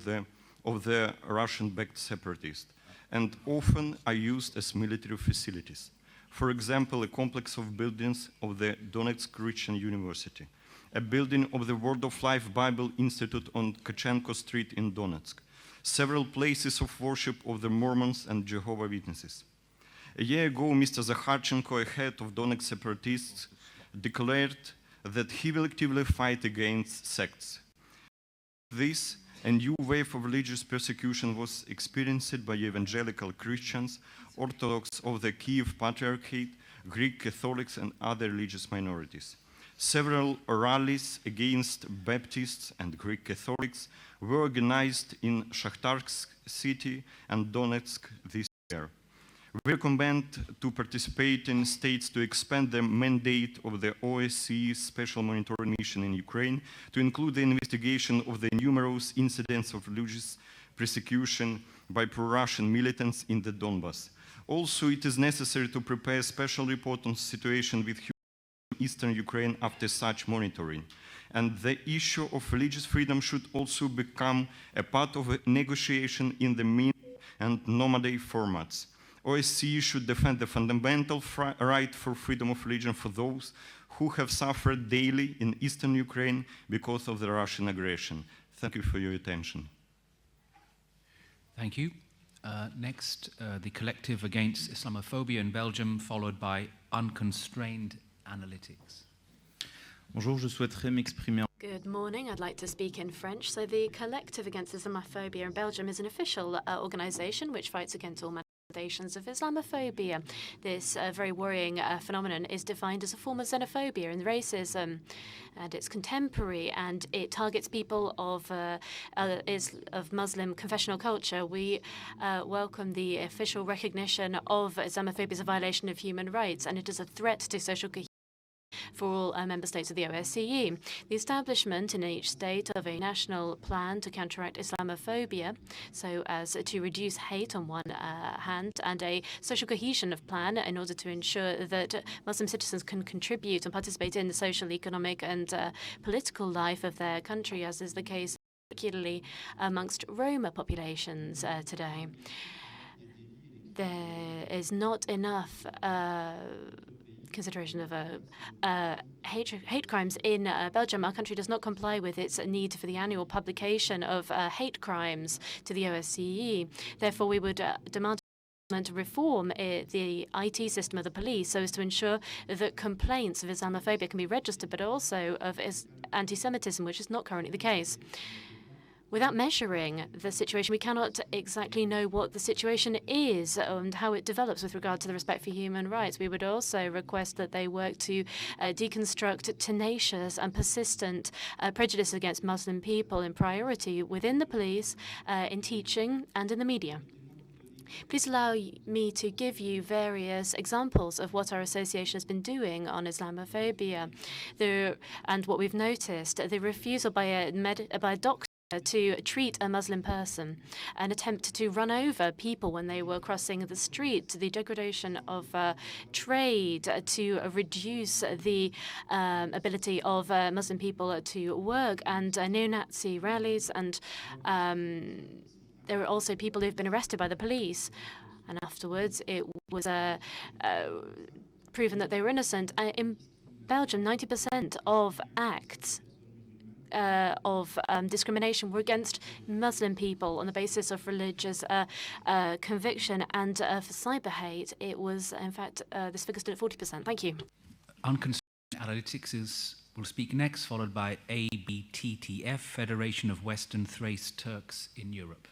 Speaker 4: of the Russian-backed separatists, and often are used as military facilities. For example, a complex of buildings of the Donetsk Christian University, a building of the Word of Life Bible Institute on Kachenko Street in Donetsk, several places of worship of the Mormons and Jehovah's Witnesses. A year ago, Mr. Zakharchenko, a head of Donetsk separatists, declared that he will actively fight against sects. This, a new wave of religious persecution was experienced by evangelical Christians, Orthodox of the Kiev Patriarchate, Greek Catholics, and other religious minorities. Several rallies against Baptists and Greek Catholics were organized in Shakhtarsk city and Donetsk this year. We recommend to participating states to expand the mandate of the OSCE Special Monitoring Mission in Ukraine to include the investigation of the numerous incidents of religious persecution by pro-Russian militants in the Donbas. Also, it is necessary to prepare a special report on the situation with eastern Ukraine after such monitoring. And the issue of religious freedom should also become a part of a negotiation in the Minsk and nomadic formats. OSCE should defend the fundamental right for freedom of religion for those who have suffered daily in eastern Ukraine because of the Russian aggression. Thank you for your attention.
Speaker 1: Thank you. Next, the Collective Against Islamophobia in Belgium, followed by Unconstrained Analytics.
Speaker 5: Bonjour, je souhaiterais m'exprimer.
Speaker 12: Good morning. I'd like to speak in French. So the Collective Against Islamophobia in Belgium is an official organization which fights against all manifestations of Islamophobia. This very worrying phenomenon is defined as a form of xenophobia and racism, and it's contemporary, and it targets people of Muslim confessional culture. We welcome the official recognition of Islamophobia as a violation of human rights, and it is a threat to social cohesion for all member states of the OSCE. The establishment in each state of a national plan to counteract Islamophobia, so as to reduce hate on one hand, and a social cohesion of plan in order to ensure that Muslim citizens can contribute and participate in the social, economic, and political life of their country, as is the case particularly amongst Roma populations today. There is not enough consideration of hate crimes in Belgium. Our country does not comply with its need for the annual publication of hate crimes to the OSCE. Therefore, we would demand to reform the IT system of the police so as to ensure that complaints of Islamophobia can be registered, but also of anti-Semitism, which is not currently the case. Without measuring the situation, we cannot exactly know what the situation is and how it develops with regard to the respect for human rights. We would also request that they work to deconstruct tenacious and persistent prejudice against Muslim people in priority within the police, in teaching, and in the media. Please allow me to give you various examples of what our association has been doing on Islamophobia and what we've noticed. The refusal by a doctor to treat a Muslim person, an attempt to run over people when they were crossing the street, the degradation of trade, to reduce the ability of Muslim people to work, and neo-Nazi rallies, and there are also people who've been arrested by the police, and afterwards it was proven that they were innocent. In Belgium, 90% of acts of discrimination were against Muslim people on the basis of religious conviction, and for cyber hate, it was, in fact, this figure stood at 40%. Thank you.
Speaker 1: Unconstrained Analytics will speak next, followed by ABTTF, Federation of Western Thrace Turks in Europe.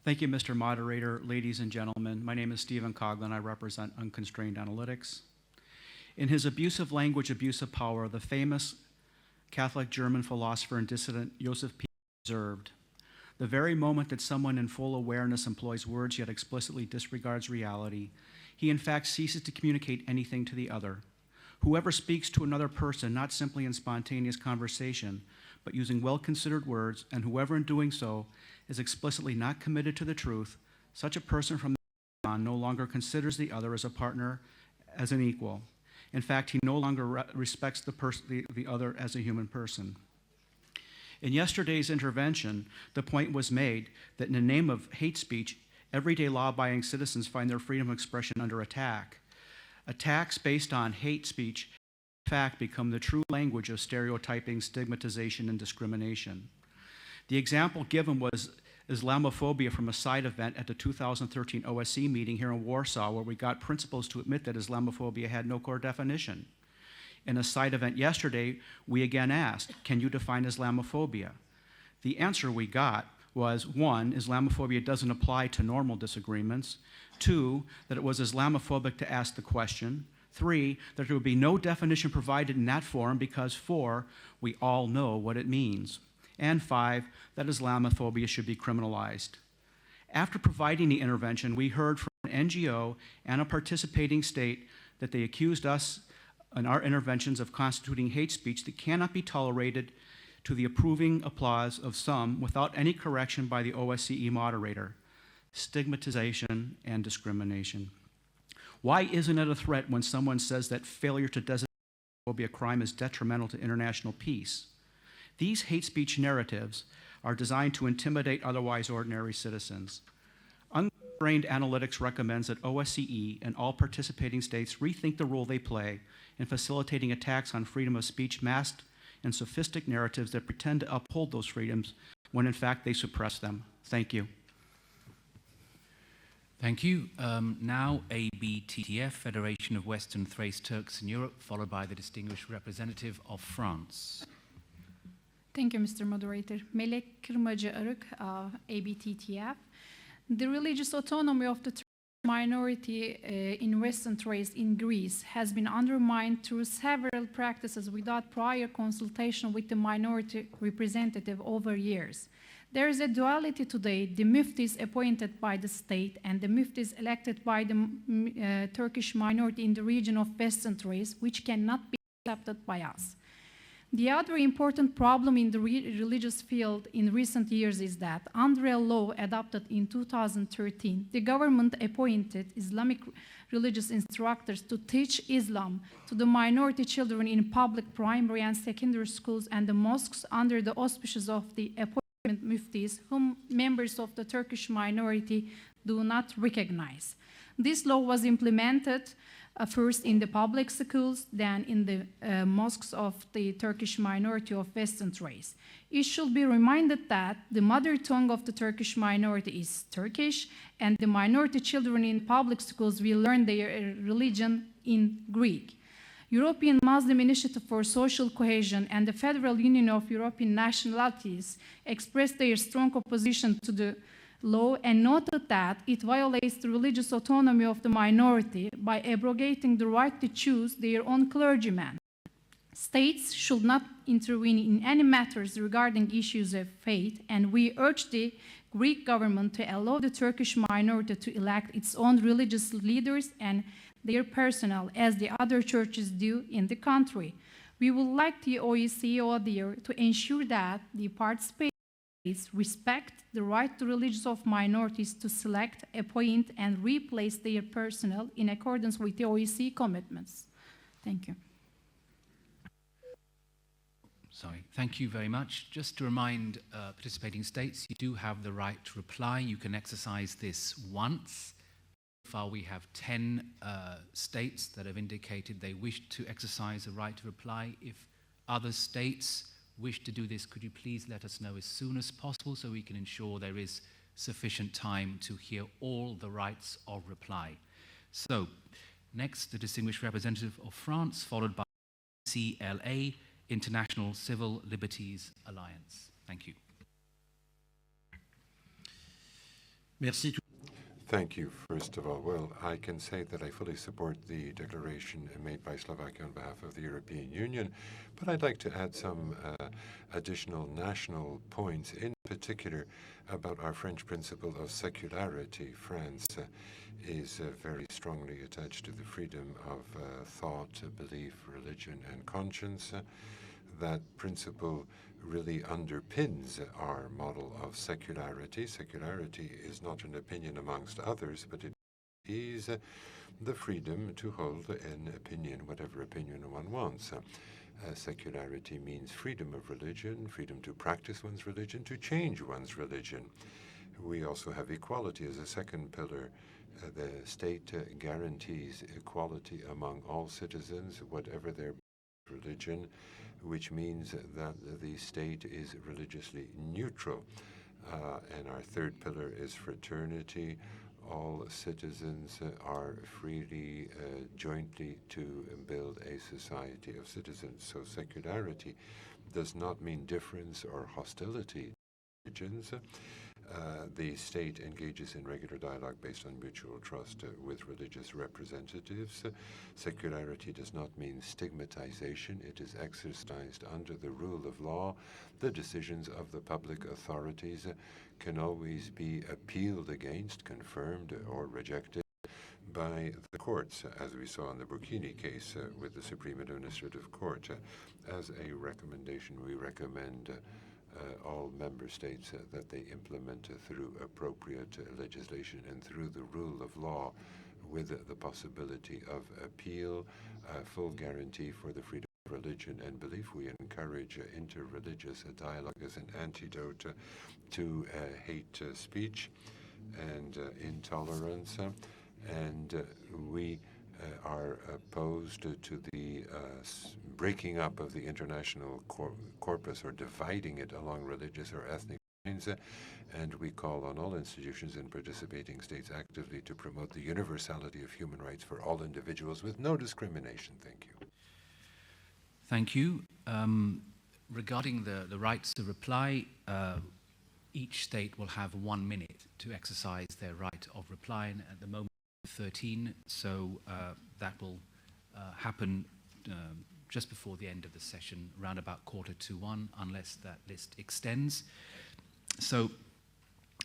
Speaker 6: Thank you, Mr. Moderator. Ladies and gentlemen, my name is Stephen Coughlin. I represent Unconstrained Analytics. In his Abuse of Language, Abuse of Power, the famous Catholic German philosopher and dissident Joseph P. observed, "The very moment that someone in full awareness employs words yet explicitly disregards reality, he in fact ceases to communicate anything to the other. Whoever speaks to another person not simply in spontaneous conversation, but using well-considered words, and whoever in doing so is explicitly not committed to the truth, such a person from then on no longer considers the other as a partner, as an equal. In fact, he no longer respects the other as a human person." In yesterday's intervention, the point was made that in the name of hate speech, everyday law-abiding citizens find their freedom of expression under attack. Attacks based on hate speech, in fact, become the true language of stereotyping, stigmatization, and discrimination. The example given was Islamophobia from a side event at the 2013 OSCE meeting here in Warsaw, where we got principals to admit that Islamophobia had no core definition. In a side event yesterday, we again asked, can you define Islamophobia? The answer we got was, 1, Islamophobia doesn't apply to normal disagreements; 2, that it was Islamophobic to ask the question; 3, that there would be no definition provided in that forum because 4, we all know what it means; and 5, that Islamophobia should be criminalized. After providing the intervention, we heard from an NGO and a participating state that they accused us in our interventions of constituting hate speech that cannot be tolerated, to the approving applause of some without any correction by the OSCE moderator: stigmatization and discrimination. Why isn't it a threat when someone says that failure to designate a crime is detrimental to international peace? These hate speech narratives are designed to intimidate otherwise ordinary citizens. Unconstrained Analytics recommends that OSCE and all participating states rethink the role they play in facilitating attacks on freedom of speech masked in sophisticated narratives that pretend to uphold those freedoms when in fact they suppress them. Thank you.
Speaker 1: Thank you. Now ABTTF, Federation of Western Thrace Turks in Europe, followed by the distinguished representative of France.
Speaker 7: Thank you, Mr. Moderator. Melek Kırmacı Arık, ABTTF. The religious autonomy of the Turkish minority in Western Thrace in Greece has been undermined through several practices without prior consultation with the minority representative over years. There is a duality today: the muftis appointed by the state and the muftis elected by the Turkish minority in the region of Western Thrace, which cannot be accepted by us. The other important problem in the religious field in recent years is that under a law adopted in 2013, the government appointed Islamic religious instructors to teach Islam to the minority children in public primary and secondary schools and the mosques under the auspices of the appointment muftis, whom members of the Turkish minority do not recognize. This law was implemented first in the public schools, then in the mosques of the Turkish minority of Western Thrace. It should be reminded that the mother tongue of the Turkish minority is Turkish, and the minority children in public schools will learn their religion in Greek. European Muslim Initiative for Social Cohesion and the Federal Union of European Nationalities expressed their strong opposition to the law and noted that it violates the religious autonomy of the minority by abrogating the right to choose their own clergyman. States should not intervene in any matters regarding issues of faith, and we urge the Greek government to allow the Turkish minority to elect its own religious leaders and their personnel, as the other churches do in the country. We would like the OEC ODIHR to ensure that the participating states respect the right to religions of minorities to select, appoint, and replace their personnel in accordance with the OEC commitments. Thank you.
Speaker 1: Sorry, thank you very much. Just to remind participating states, you do have the right to reply. You can exercise this once. So far we have 10 states that have indicated they wish to exercise the right to reply. If other states wish to do this, could you please let us know as soon as possible so we can ensure there is sufficient time to hear all the rights of reply. So, next, the distinguished representative of France, followed by CLA, International Civil Liberties Alliance. Thank you.
Speaker 10: Merci. Thank you, first of all. Well, I can say that I fully support the declaration made by Slovakia on behalf of the European Union, but I'd like to add some additional national points, in particular about our French principle of secularity. France is very strongly attached to the freedom of thought, belief, religion, and conscience. That principle really underpins our model of secularity. Secularity is not an opinion amongst others, but it is the freedom to hold an opinion, whatever opinion one wants. Secularity means freedom of religion, freedom to practice one's religion, to change one's religion. We also have equality as a second pillar. The state guarantees equality among all citizens, whatever their religion, which means that the state is religiously neutral. And our third pillar is fraternity. All citizens are freely, jointly to build a society of citizens. So secularity does not mean difference or hostility to religions. The state engages in regular dialogue based on mutual trust with religious representatives. Secularity does not mean stigmatization. It is exercised under the rule of law. The decisions of the public authorities can always be appealed against, confirmed, or rejected by the courts, as we saw in the Burkini case with the Supreme Administrative Court. As a recommendation, we recommend all member states that they implement through appropriate legislation and through the rule of law, with the possibility of appeal, full guarantee for the freedom of religion and belief. We encourage interreligious dialogue as an antidote to hate speech and intolerance, and we are opposed to the breaking up of the international corpus or dividing it along religious or ethnic lines, and we call on all institutions and participating states actively to promote the universality of human rights for all individuals with no discrimination. Thank you.
Speaker 1: Thank you. Regarding the rights to reply, each state will have 1 minute to exercise their right of reply, and at the moment 13, so that will happen just before the end of the session, around about 1:45, unless that list extends. So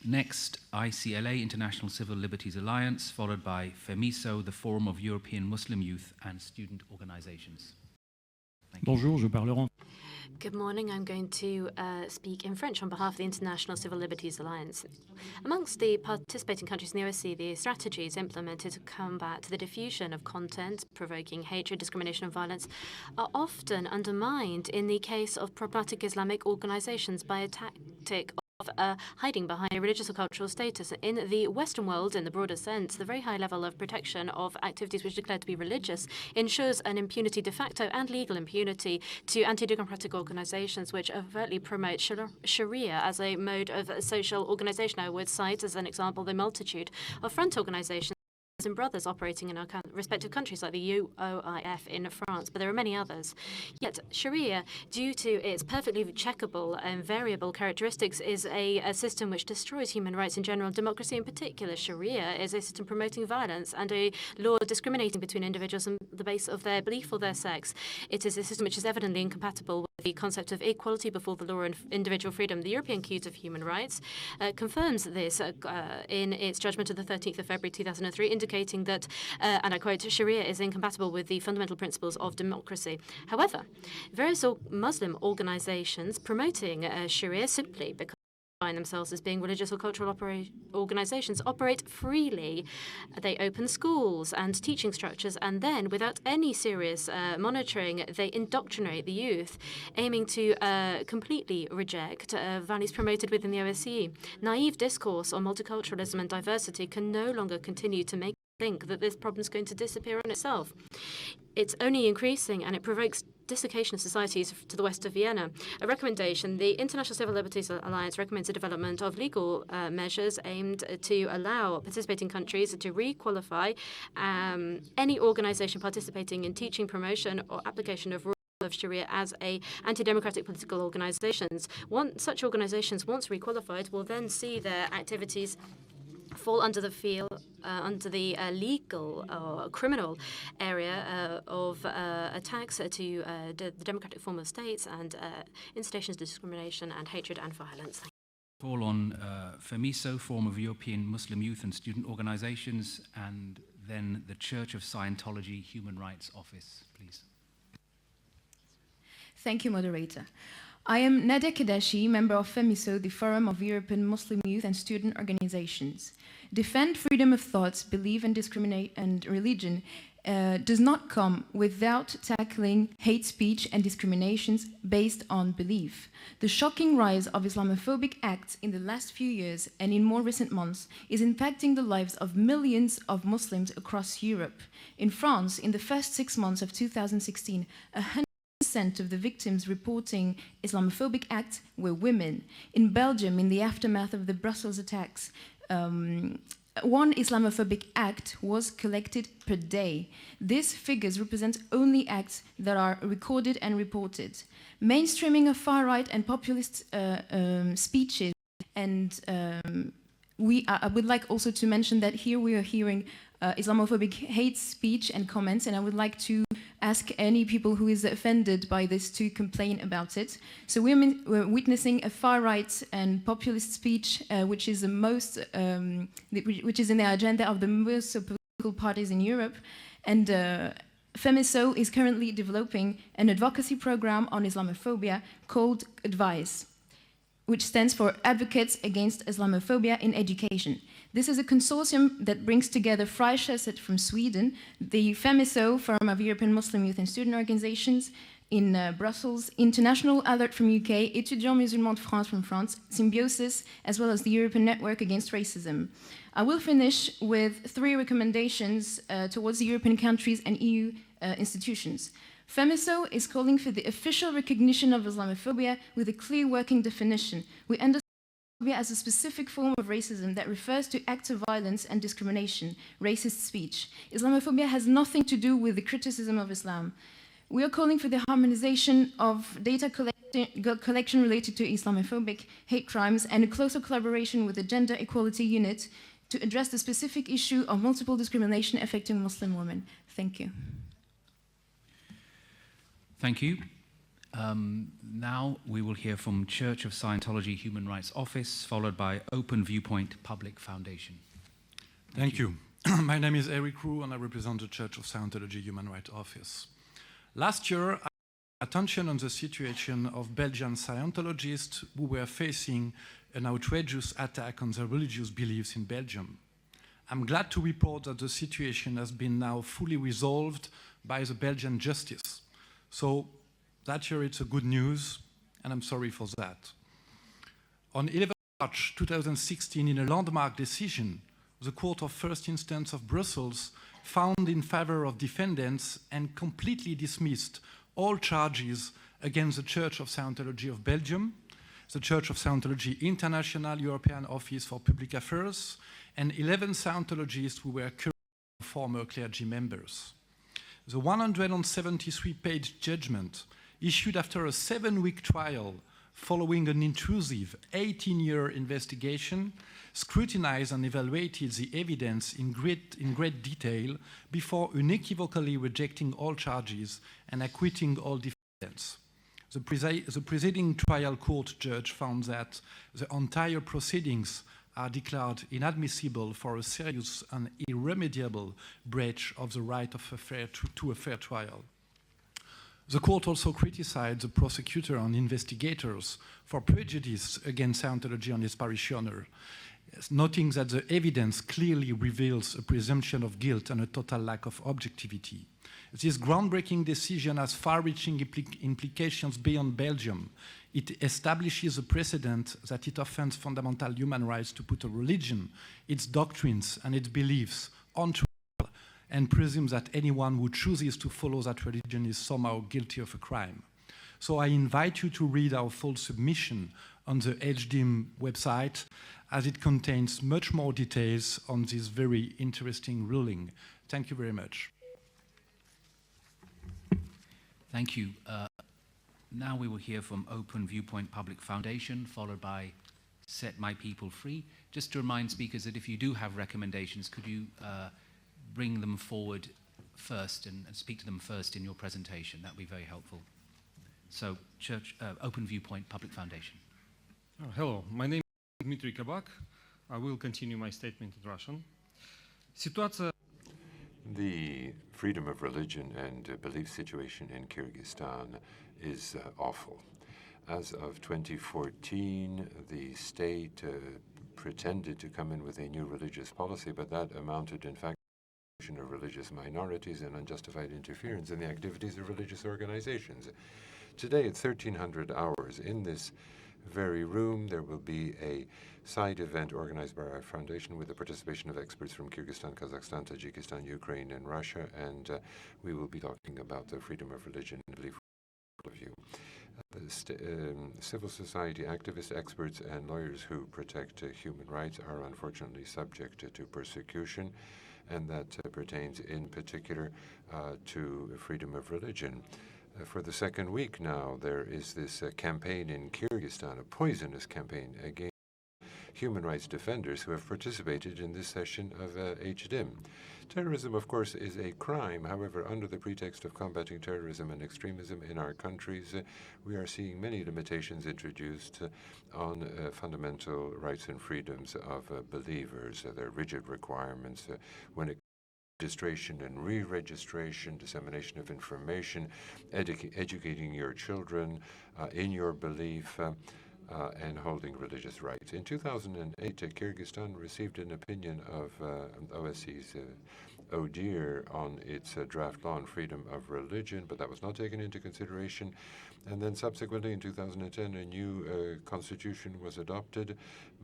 Speaker 1: next, ICLA, International Civil Liberties Alliance, followed by FEMISO, the Forum of European Muslim Youth and Student Organizations.
Speaker 8: Bonjour, je parlerai.
Speaker 12: Good morning. I'm going to speak in French on behalf of the International Civil Liberties Alliance. Amongst the participating countries in the OSCE, the strategies implemented to combat the diffusion of content provoking hatred, discrimination, and violence are often undermined in the case of problematic Islamic organizations by a tactic of hiding behind a religious or cultural status. In the Western world, in the broader sense, the very high level of protection of activities which are declared to be religious ensures an impunity de facto and legal impunity to anti-democratic organizations which overtly promote Sharia as a mode of social organization. I would cite as an example the multitude of front organizations and brothers operating in our respective countries, like the UOIF in France, but there are many others. Yet Sharia, due to its perfectly checkable and variable characteristics, is a system which destroys human rights in general, democracy in particular. Sharia is a system promoting violence and a law discriminating between individuals on the basis of their belief or their sex. It is a system which is evidently incompatible with the concept of equality before the law and individual freedom. The European Court of Human Rights confirms this in its judgment of the 13th of February 2003, indicating that, and I quote, Sharia is incompatible with the fundamental principles of democracy. However, various Muslim organizations promoting Sharia simply because they find themselves as being religious or cultural organizations operate freely. They open schools and teaching structures, and then, without any serious monitoring, they indoctrinate the youth, aiming to completely reject values promoted within the OSCE. Naive discourse on multiculturalism and diversity can no longer continue to make think that this problem is going to disappear on itself. It's only increasing, and it provokes dislocation of societies to the west of Vienna. A recommendation, the International Civil Liberties Alliance recommends the development of legal measures aimed to allow participating countries to re-qualify any organization participating in teaching, promotion, or application of rules of Sharia as anti-democratic political organizations. Such organizations, once re-qualified, will then see their activities fall under the legal or criminal area of attacks to the democratic form of states and incitations to discrimination and hatred and violence.
Speaker 1: Call on FEMISO, Forum of European Muslim Youth and Student Organizations, and then the Church of Scientology Human Rights Office, please.
Speaker 7: Thank you, moderator. I am Nadia Kedashi, member of FEMISO, the Forum of European Muslim Youth and Student Organizations. Defend freedom of thoughts, belief and discriminate and religion does not come without tackling hate speech and discriminations based on belief. The shocking rise of Islamophobic acts in the last few years and in more recent months is impacting the lives of millions of Muslims across Europe. In France, in the first 6 months of 2016, 100% of the victims reporting Islamophobic acts were women. In Belgium, in the aftermath of the Brussels attacks, one Islamophobic act was collected per day. These figures represent only acts that are recorded and reported. Mainstreaming of far-right and populist speeches, and I would like also to mention that here we are hearing Islamophobic hate speech and comments, and I would like to ask any people who is offended by this to complain about it. So we're witnessing a far-right and populist speech, which is the most, which is in the agenda of the most political parties in Europe, and FEMISO is currently developing an advocacy program on Islamophobia called ADVISE, which stands for Advocates Against Islamophobia in Education. This is a consortium that brings together Freischesset from Sweden, the FEMISO, Forum of European Muslim Youth and Student Organizations in Brussels, International Alert from UK, Étudiants Musulmans de France from France, Symbiosis, as well as the European Network Against Racism. I will finish with 3 recommendations towards the European countries and EU institutions. FEMISO is calling for the official recognition of Islamophobia with a clear working definition. We understand Islamophobia as a specific form of racism that refers to acts of violence and discrimination, racist speech. Islamophobia has nothing to do with the criticism of Islam. We are calling for the harmonization of data collection related to Islamophobic hate crimes and a closer collaboration with the Gender Equality Unit to address the specific issue of multiple discrimination affecting Muslim women. Thank you.
Speaker 1: Thank you. Now we will hear from Church of Scientology Human Rights Office, followed by Open Viewpoint Public Foundation.
Speaker 9: Thank you. My name is Eric Roux, and I represent the Church of Scientology Human Rights Office. Last year, I drew attention on the situation of Belgian Scientologists who were facing an outrageous attack on their religious beliefs in Belgium. I'm glad to report that the situation has been now fully resolved by the Belgian justice. So that year it's a good news, and I'm sorry for that. On 11 March 2016, in a landmark decision, the Court of First Instance of Brussels found in favor of defendants and completely dismissed all charges against the Church of Scientology of Belgium, the Church of Scientology International European Office for Public Affairs, and 11 Scientologists who were former clergy members. The 173-page judgment, issued after a 7-week trial following an intrusive 18-year investigation, scrutinized and evaluated the evidence in great detail before unequivocally rejecting all charges and acquitting all defendants. The presiding trial court judge found that the entire proceedings are declared inadmissible for a serious and irremediable breach of the right of to a fair trial. The court also criticized the prosecutor and investigators for prejudice against Scientology and its parishioners, noting that the evidence clearly reveals a presumption of guilt and a total lack of objectivity. This groundbreaking decision has far-reaching implications beyond Belgium. It establishes a precedent that it offends fundamental human rights to put a religion, its doctrines, and its beliefs on trial, and presumes that anyone who chooses to follow that religion is somehow guilty of a crime. So I invite you to read our full submission on the HDIM website, as it contains much more details on this very interesting ruling. Thank you very much.
Speaker 1: Thank you. Now we will hear from Open Viewpoint Public Foundation, followed by Set My People Free. Just to remind speakers that if you do have recommendations, could you bring them forward first and speak to them first in your presentation? That would be very helpful. So, Open Viewpoint Public Foundation.
Speaker 11: Hello, my name is Dmitry Kabak. I will continue my statement in Russian.
Speaker 10: The freedom of religion and belief situation in Kyrgyzstan is awful. As of 2014, the state pretended to come in with a new religious policy, but that amounted, in fact, to of religious minorities and unjustified interference in the activities of religious organizations. Today at 1300 hours in this very room, there will be a side event organized by our foundation with the participation of experts from Kyrgyzstan, Kazakhstan, Tajikistan, Ukraine, and Russia, and we will be talking about the freedom of religion and belief for all of you. Civil society activists, experts, and lawyers who protect human rights are unfortunately subject to persecution, and that pertains in particular to freedom of religion. For the second week now, there is this campaign in Kyrgyzstan, a poisonous campaign against human rights defenders who have participated in this session of HDIM. Terrorism, of course, is a crime. However, under the pretext of combating terrorism and extremism in our countries, we are seeing many limitations introduced on fundamental rights and freedoms of believers. There are rigid requirements when it registration and re-registration, dissemination of information, educating your children in your belief, and holding religious rights. In 2008, Kyrgyzstan received an opinion of OSCE's ODIHR on its draft law on freedom of religion, but that was not taken into consideration. And then subsequently in 2010, a new constitution was adopted,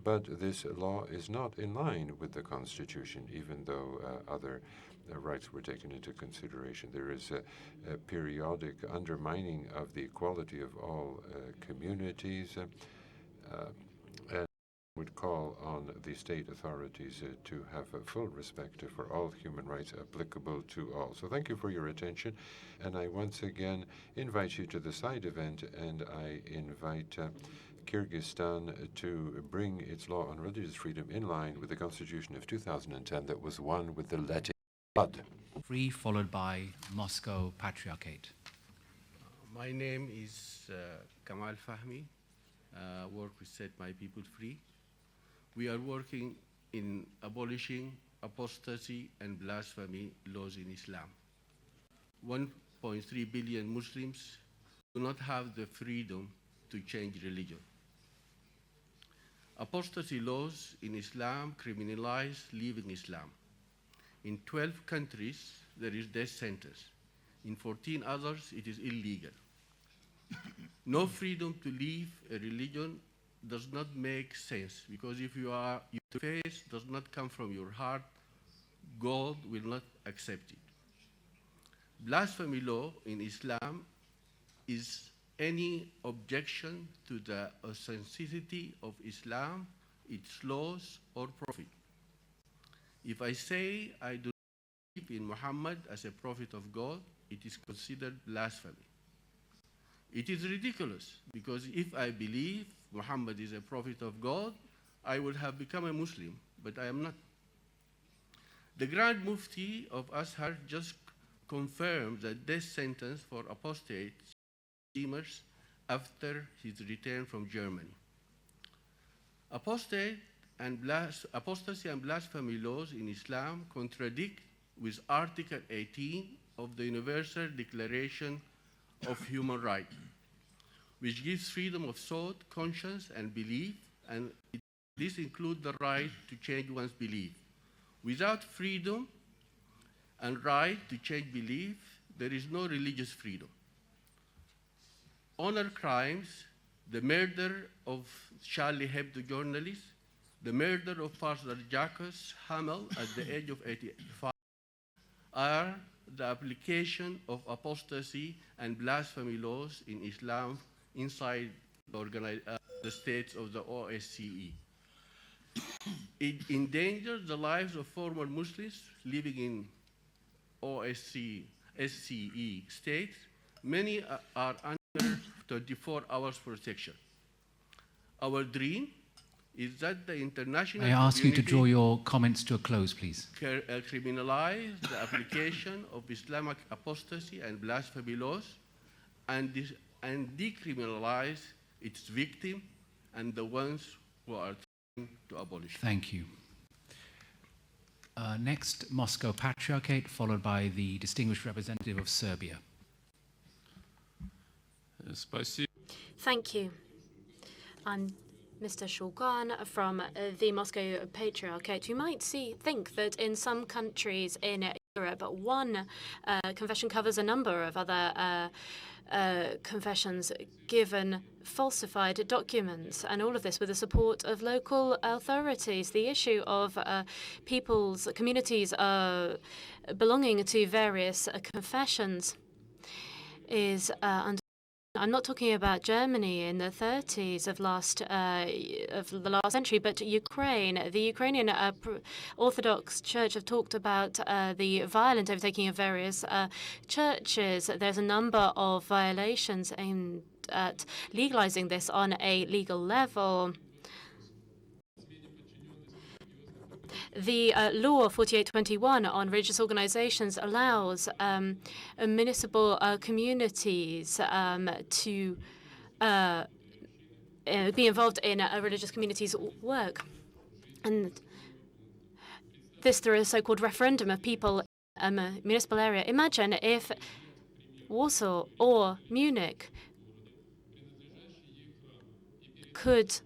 Speaker 10: but this law is not in line with the constitution, even though other rights were taken into consideration. There is a periodic undermining of the equality of all communities, and would call on the state authorities to have full respect for all human rights applicable to all. So thank you for your attention, and I once again invite you to the side event, and I invite Kyrgyzstan to bring its law on religious freedom in line with the Constitution of 2010 that was won with the letting of blood.
Speaker 1: Free, followed by Moscow Patriarchate.
Speaker 13: My name is Kamal Fahmi. Work with Set My People Free. We are working in abolishing apostasy and blasphemy laws in Islam. 1.3 billion Muslims do not have the freedom to change religion. Apostasy laws in Islam criminalize leaving Islam. In 12 countries, there is death sentence. In 14 others, it is illegal. No freedom to leave a religion does not make sense, because if your faith does not come from your heart, God will not accept it. Blasphemy law in Islam is any objection to the authenticity of Islam, its laws, or prophet. If I say I do not believe believe in Muhammad as a prophet of God, it is considered blasphemy. It is ridiculous, because if I believe Muhammad is a prophet of God, I would have become a Muslim, but I am not. The Grand Mufti of Azhar just confirmed the death sentence for apostate blasphemers after his return from Germany. Apostasy and blasphemy laws in Islam contradict with Article 18 of the Universal Declaration of Human Rights, which gives freedom of thought, conscience, and belief, and this includes the right to change one's belief. Without freedom and right to change belief, there is no religious freedom. Honor crimes, the murder of Charlie Hebdo journalist, the murder of Pastor Jacques Hamel at the age of 85, are the application of apostasy and blasphemy laws in Islam inside the states of the OSCE. It endangers the lives of former Muslims living in SCE states. Many are under 24 hours protection. Our dream is that the international
Speaker 1: I ask you to draw your comments to a close, please.
Speaker 13: Criminalize the application of Islamic apostasy and blasphemy laws and decriminalize its victim and the ones who are trying to abolish.
Speaker 1: Thank you. Next, Moscow Patriarchate, followed by the distinguished representative of Serbia.
Speaker 12: Thank you. I'm Mr. Shulgan from the Moscow Patriarchate. You might think that in some countries in Europe, one confession covers a number of other confessions given falsified documents, and all of this with the support of local authorities. The issue of people's communities belonging to various confessions is under. I'm not talking about Germany in the 30s of the last century, but Ukraine. The Ukrainian Orthodox Church have talked about the violent overtaking of various churches. There's a number of violations aimed at legalizing this on a legal level. The law 4821 on religious organizations allows municipal communities to be involved in a religious community's work. And this through a so-called referendum of people in a municipal area. Imagine if Warsaw or Munich could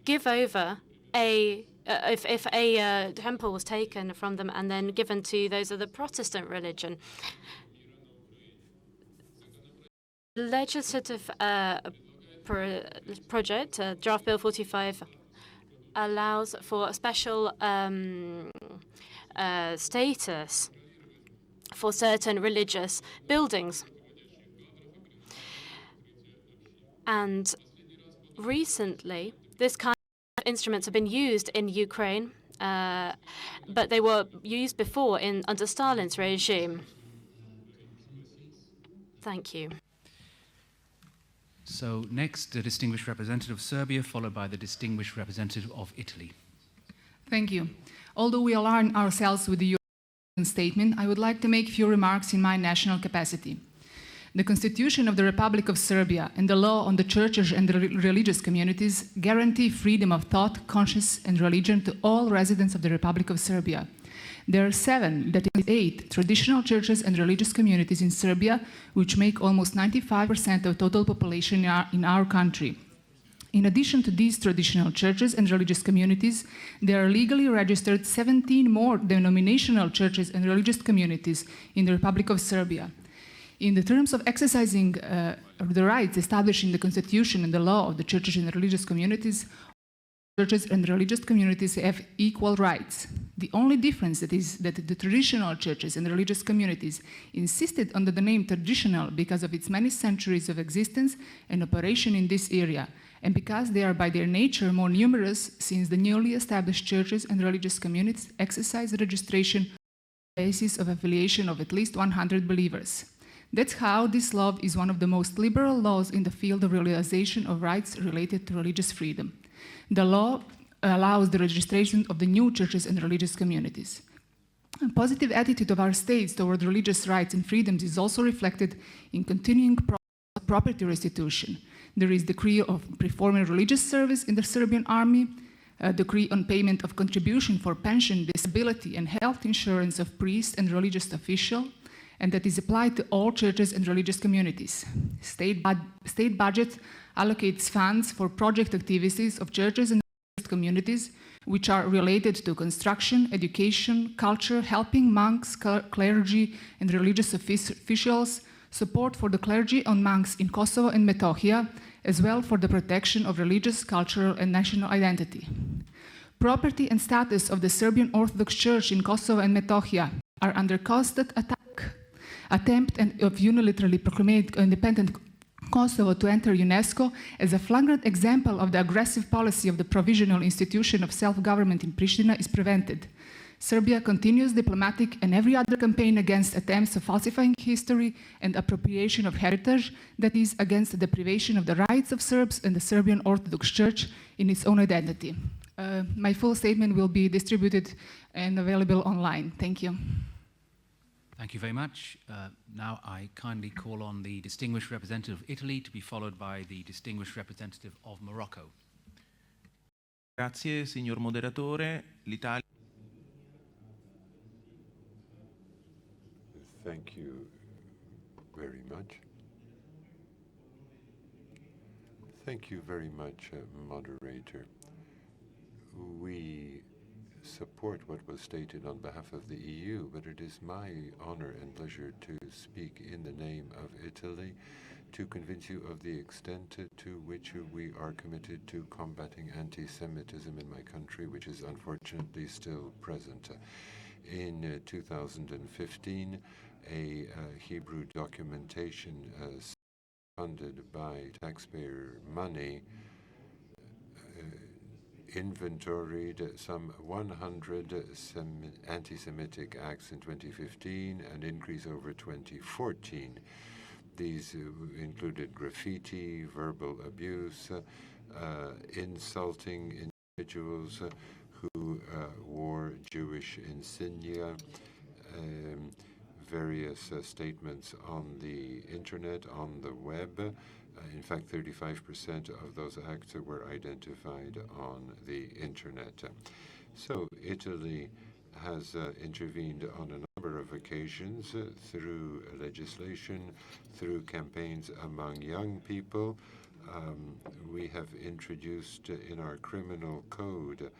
Speaker 12: give over if a temple was taken from them and then given to those of the Protestant religion. Legislative project, Draft Bill 45, allows for a special status for certain religious buildings. And recently, this kind of instruments have been used in Ukraine, but they were used before under Stalin's regime. Thank you.
Speaker 1: So next, the distinguished representative of Serbia, followed by the distinguished representative of Italy.
Speaker 14: Thank you. Although we align ourselves with the European statement, I would like to make a few remarks in my national capacity. The Constitution of the Republic of Serbia and the law on the churches and the religious communities guarantee freedom of thought, conscience, and religion to all residents of the Republic of Serbia. There are 7, that is 8, traditional churches and religious communities in Serbia, which make almost 95% of total population in our country. In addition to these traditional churches and religious communities, there are legally registered 17 more denominational churches and religious communities in the Republic of Serbia. In the terms of exercising the rights established in the Constitution and the law of the churches and religious communities, churches and religious communities have equal rights. The only difference is that the traditional churches and religious communities insisted on the name traditional because of its many centuries of existence and operation in this area, and because they are by their nature more numerous, since the newly established churches and religious communities exercise registration basis of affiliation of at least 100 believers. That's how this law is one of the most liberal laws in the field of realization of rights related to religious freedom. The law allows the registration of the new churches and religious communities. A positive attitude of our states toward religious rights and freedoms is also reflected in continuing property restitution. There is decree of performing religious service in the Serbian army, a decree on payment of contribution for pension, disability, and health insurance of priests and religious officials, and that is applied to all churches and religious communities. State budget allocates funds for project activities of churches and religious communities which are related to construction, education, culture, helping monks, clergy, and religious officials, support for the clergy and monks in Kosovo and Metohija, as well for the protection of religious, cultural, and national identity. Property and status of the Serbian Orthodox Church in Kosovo and Metohija are under constant attempt of unilaterally proclaimed independent Kosovo to enter UNESCO as a flagrant example of the aggressive policy of the provisional institution of self-government in Pristina is prevented. Serbia continues diplomatic and every other campaign against attempts of falsifying history and appropriation of heritage, that is, against the deprivation of the rights of Serbs and the Serbian Orthodox Church in its own identity. My full statement will be distributed and available online. Thank you.
Speaker 1: Thank you very much. Now I kindly call on the distinguished representative of Italy to be followed by the distinguished representative of Morocco.
Speaker 15: Grazie, signor moderatore. L'Italia.
Speaker 10: Thank you very much. Thank you very much, moderator. We support what was stated on behalf of the EU, but it is my honor and pleasure to speak in the name of Italy to convince you of the extent to which we are committed to combating anti-Semitism in my country, which is unfortunately still present. In 2015, a Hebrew documentation funded by taxpayer money inventoried some 100 anti-Semitic acts in 2015, an increase over 2014. These included graffiti, verbal abuse, insulting individuals who wore Jewish insignia, various statements on the internet, on the web. In fact, 35% of those acts were identified on the internet. So Italy has intervened on a number of occasions through legislation, through campaigns among young people. We have introduced in our criminal code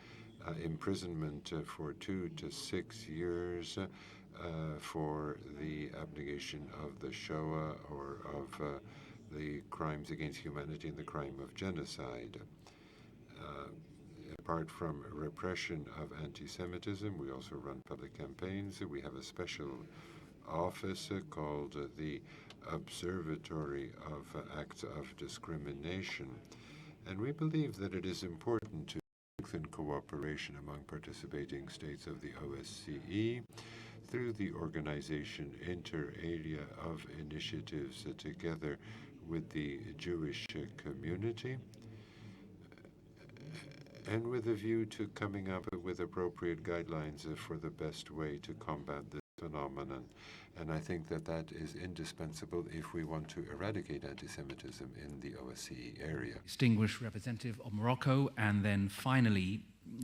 Speaker 10: imprisonment for 2 to 6 years for the abnegation of the Shoah or of the crimes against humanity and the crime of genocide. Apart from repression of anti-Semitism, we also run public campaigns. We have a special office called the Observatory of Acts of Discrimination. And we believe that it is important to strengthen cooperation among participating states of the OSCE through the organization inter alia of initiatives together with the Jewish community, and with a view to coming up with appropriate guidelines for the best way to combat this phenomenon. And I think that that is indispensable if we want to eradicate anti-Semitism in the OSCE area.
Speaker 1: Distinguished representative of Morocco, and then finally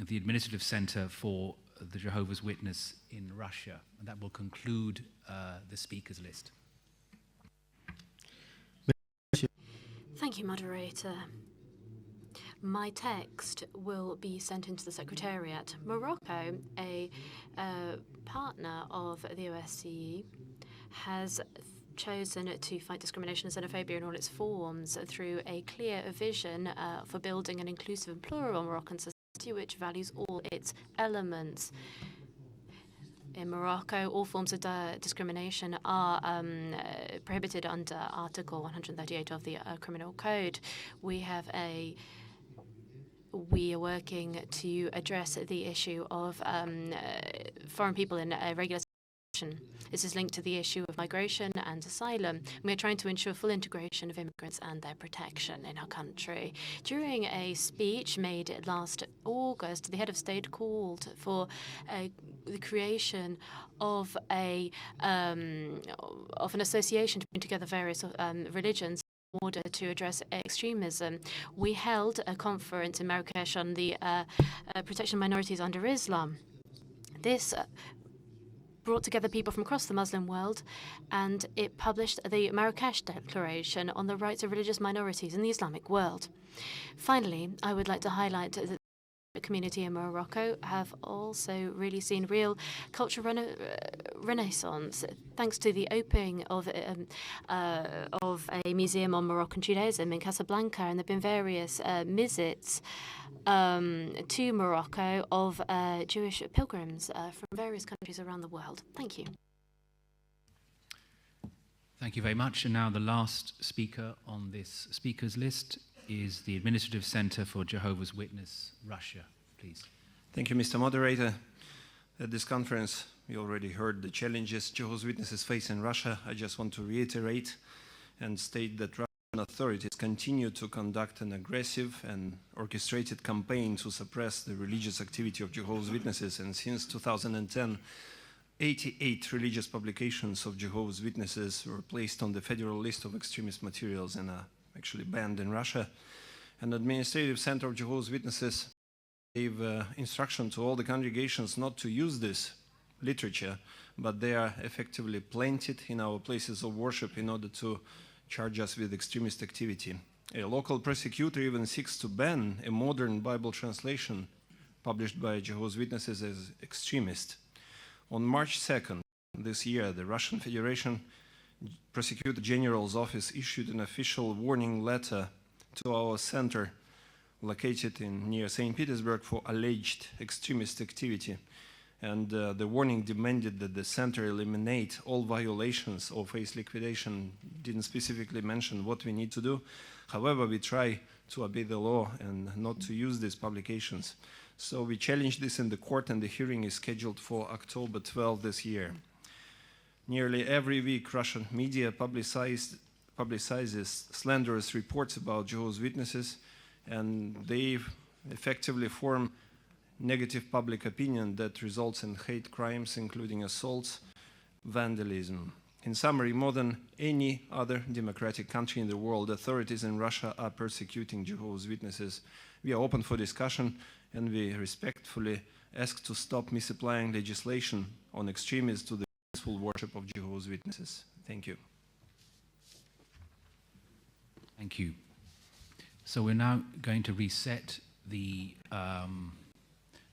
Speaker 1: the Administrative Center for the Jehovah's Witness in Russia. And that will conclude the speakers list.
Speaker 12: Thank you, moderator. My text will be sent into the Secretariat. Morocco, a partner of the OSCE, has chosen to fight discrimination and xenophobia in all its forms through a clear vision for building an inclusive and plural Moroccan society which values all its elements. In Morocco, all forms of discrimination are prohibited under Article 138 of the Criminal Code. We are working to address the issue of foreign people in regular This is linked to the issue of migration and asylum. We are trying to ensure full integration of immigrants and their protection in our country. During a speech made last August, the head of state called for the creation of an association to bring together various religions in order to address extremism. We held a conference in Marrakesh on the protection of minorities under Islam. This brought together people from across the Muslim world, and it published the Marrakesh Declaration on the rights of religious minorities in the Islamic world. Finally, I would like to highlight that the community in Morocco have also really seen real cultural renaissance thanks to the opening of a museum on Moroccan Judaism in Casablanca, and there have been various visits to Morocco of Jewish pilgrims from various countries around the world. Thank you.
Speaker 1: Thank you very much. And now the last speaker on this speakers list is the Administrative Center for Jehovah's Witness, Russia. Please.
Speaker 16: Thank you, Mr. Moderator. At this conference, we already heard the challenges Jehovah's Witnesses face in Russia. I just want to reiterate and state that Russian authorities continue to conduct an aggressive and orchestrated campaign to suppress the religious activity of Jehovah's Witnesses. And since 2010, 88 religious publications of Jehovah's Witnesses were placed on the federal list of extremist materials and are actually banned in Russia. And the Administrative Center of Jehovah's Witnesses gave instruction to all the congregations not to use this literature, but they are effectively planted in our places of worship in order to charge us with extremist activity. A local prosecutor even seeks to ban a modern Bible translation published by Jehovah's Witnesses as extremist. On March 2nd this year, the Russian Federation Prosecutor General's office issued an official warning letter to our center located near St. Petersburg for alleged extremist activity. And the warning demanded that the center eliminate all violations of face liquidation. Didn't specifically mention what we need to do. However, we try to obey the law and not to use these publications. So we challenged this in the court, and the hearing is scheduled for October 12 this year. Nearly every week, Russian media publicizes slanderous reports about Jehovah's Witnesses, and they effectively form negative public opinion that results in hate crimes, including assaults, vandalism. In summary, more than any other democratic country in the world, authorities in Russia are persecuting Jehovah's Witnesses. We are open for discussion, and we respectfully ask to stop misapplying legislation on extremists to the peaceful worship of Jehovah's Witnesses. Thank you.
Speaker 1: Thank you. So we're now going to reset the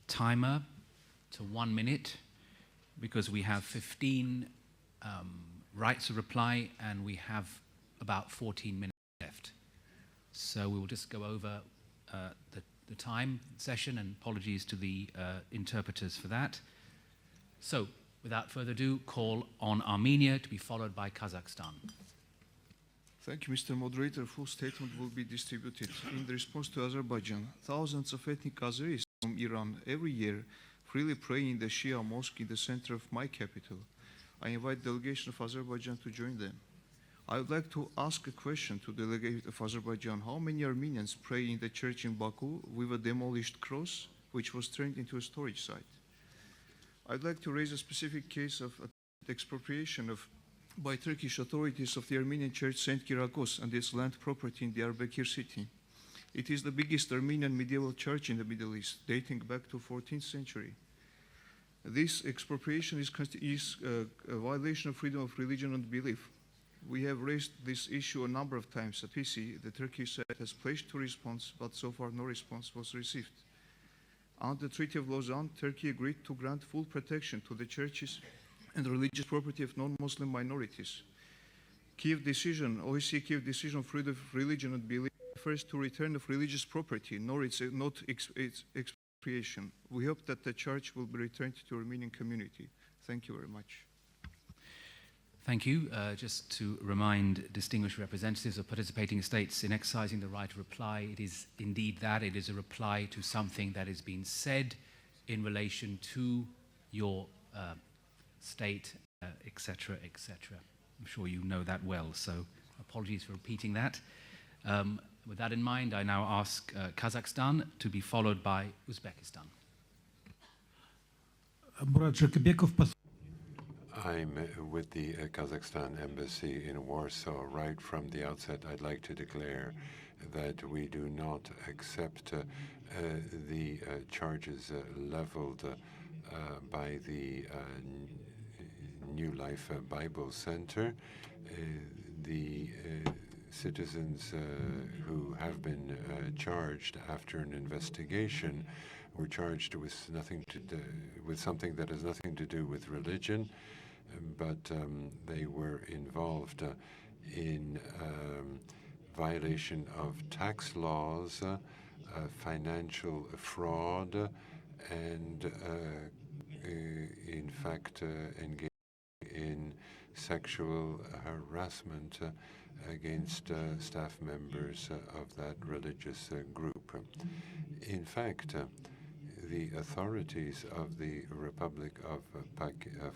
Speaker 1: timer to 1 minute, because we have 15 rights of reply and we have about 14 minutes left. So we will just go over the time session, and apologies to the interpreters for that. So without further ado, call on Armenia, to be followed by Kazakhstan.
Speaker 22: Thank you, Mr. Moderator. Full statement will be distributed. In response to Azerbaijan, thousands of ethnic Azeris from Iran every year freely pray in the Shia mosque in the center of my capital. I invite delegation of Azerbaijan to join them. I would like to ask a question to the delegate of Azerbaijan. How many Armenians pray in the church in Baku with a demolished cross, which was turned into a storage site? I'd like to raise a specific case of expropriation by Turkish authorities of the Armenian church St. Kyriakos and its land property in Diyarbakir city. It is the biggest Armenian medieval church in the Middle East, dating back to 14th century. This expropriation is a violation of freedom of religion and belief. We have raised this issue a number of times at PC. The Turkish side has pledged to respond, but so far no response was received. Under the Treaty of Lausanne, Turkey agreed to grant full protection to the churches and religious property of non-Muslim minorities. Kiev decision, OSCE Kiev decision on freedom of religion and belief refers to return of religious property, not its expropriation. We hope that the church will be returned to the Armenian community. Thank you very much.
Speaker 1: Thank you. Just to remind distinguished representatives of participating states in exercising the right of reply, it is indeed that. It is a reply to something that has been said in relation to your state etc., etc. I'm sure you know that well, so apologies for repeating that. With that in mind, I now ask Kazakhstan to be followed by Uzbekistan.
Speaker 10: I'm with the Kazakhstan embassy in Warsaw. Right from the outset, I'd like to declare that we do not accept the charges leveled by the New Life Bible Center. The citizens who have been charged after an investigation were charged with something that has nothing to do with religion, but they were involved in violation of tax laws, financial fraud, and in fact engaged in sexual harassment against staff members of that religious group. In fact, the authorities of the Republic of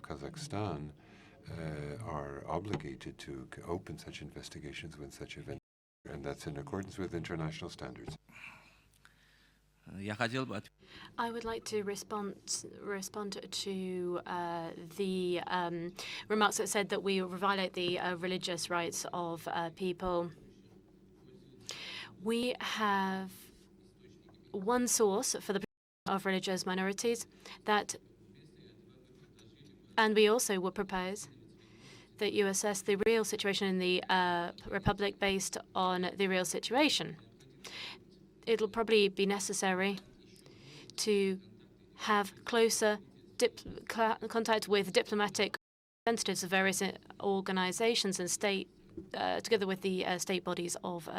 Speaker 10: Kazakhstan are obligated to open such investigations when such events occur, and that's in accordance with international standards.
Speaker 12: I would like to respond to the remarks that said that we violate the religious rights of people. We have one source for the of religious minorities and we also would propose that you assess the real situation in the Republic based on the real situation. It'll probably be necessary to have closer contact with diplomatic representatives of various organizations and state, together with the state bodies of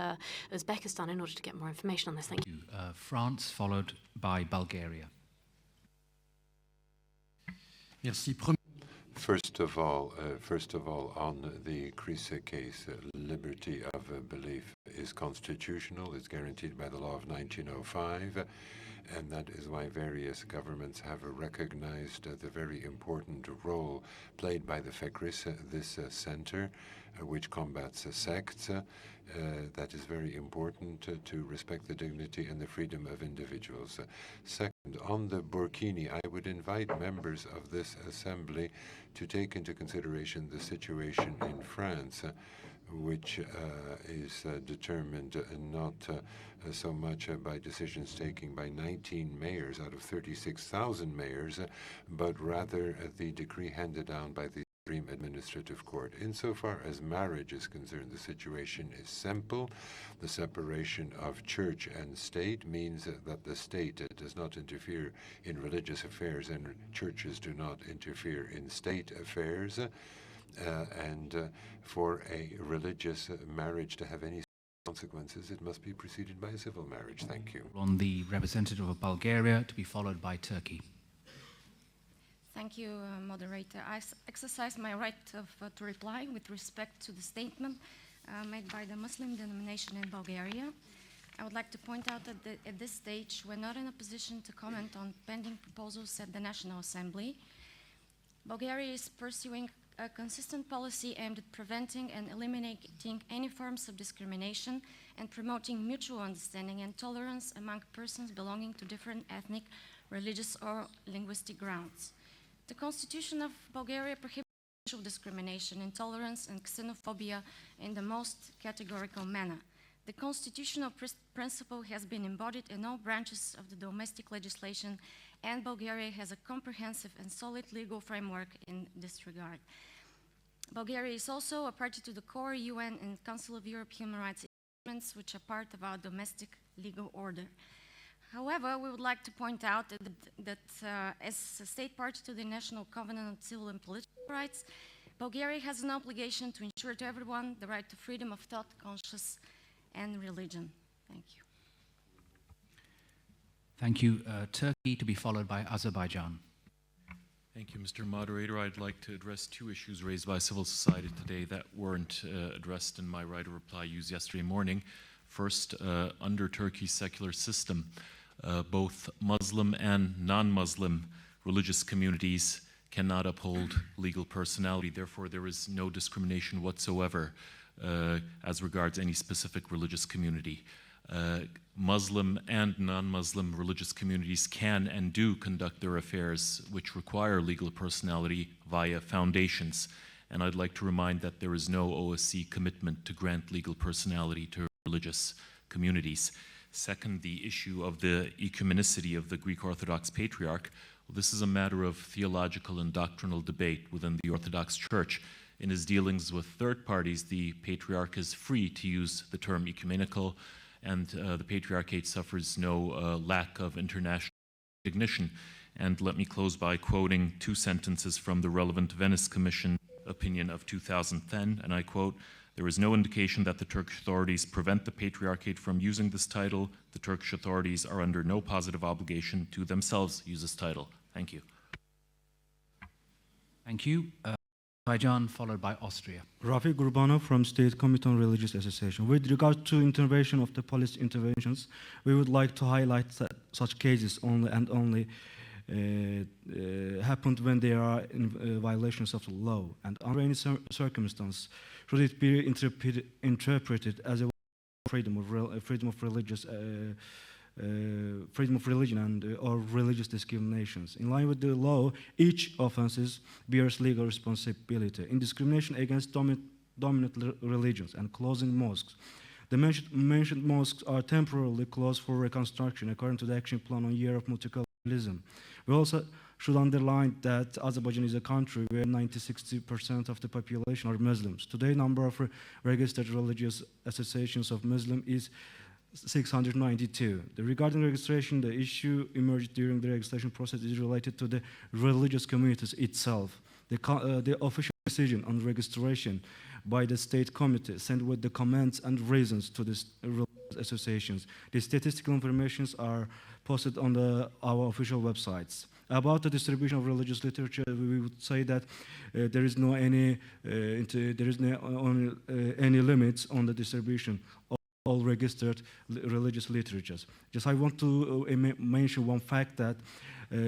Speaker 12: Uzbekistan in order to get more information on this. Thank you.
Speaker 1: France, followed by Bulgaria.
Speaker 10: First of all, on the Krise case, liberty of belief is constitutional. It's guaranteed by the law of 1905, and that is why various governments have recognized the very important role played by the FECRIS, this center, which combats sects. That is very important to respect the dignity and the freedom of individuals. Second, on the Burkini, I would invite members of this assembly to take into consideration the situation in France, which is determined not so much by decisions taken by 19 mayors out of 36,000 mayors, but rather the decree handed down by the Supreme Administrative Court. Insofar as marriage is concerned, the situation is simple. The separation of church and state means that the state does not interfere in religious affairs and churches do not interfere in state affairs. And for a religious marriage to have any consequences, it must be preceded by a civil marriage. Thank you.
Speaker 1: On the representative of Bulgaria, to be followed by Turkey.
Speaker 3: Thank you, moderator. I exercise my right to reply with respect to the statement made by the Muslim denomination in Bulgaria. I would like to point out that at this stage, we're not in a position to comment on pending proposals at the National Assembly. Bulgaria is pursuing a consistent policy aimed at preventing and eliminating any forms of discrimination and promoting mutual understanding and tolerance among persons belonging to different ethnic, religious, or linguistic grounds. The Constitution of Bulgaria prohibits racial discrimination, intolerance, and xenophobia in the most categorical manner. The constitutional principle has been embodied in all branches of the domestic legislation, and Bulgaria has a comprehensive and solid legal framework in this regard. Bulgaria is also a party to the core UN and Council of Europe human rights instruments, which are part of our domestic legal order. However, we would like to point out that as a state party to the National Covenant on Civil and Political Rights, Bulgaria has an obligation to ensure to everyone the right to freedom of thought, conscience, and religion. Thank you.
Speaker 1: Thank you. Turkey, to be followed by Azerbaijan.
Speaker 17: Thank you, Mr. Moderator. I'd like to address two issues raised by civil society today that weren't addressed in my right of reply used yesterday morning. First, under Turkey's secular system, both Muslim and non-Muslim religious communities cannot uphold legal personality. Therefore, there is no discrimination whatsoever as regards any specific religious community. Muslim and non-Muslim religious communities can and do conduct their affairs which require legal personality via foundations. And I'd like to remind that there is no OSCE commitment to grant legal personality to religious communities. Second, the issue of the ecumenicity of the Greek Orthodox Patriarch. Well, this is a matter of theological and doctrinal debate within the Orthodox Church. In his dealings with third parties, the Patriarch is free to use the term ecumenical, and the Patriarchate suffers no lack of international recognition. And let me close by quoting two sentences from the relevant Venice Commission opinion of 2010, and I quote, "There is no indication that the Turkish authorities prevent the Patriarchate from using this title. The Turkish authorities are under no positive obligation to themselves use this title." Thank you.
Speaker 1: Thank you. Azerbaijan, followed by Austria.
Speaker 2: Rafi Gurbanov from State Committee on Religious Association. With regard to intervention of the police interventions, we would like to highlight that such cases only and only happened when they are in violations of the law, and under any circumstance should it be interpreted as a freedom of religion and or religious discriminations. In line with the law, each offense bears legal responsibility. In discrimination against dominant religions and closing mosques, the mentioned mosques are temporarily closed for reconstruction according to the action plan on year of multiculturalism. We also should underline that Azerbaijan is a country where 90–60% of the population are Muslims. Today, number of registered religious associations of Muslim is 692. Regarding registration, the issue emerged during the registration process is related to the religious communities itself. The official decision on registration by the state committee sent with the comments and reasons to the religious associations. The statistical informations are posted on our official websites. About the distribution of religious literature, we would say that there is no any limits on the distribution of all registered religious literatures. Just I want to mention one fact that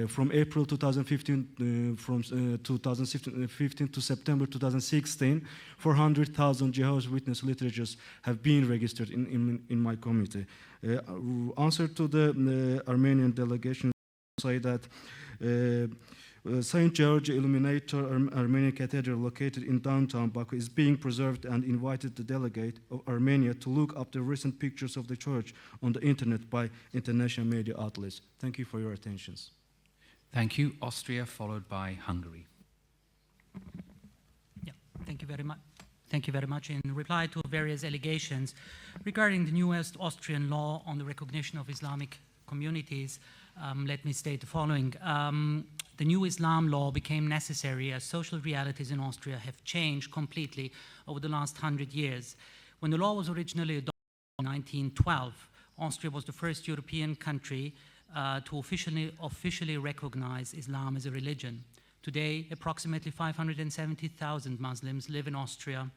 Speaker 2: from April 2015, from 2015 to September 2016, 400,000 Jehovah's Witness literatures have been registered in my committee. Answer to the Armenian delegation, say that St. George Illuminator Armenian Cathedral located in downtown Baku is being preserved, and invited the delegate of Armenia to look up the recent pictures of the church on the internet by international media outlets. Thank you for your attention.
Speaker 1: Thank you. Austria, followed by Hungary.
Speaker 18: Yeah, thank you very much. Thank you very much. In reply to various allegations regarding the newest Austrian law on the recognition of Islamic communities, let me state the following. The new Islam law became necessary as social realities in Austria have changed completely over the last 100 years. When the law was originally adopted in 1912, Austria was the first European country to officially recognize Islam as a religion. Today, approximately 570,000 Muslims live in Austria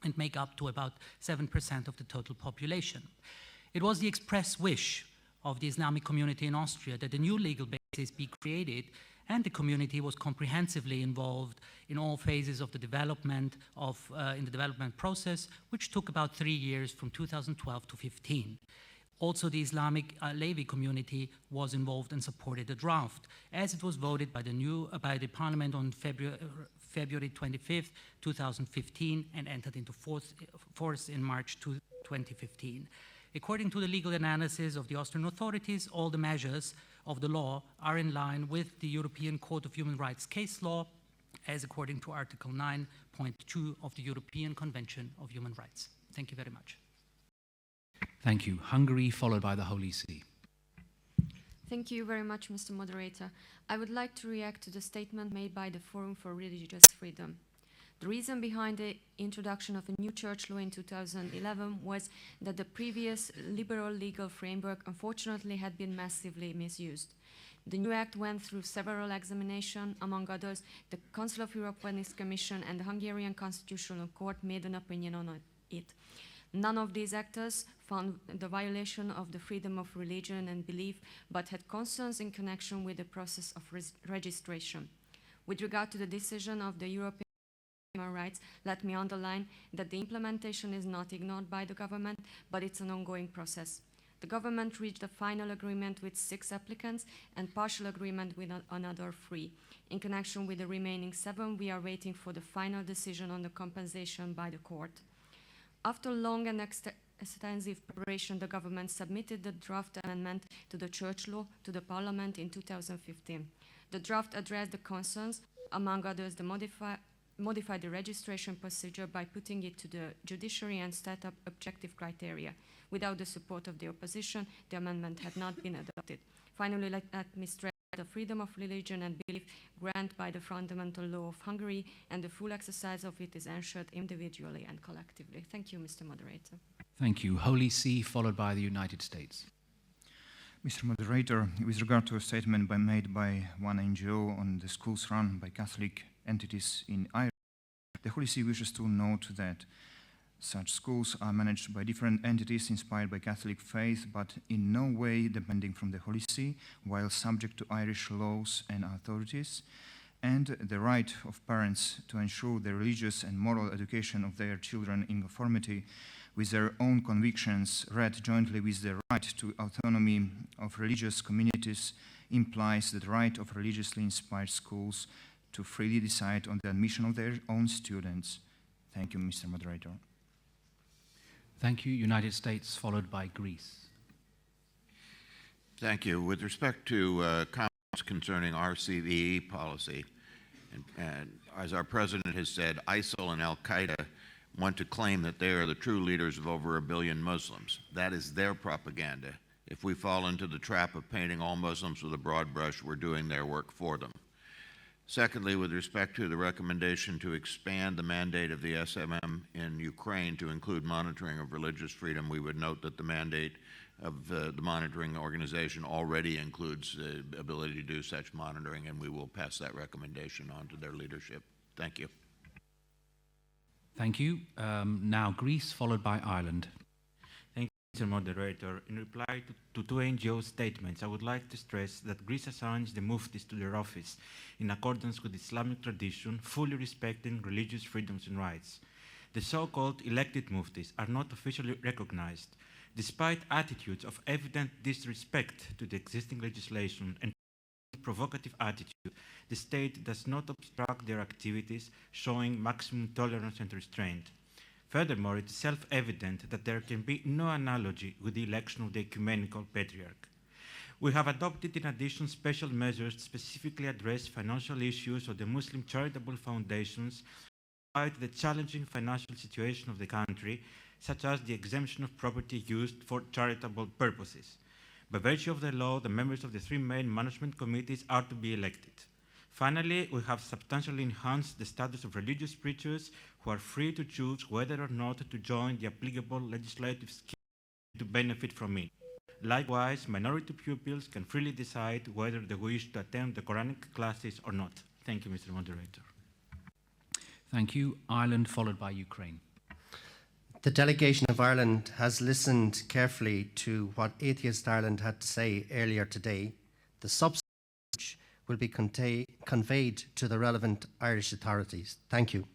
Speaker 18: and make up to about 7% of the total population. It was the express wish of the Islamic community in Austria that a new legal basis be created, and the community was comprehensively involved in all phases of the development in the development process, which took about 3 years from 2012 to 15. Also, the Islamic Alevi community was involved and supported the draft, as it was voted by the Parliament on February 25th, 2015, and entered into force in March 2015. According to the legal analysis of the Austrian authorities, all the measures of the law are in line with the European Court of Human Rights case law, as according to Article 9.2 of the European Convention of Human Rights. Thank you very much.
Speaker 1: Thank you. Hungary, followed by the Holy See.
Speaker 23: Thank you very much, Mr. Moderator. I would like to react to the statement made by the Forum for Religious Freedom. The reason behind the introduction of a new church law in 2011 was that the previous liberal legal framework unfortunately had been massively misused. The new act went through several examinations. Among others, the Council of Europe Venice Commission and the Hungarian Constitutional Court made an opinion on it. None of these actors found the violation of the freedom of religion and belief, but had concerns in connection with the process of registration. With regard to the decision of the European Human Rights, let me underline that the implementation is not ignored by the government, but it's an ongoing process. The government reached a final agreement with 6 applicants and partial agreement with another 3. In connection with the remaining 7, we are waiting for the final decision on the compensation by the court. After long and extensive preparation, the government submitted the draft amendment to the church law to the parliament in 2015. The draft addressed the concerns, among others, modify the registration procedure by putting it to the judiciary and set up objective criteria. Without the support of the opposition, the amendment had not been adopted. Finally, let me stress the freedom of religion and belief granted by the fundamental law of Hungary, and the full exercise of it is ensured individually and collectively. Thank you, Mr. Moderator.
Speaker 1: Thank you. Holy See, followed by the United States.
Speaker 19: Mr. Moderator, with regard to a statement made by one NGO on the schools run by Catholic entities in Ireland, the Holy See wishes to note that such schools are managed by different entities inspired by Catholic faith, but in no way depending from the Holy See, while subject to Irish laws and authorities, and the right of parents to ensure the religious and moral education of their children in conformity with their own convictions, read jointly with the right to autonomy of religious communities, implies the right of religiously inspired schools to freely decide on the admission of their own students. Thank you, Mr. Moderator.
Speaker 1: Thank you. United States, followed by Greece.
Speaker 20: Thank you. With respect to comments concerning RCVE policy, and as our president has said, ISIL and Al-Qaeda want to claim that they are the true leaders of over 1 billion Muslims. That is their propaganda. If we fall into the trap of painting all Muslims with a broad brush, we're doing their work for them. Secondly, with respect to the recommendation to expand the mandate of the SMM in Ukraine to include monitoring of religious freedom, we would note that the mandate of the monitoring organization already includes the ability to do such monitoring, and we will pass that recommendation on to their leadership. Thank you.
Speaker 1: Thank you. Now Greece, followed by Ireland.
Speaker 21: Thank you, Mr. Moderator. In reply to 2 NGO statements, I would like to stress that Greece assigns the muftis to their office in accordance with Islamic tradition, fully respecting religious freedoms and rights. The so-called elected muftis are not officially recognized, despite attitudes of evident disrespect to the existing legislation and provocative attitude. The state does not obstruct their activities, showing maximum tolerance and restraint. Furthermore, it is self-evident that there can be no analogy with the election of the ecumenical patriarch. We have adopted, in addition, special measures to specifically address financial issues of the Muslim charitable foundations despite the challenging financial situation of the country, such as the exemption of property used for charitable purposes. By virtue of the law, the members of the 3 main management committees are to be elected. Finally, we have substantially enhanced the status of religious preachers who are free to choose whether or not to join the applicable legislative scheme to benefit from it. Likewise, minority pupils can freely decide whether they wish to attend the Quranic classes or not. Thank you, Mr. Moderator.
Speaker 1: Thank you. Ireland, followed by Ukraine.
Speaker 24: The delegation of Ireland has listened carefully to what Atheist Ireland had to say earlier today. The substance will be conveyed to the relevant Irish authorities. Thank you.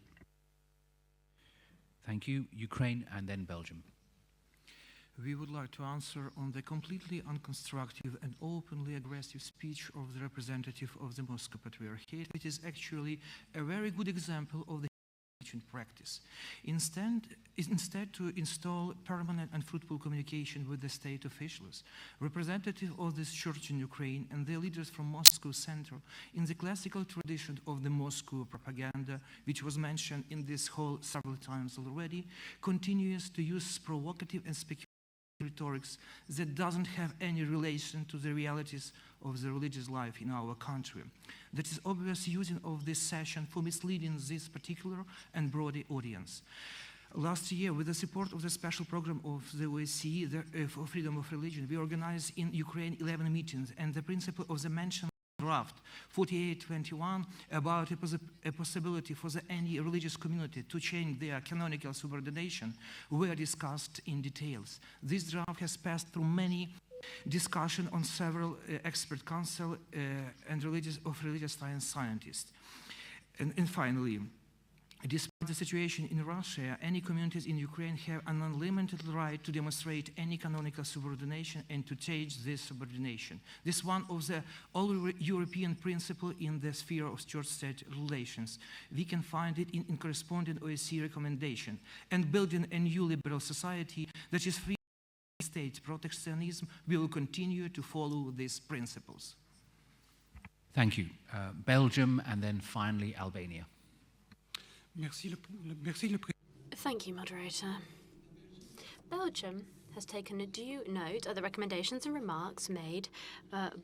Speaker 1: Thank you. Ukraine and then Belgium.
Speaker 25: We would like to answer on the completely unconstructive and openly aggressive speech of the representative of the Moscow Patriarchate, which is actually a very good example of the practice. Instead to install permanent and fruitful communication with the state officials, representatives of this church in Ukraine and their leaders from Moscow Center, in the classical tradition of the Moscow propaganda, which was mentioned in this hall several times already, continues to use provocative and speculative rhetorics that doesn't have any relation to the realities of the religious life in our country. That is obvious using of this session for misleading this particular and broader audience. Last year, with the support of the special program of the OSCE for freedom of religion, we organized in Ukraine 11 meetings, and the principle of the mentioned draft 4821 about a possibility for any religious community to change their canonical subordination were discussed in details. This draft has passed through many discussions on several expert council and religious science scientists. And finally, despite the situation in Russia, any communities in Ukraine have an unlimited right to demonstrate any canonical subordination and to change this subordination. This is one of the all-European principles in the sphere of church-state relations. We can find it in corresponding OSCE recommendation. And building a new liberal society that is free from state protectionism will continue to follow these principles.
Speaker 1: Thank you. Belgium and then finally Albania.
Speaker 12: Thank you, moderator. Belgium has taken a due note of the recommendations and remarks made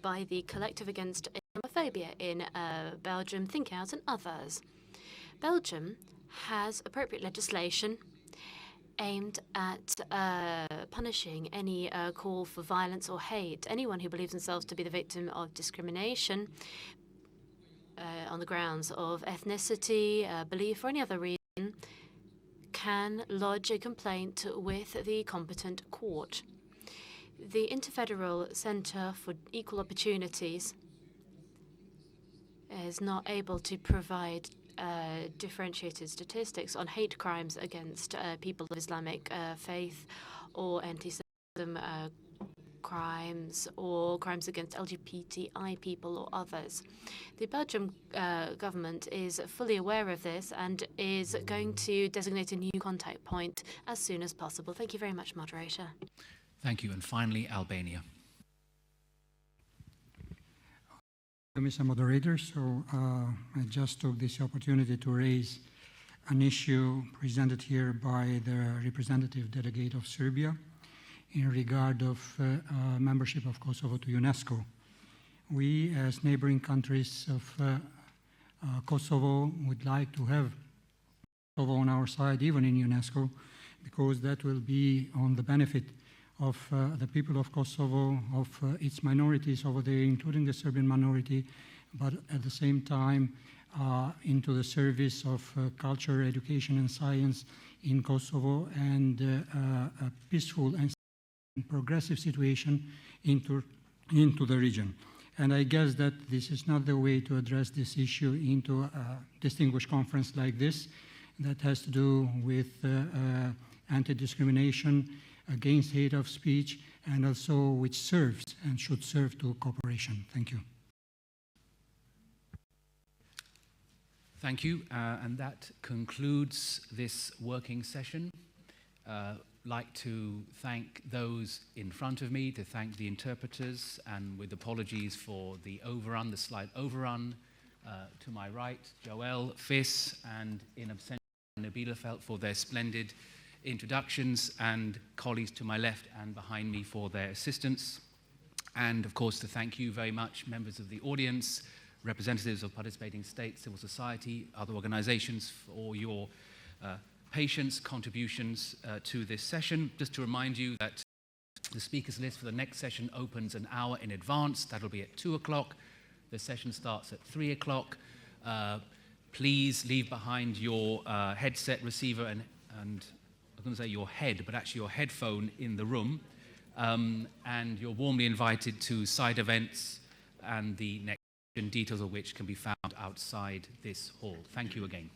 Speaker 12: by the Collective Against Islamophobia in Belgium, Think Out and others. Belgium has appropriate legislation aimed at punishing any call for violence or hate. Anyone who believes themselves to be the victim of discrimination on the grounds of ethnicity, belief, or any other reason can lodge a complaint with the competent court. The Interfederal Center for Equal Opportunities is not able to provide differentiated statistics on hate crimes against people of Islamic faith or anti-Semitism crimes or crimes against LGBTI people or others. The Belgian government is fully aware of this and is going to designate a new contact point as soon as possible. Thank you very much, moderator.
Speaker 1: Thank you. And finally, Albania.
Speaker 4: Mr. Moderator, so I just took this opportunity to raise an issue presented here by the representative delegate of Serbia in regard of membership of Kosovo to UNESCO. We, as neighboring countries of Kosovo, would like to have Kosovo on our side, even in UNESCO, because that will be on the benefit of the people of Kosovo, of its minorities over there, including the Serbian minority, but at the same time into the service of culture, education, and science in Kosovo, and a peaceful and progressive situation into the region. And I guess that this is not the way to address this issue into a distinguished conference like this that has to do with anti-discrimination, against hate of speech, and also which serves and should serve to cooperation. Thank you.
Speaker 1: Thank you. And that concludes this working session. Like to thank those in front of me, to thank the interpreters, and with apologies for the overrun, the slight overrun. To my right, Joel, Fis, and in absentia, Nabila Felt for their splendid introductions, and colleagues to my left and behind me for their assistance. And of course, to thank you very much, members of the audience, representatives of participating states, civil society, other organizations, for your patience, contributions to this session. Just to remind you that the speakers list for the next session opens an hour in advance. That'll be at 2 o'clock. The session starts at 3 o'clock. Please leave behind your headset receiver and I was going to say your head, but actually your headphone in the room. And you're warmly invited to side events, and the next details of which can be found outside this hall. Thank you again.